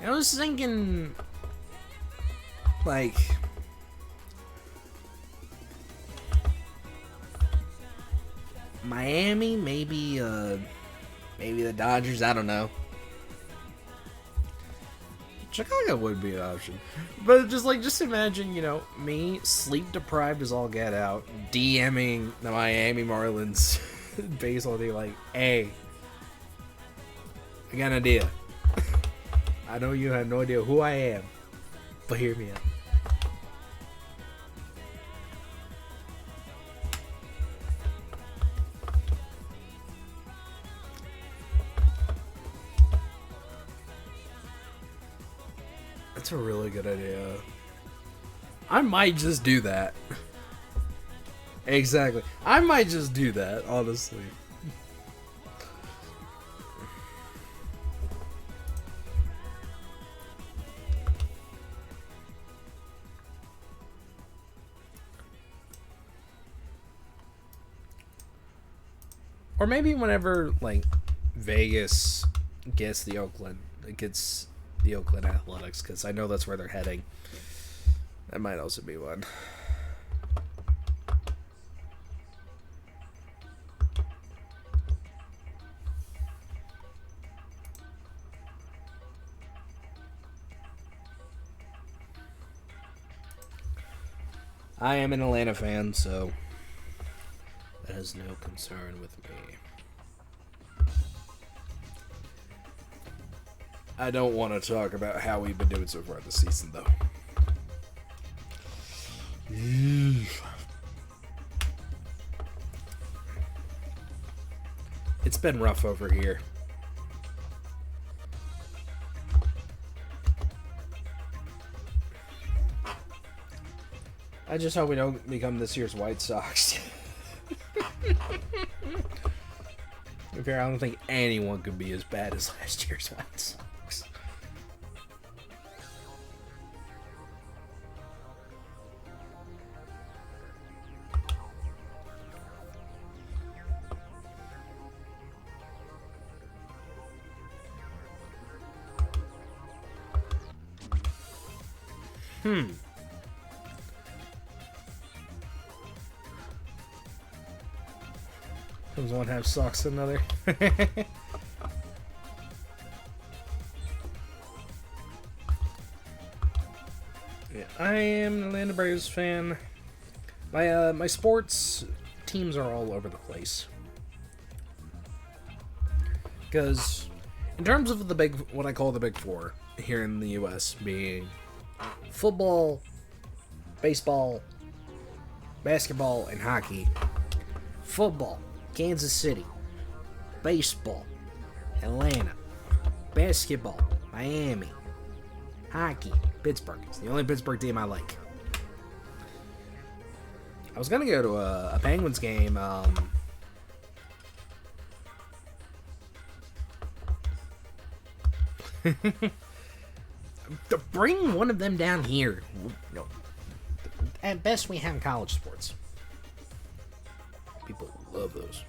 I was thinking, like, Miami, maybe the Dodgers, I don't know. Chicago would be an option. But just imagine, me, sleep deprived as all get out, DMing the Miami Marlins baseball team, like, hey, I got an idea. I know you have no idea who I am, but hear me out. That's a really good idea. I might just do that. Exactly. I might just do that, honestly. Or maybe whenever, like, Vegas gets the Oakland Athletics, because I know that's where they're heading. That might also be one. I am an Atlanta fan, so that has no concern with me. I don't want to talk about how we've been doing so far this season, though. It's been rough over here. I just hope we don't become this year's White Sox. To be fair, I don't think anyone could be as bad as last year's White Sox. Comes one half socks another. Yeah, I am an Atlanta Braves fan. My sports teams are all over the place. Because in terms of the what I call the big four here in the U.S. being football, baseball, basketball, and hockey. Football, Kansas City. Baseball, Atlanta. Basketball, Miami. Hockey, Pittsburgh. It's the only Pittsburgh team I like. I was gonna go to a Penguins game. Bring one of them down here. No. At best, we have college sports. People love those.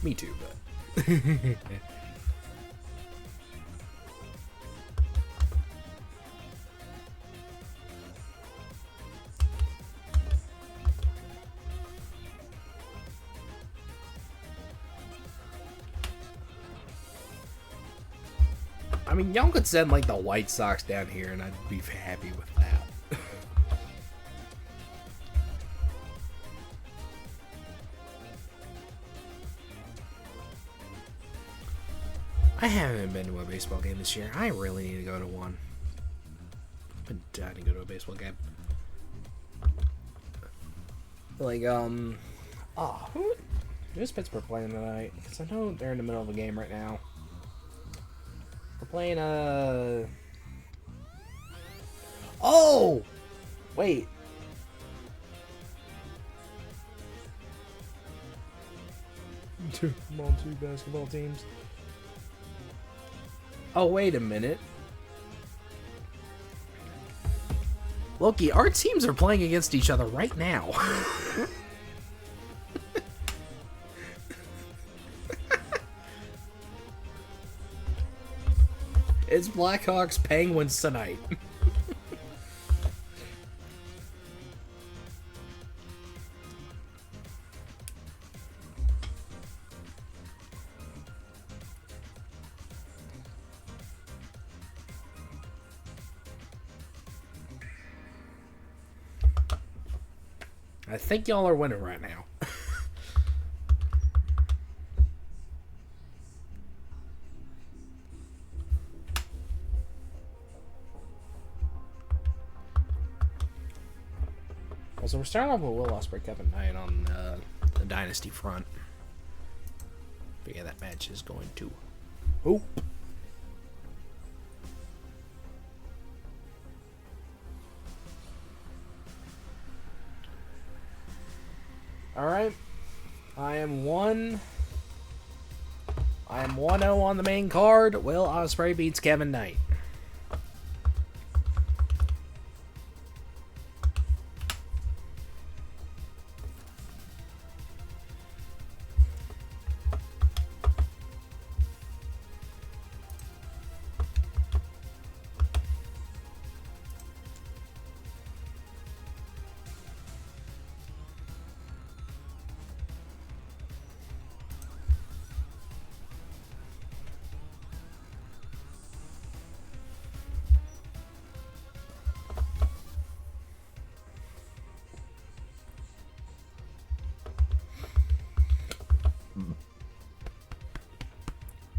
Me too, but... I mean, y'all could send, like, the White Sox down here, and I'd be happy with that. I haven't been to a baseball game this year. I really need to go to one. I've been dying to go to a baseball game. Like, who's Pittsburgh playing tonight? Because I know they're in the middle of a game right now. We're playing, Oh! Wait. Two basketball teams. Oh, wait a minute. Loki, our teams are playing against each other right now. It's Blackhawks Penguins tonight. I think y'all are winning right now. Also, we're starting off with Will Ospreay, Kevin Knight on the Dynasty front. Figure that match is going to hoop. Alright. I am 1-0 on the main card. Will Ospreay beats Kevin Knight.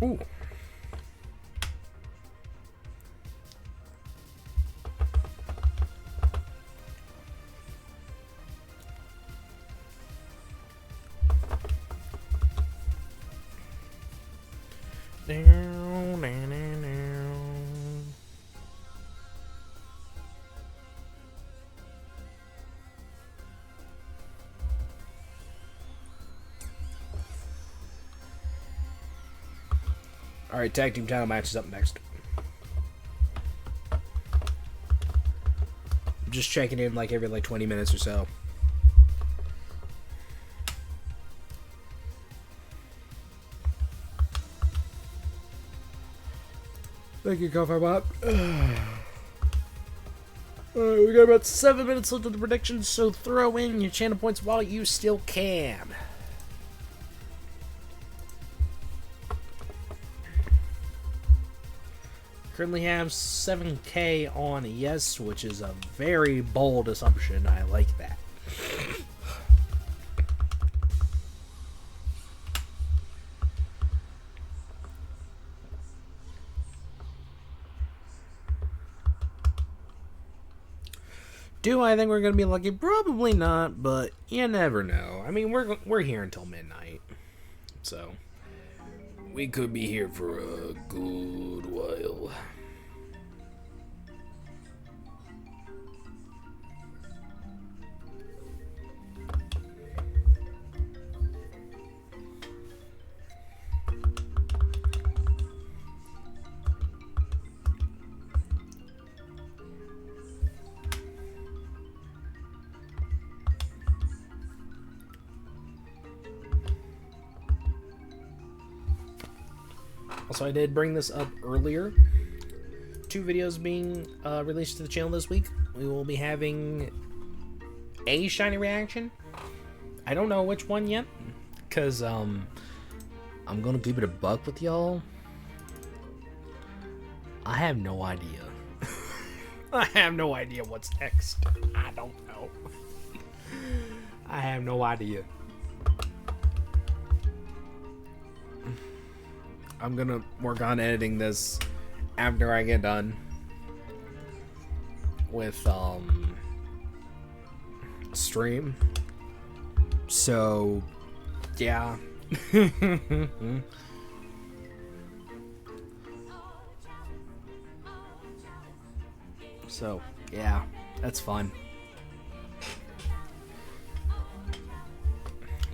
Ooh. Alright, tag team title match is up next. I'm just checking in like every 20 minutes or so. Thank you, Coffee Bot. Alright, we got about 7 minutes left of the predictions, so throw in your channel points while you still can. Currently have 7K on yes, which is a very bold assumption. I like that. Do I think we're gonna be lucky? Probably not, but you never know. I mean, we're here until midnight, so we could be here for a good while. Also, I did bring this up earlier. 2 videos being released to the channel this week. We will be having a shiny reaction. I don't know which one yet, because I'm gonna keep it a buck with y'all. I have no idea. I have no idea what's next. I don't know. I have no idea. I'm gonna work on editing this after I get done with stream. So yeah. So yeah, that's fun.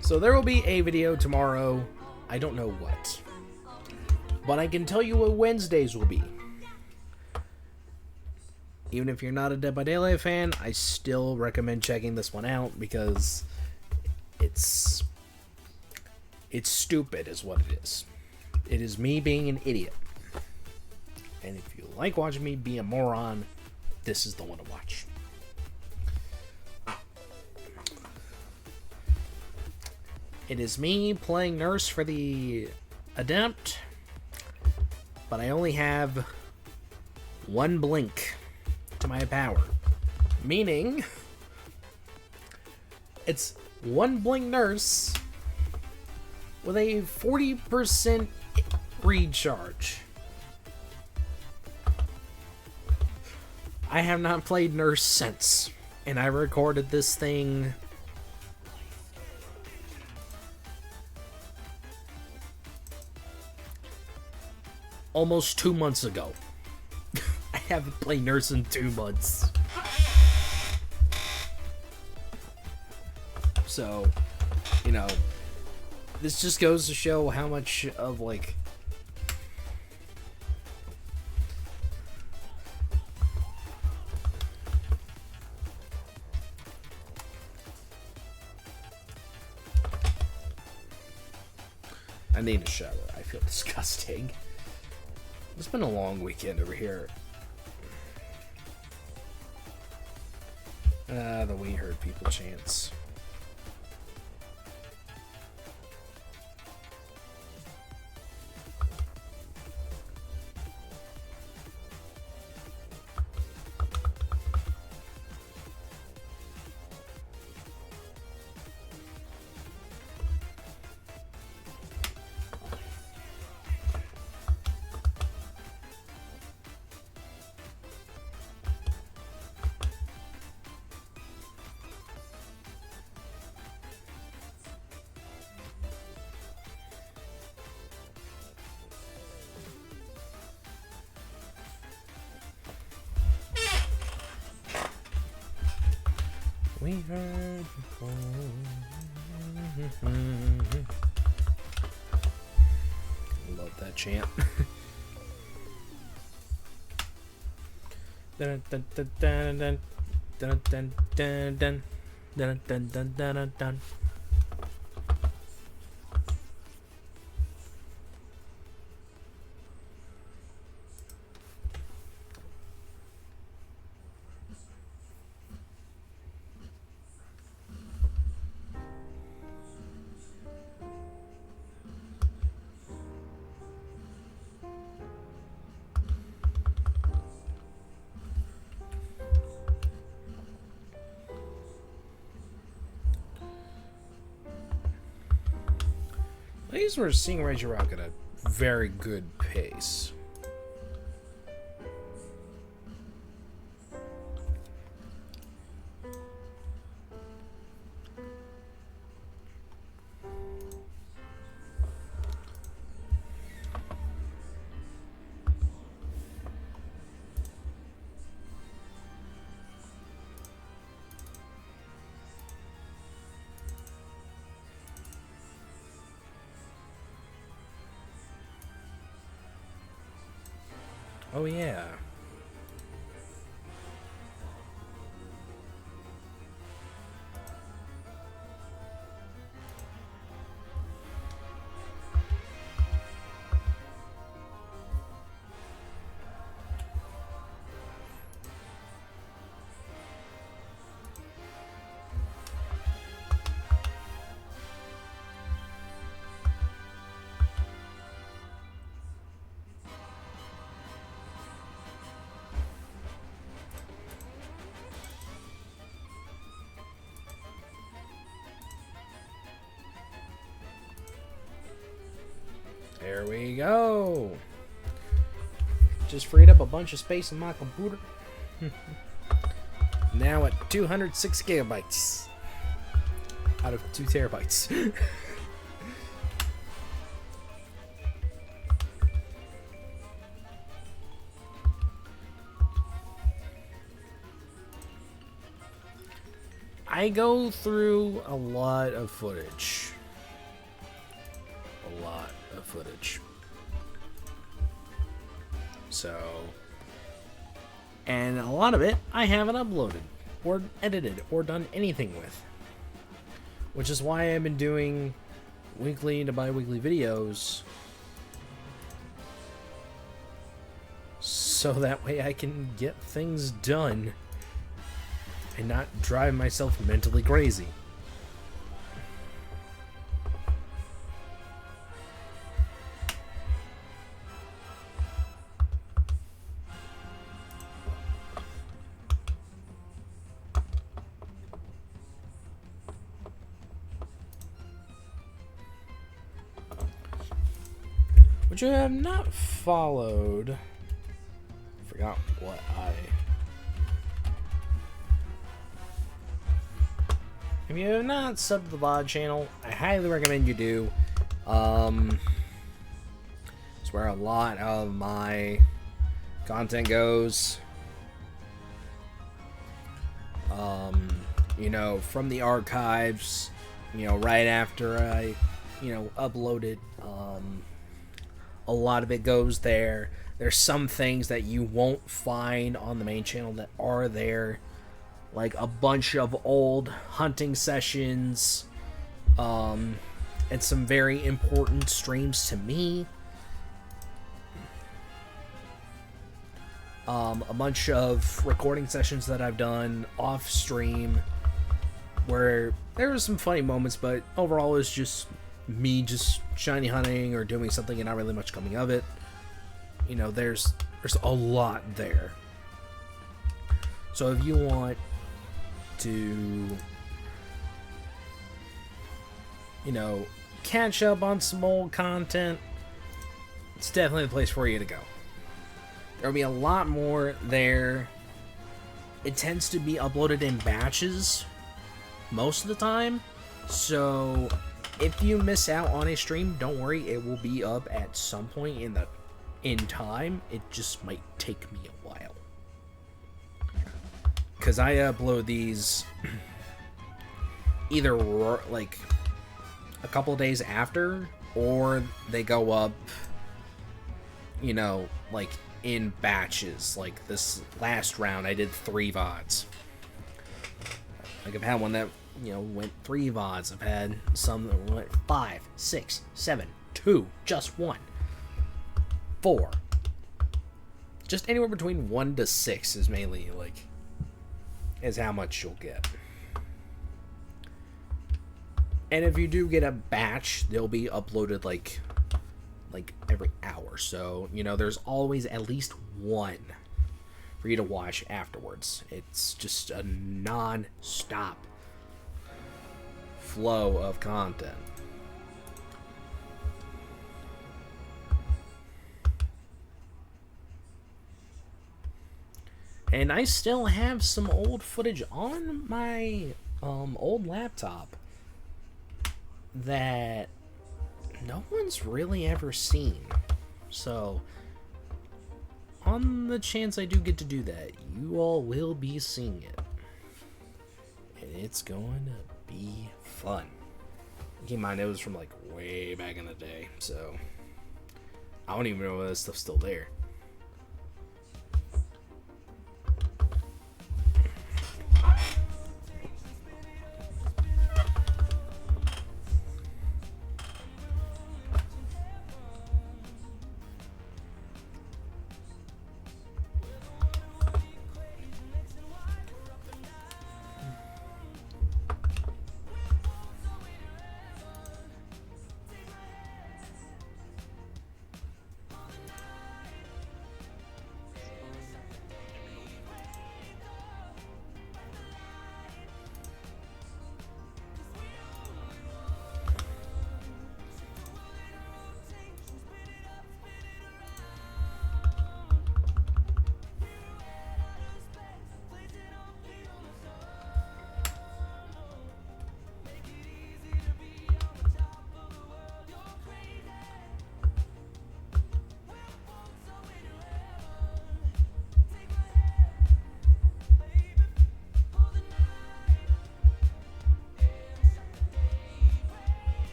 So there will be a video tomorrow. I don't know what. But I can tell you what Wednesdays will be. Even if you're not a Dead by Daylight fan, I still recommend checking this one out because it's stupid is what it is. It is me being an idiot. And if you like watching me be a moron, this is the one to watch. It is me playing nurse for the Adept, but I only have 1 blink to my power. Meaning, it's 1 blink nurse with a 40% recharge. I have not played nurse since. And I recorded this thing almost 2 months ago. I haven't played Nurse in 2 months. So, you know, this just goes to show how much of, like, I need a shower. I feel disgusting. It's been a long weekend over here. The We Heard People chants. We heard people. Love that chant. Dun dun dun dun dun dun dun dun dun dun dun dun dun dun. At least we're seeing Regirock at a very good pace. Oh yeah. There we go. Just freed up a bunch of space in my computer. Now at 206 gigabytes out of 2 terabytes. I go through a lot of footage. A lot of footage. So, and a lot of it I haven't uploaded or edited or done anything with. Which is why I've been doing weekly to bi-weekly videos. So that way I can get things done and not drive myself mentally crazy. Which I have not followed. Forgot what I If you have not subbed to the VOD channel, I highly recommend you do. It's where a lot of my content goes. You know, from the archives, you know, right after I, you know, upload it, a lot of it goes there. There's some things that you won't find on the main channel that are there, like a bunch of old hunting sessions, and some very important streams to me. A bunch of recording sessions that I've done off stream where there were some funny moments, but overall it's just me just shiny hunting or doing something and not really much coming of it. You know, there's a lot there. So if you want to, you know, catch up on some old content, it's definitely the place for you to go. There'll be a lot more there. It tends to be uploaded in batches most of the time, so if you miss out on a stream, don't worry, it will be up at some point in time. It just might take me a while, because I upload these either like a couple days after, or they go up, you know, like in batches. Like this last round I did 3 VODs. Like I've had one that, you know, went 3 VODs. I've had some that went 5, 6, 7, 2, just 1, 4. Just anywhere between 1 to 6 is mainly like is how much you'll get. And if you do get a batch, they'll be uploaded like every hour. So, you know, there's always at least one for you to watch afterwards. It's just a non-stop flow of content. And I still have some old footage on my old laptop that no one's really ever seen. So, on the chance I do get to do that, you all will be seeing it. And it's going to be fun. Keep in mind, it was from like way back in the day, so I don't even know whether this stuff's still there.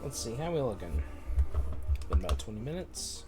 Let's see, how we looking? Been about 20 minutes.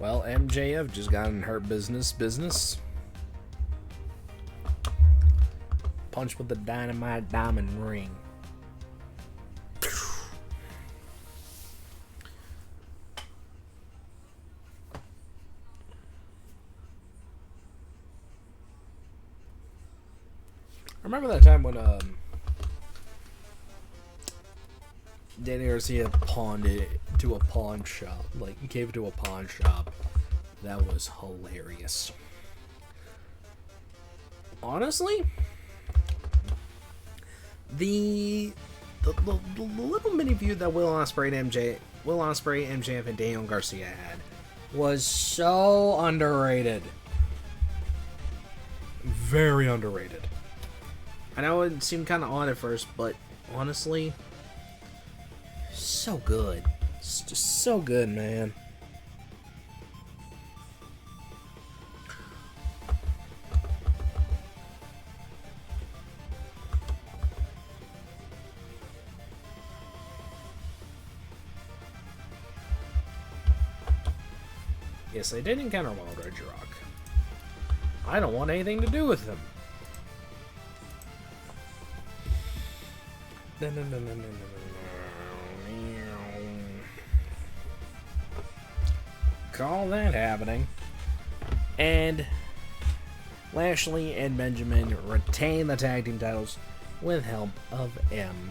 Well, MJF just got in her business. Punch with the dynamite diamond ring. I remember that time when Danny Garcia pawned it to a pawn shop, like gave it to a pawn shop. That was hilarious. Honestly, the little mini feud that Will Ospreay, MJF, and Daniel Garcia had was so underrated. Very underrated. I know it seemed kind of odd at first, but honestly, so good. It's just so good, man. Yes, I did encounter Wild Regirock. I don't want anything to do with him. Call that happening. And Lashley and Benjamin retain the tag team titles with help of MJF.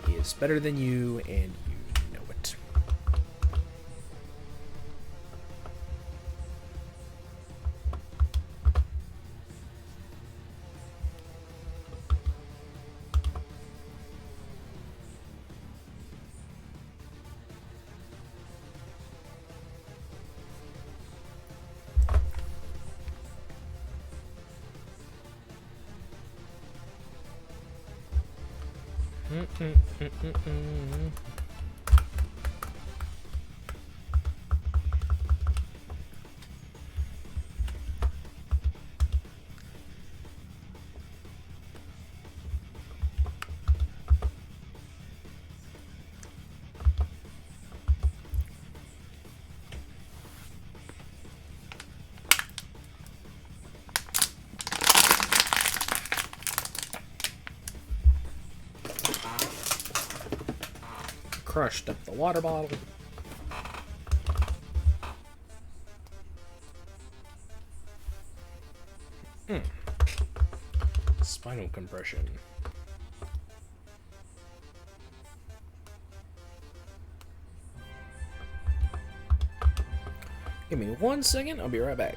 He is better than you, and you know it. Crushed up the water bottle. Spinal compression. Give me 1 second, I'll be right back.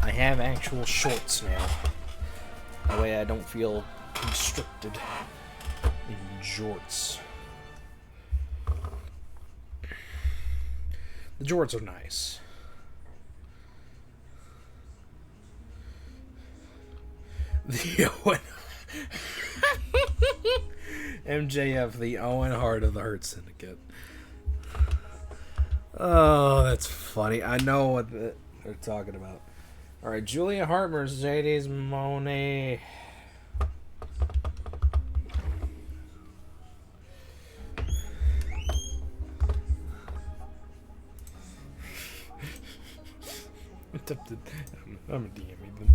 I have actual shorts now. That way I don't feel restricted. Even jorts. The jorts are nice. The Owen MJF, the Owen Hart of the Hurt Syndicate. Oh, that's funny. I know what they're talking about. Alright, Julia Hart versus JD's Monet. I'm a DM even.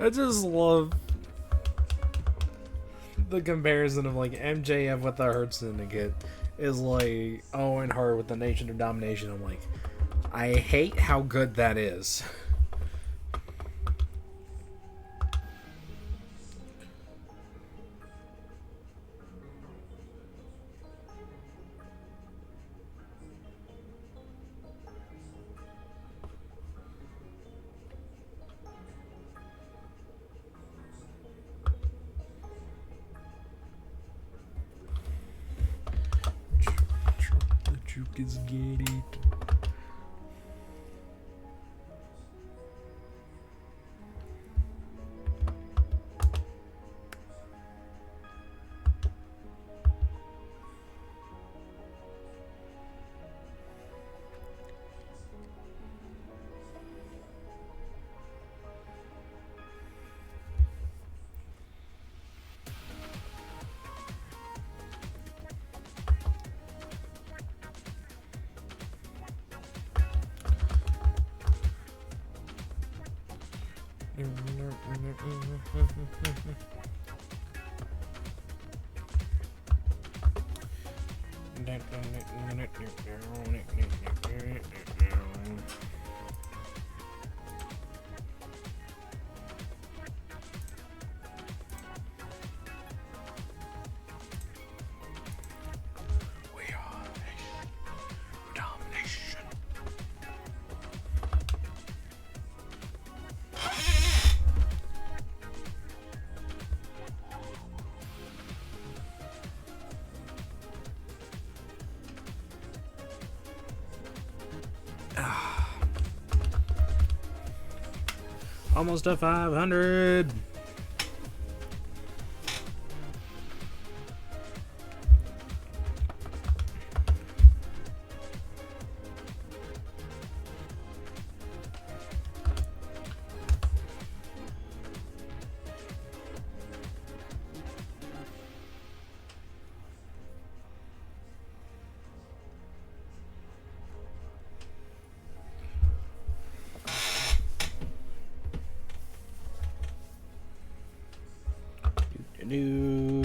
I just love the comparison of like MJF with the Hurt Syndicate is like Owen Hart with the Nation of Domination. I'm like, I hate how good that is. The juke is gated. We are domination. Almost to 500. Do.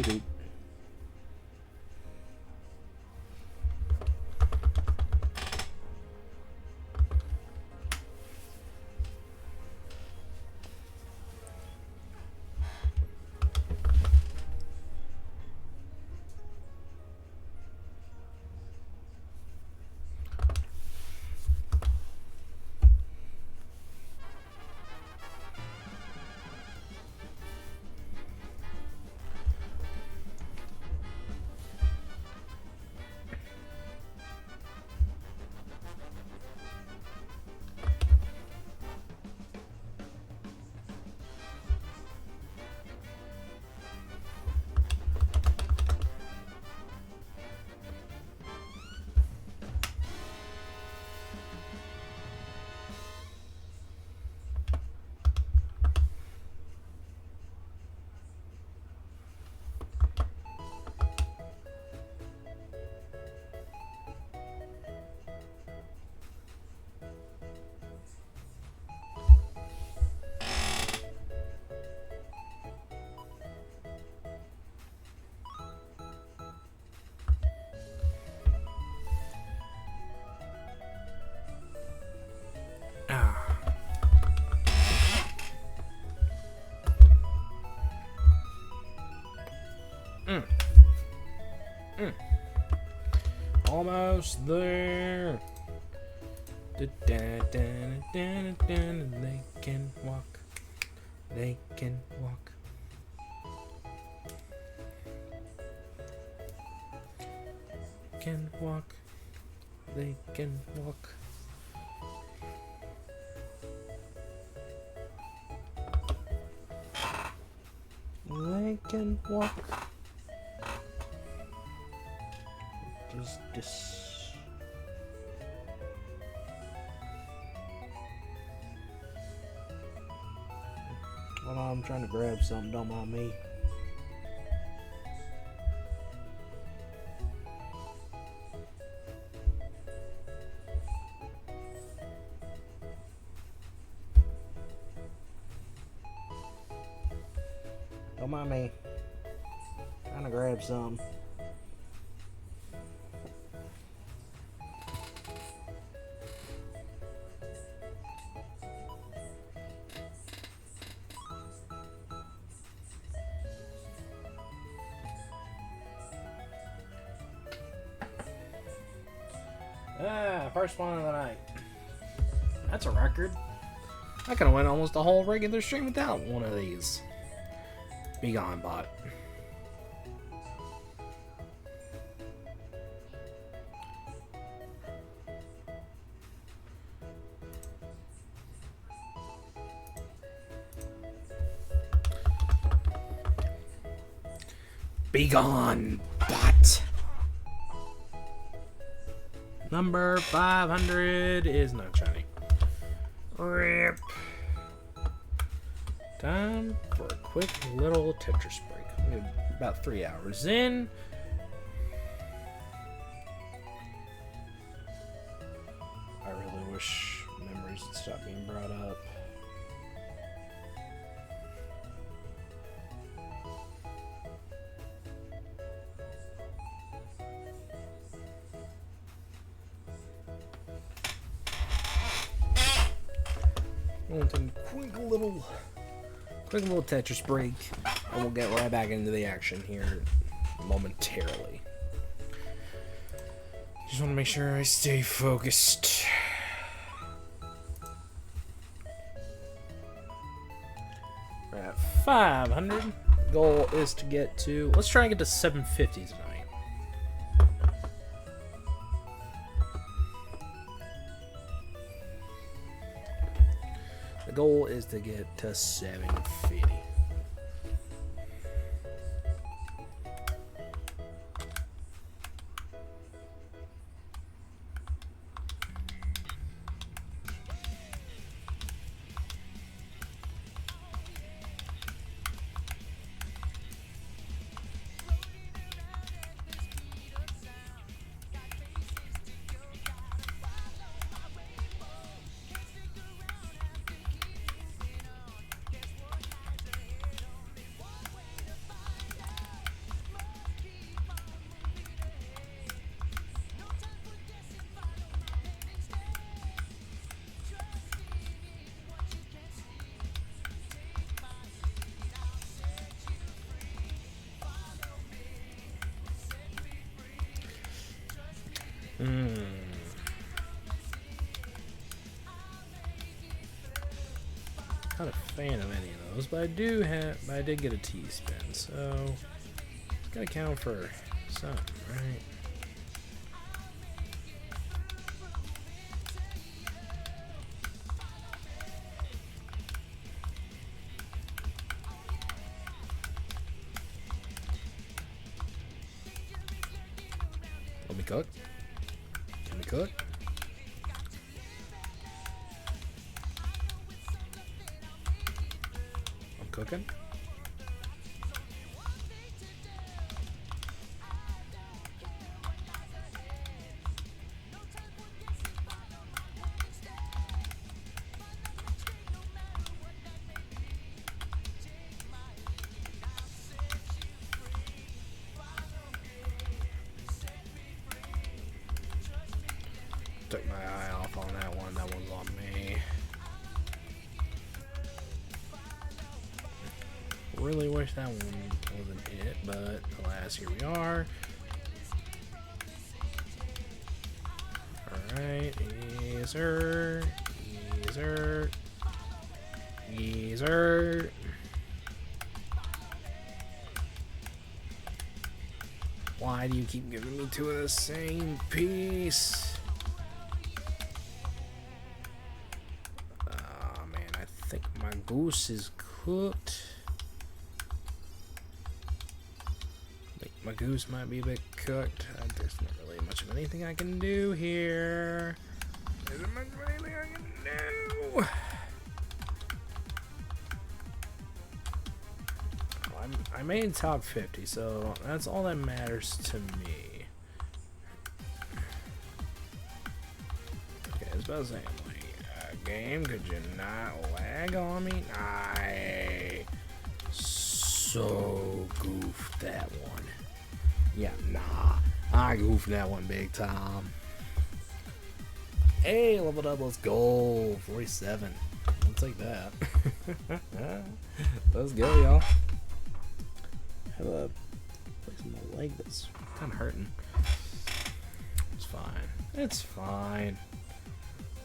there. They can walk. They can walk. Can walk. They can walk. They can walk. Just this. Hold on, I'm trying to grab something. Don't mind me. Don't mind me. Trying to grab some. First one of the night. That's a record. I could have went almost a whole regular stream without one of these. Be gone, bot. Be gone, bot. Number 500 is not shiny. Rip. Time for a quick little Tetris break. We're about 3 hours in. I really wish memories would stop being brought up. We'll take a quick little Tetris break, and we'll get right back into the action here momentarily. Just want to make sure I stay focused. We're at 500. Goal is to get to. Let's try and get to 750 tonight. The goal is to get to 750. Not a fan of any of those, but I did get a T-spin, so it's gotta count for something, right? Let me cook. Can we cook? I'm cooking. Took my eye off on that one. That one's on me. Really wish that one wasn't it, but alas, here we are. Alright, easer. Easer. Easer. Why do you keep giving me two of the same piece? Oh man, I think my goose is cooked. My goose might be a bit cooked. There's not really much of anything I can do here. There's not much of anything I can do. I made top 50, so that's all that matters to me. Okay, I was about to say, I'm like, game, could you not lag on me? I so goofed that one. Yeah, nah, I goofed that one big time. Hey, leveled up, let's go. 47. I'll take that. Let's go, y'all. Have a place in my leg that's kind of hurting. It's fine. It's fine.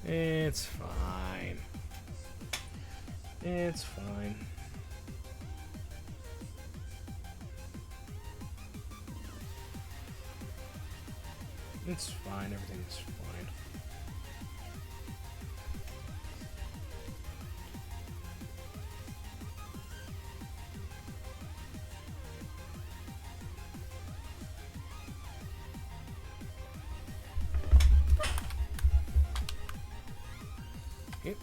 It's fine. It's fine. It's fine. Everything's fine. Yep.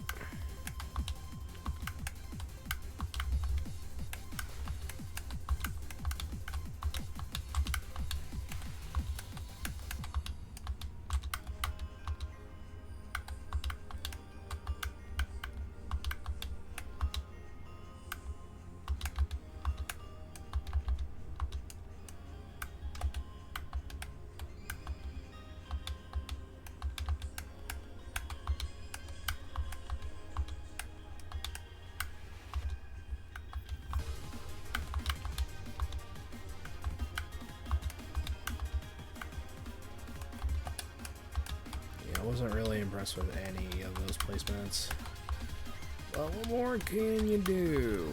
I wasn't really impressed with any of those placements. But what more can you do?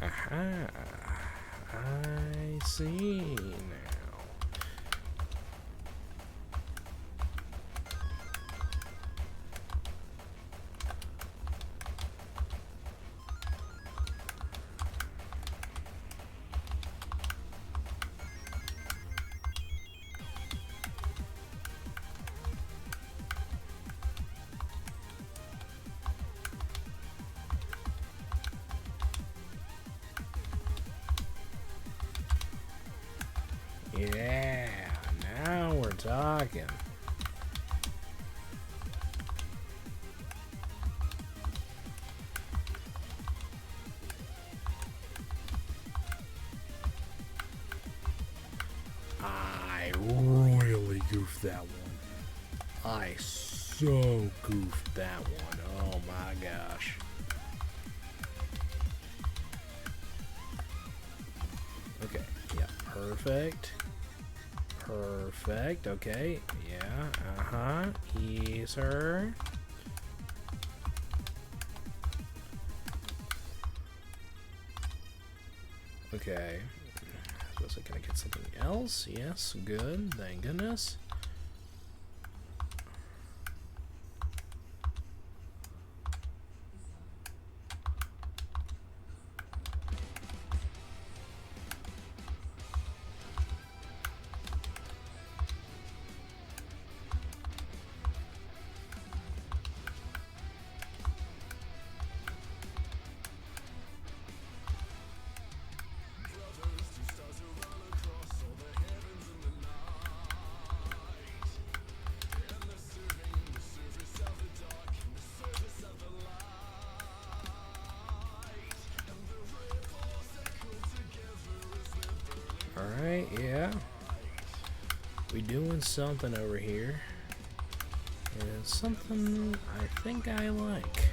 Aha, I see now. Yeah, now we're talking. I royally goofed that one. I so goofed that one. Oh my gosh. Okay, yeah, perfect. Perfect, okay, yeah, uh-huh, yes, sir. Okay, suppose I can get something else, yes, good, thank goodness. Okay, yeah. We doing something over here. And it's something I think I like.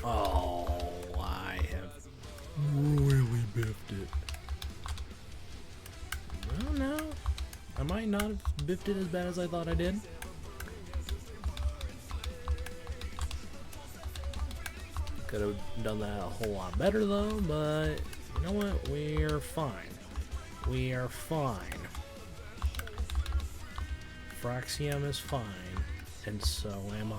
Oh, I have really biffed it. Well, no. I might not have biffed it as bad as I thought I did. Could have done that a whole lot better though, but you know what? We're fine. We are fine. Fraxium is fine, and so am I.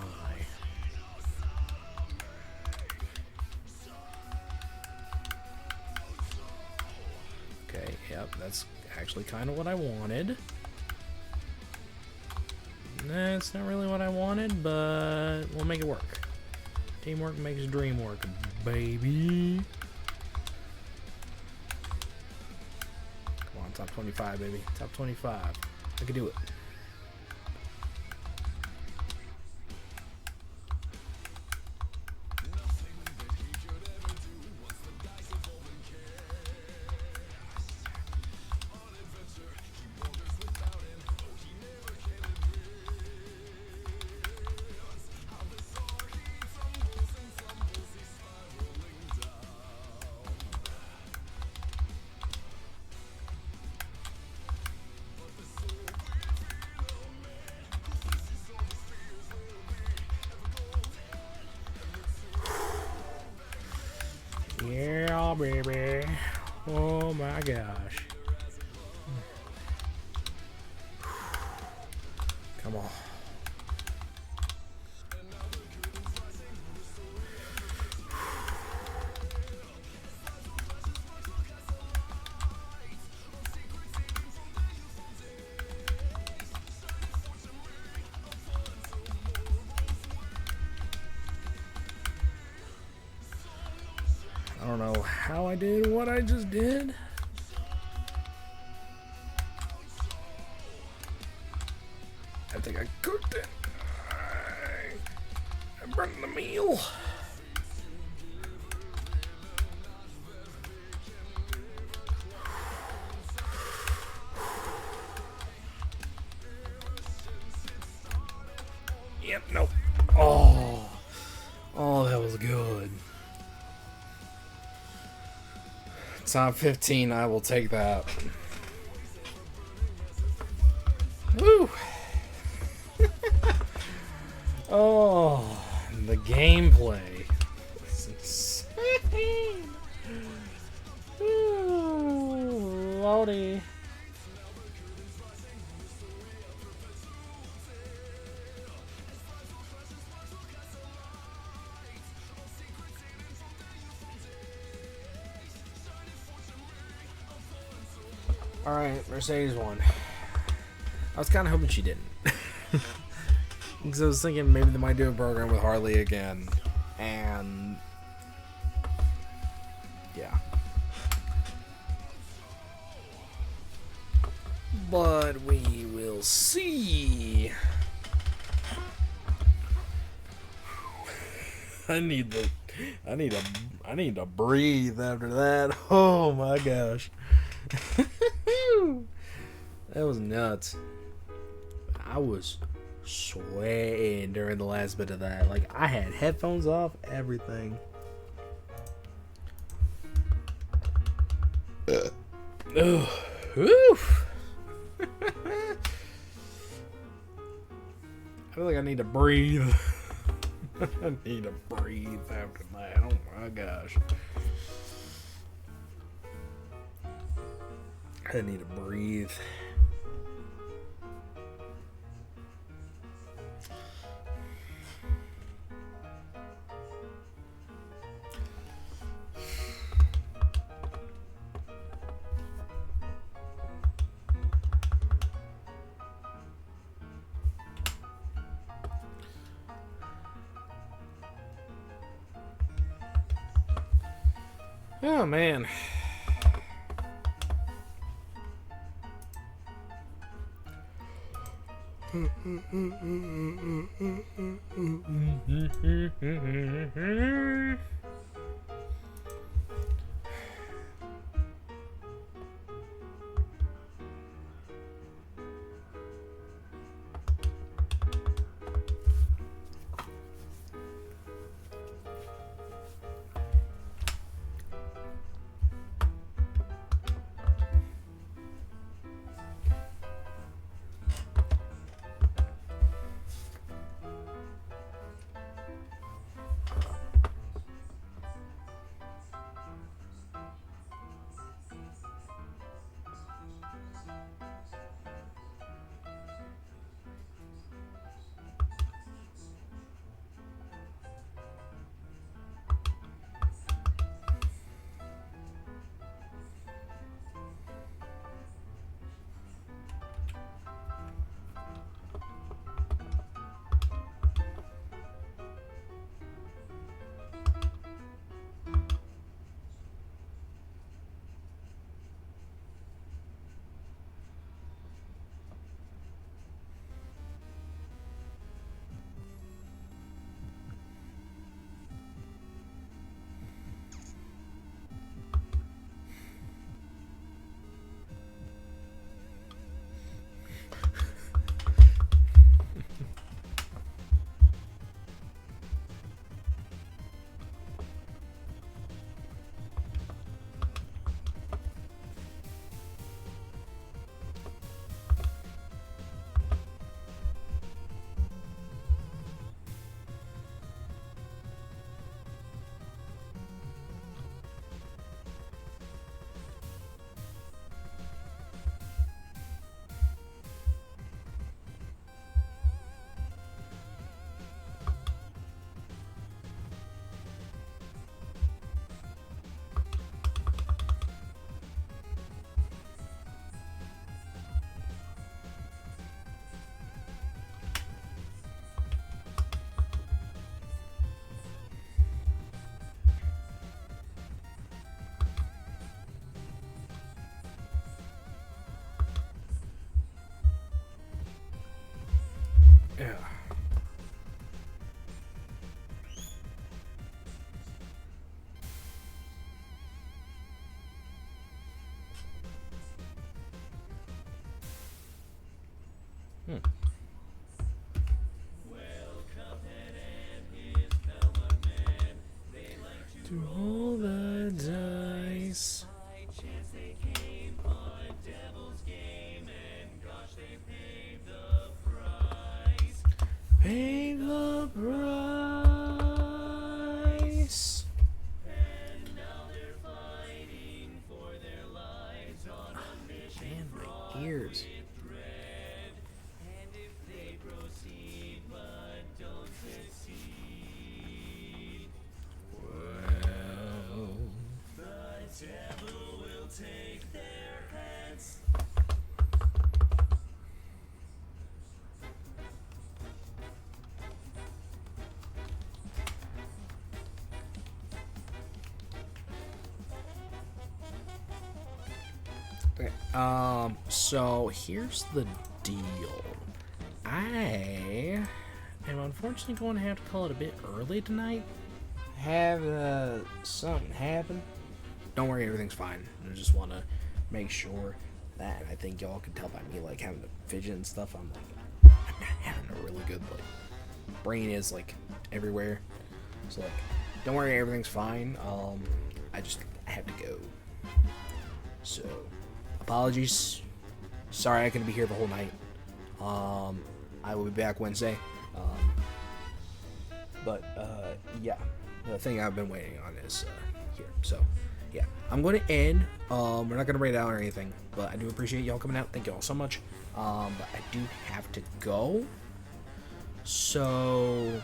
Okay, yep, that's actually kind of what I wanted. That's not really what I wanted, but we'll make it work. Teamwork makes the dream work, baby. Come on, top 25, baby. Top 25. I can do it. Yeah, baby. Oh my gosh. Come on. I don't know how I did what I just did. I think I cooked it. I burnt the meal. Yep, nope. Oh, that was good. Top 15, I will take that. Woo! Oh, the gameplay. It's insane. Ooh, Lordy. Alright, Mercedes won. I was kind of hoping she didn't. Because I was thinking maybe they might do a program with Harley again. And yeah. But we will see. I need to breathe after that. Oh my gosh. That was nuts. I was sweating during the last bit of that. Like, I had headphones off, everything. Oof. I feel like I need to breathe. I need to breathe after that. Oh my gosh. I need to breathe. Oh man. Yeah. To roll the dice. Pay the price. Man, my ears. Okay, so here's the deal. I am unfortunately going to have to call it a bit early tonight. Have something happen. Don't worry, everything's fine. I just want to make sure that, I think y'all can tell by me like having to fidget and stuff, I'm not having a really good brain is everywhere. So don't worry, everything's fine. I have to go. So apologies. Sorry I couldn't be here the whole night. I will be back Wednesday. Yeah, the thing I've been waiting on is here. So yeah, I'm going to end. We're not going to rate out or anything, but I do appreciate y'all coming out. Thank you all so much. But I do have to go. So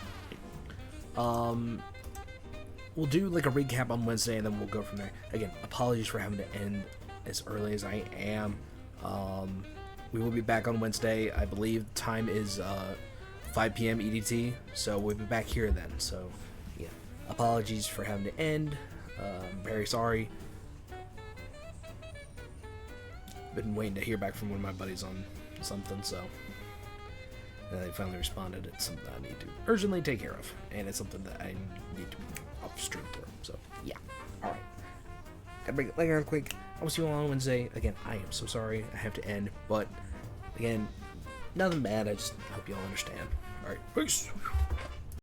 we'll do a recap on Wednesday, and then we'll go from there. Again, apologies for having to end as early as I am. We will be back on Wednesday. I believe the time is 5 p.m. EDT, so we'll be back here then. So yeah, apologies for having to end. I'm very sorry. Been waiting to hear back from one of my buddies on something, so And they finally responded, it's something I need to urgently take care of. And it's something that I need to be upstream for. So, yeah. Alright. Gotta break it like real quick. I will see you all on Wednesday. Again, I am so sorry I have to end. But, again, nothing bad. I just hope you all understand. Alright, peace.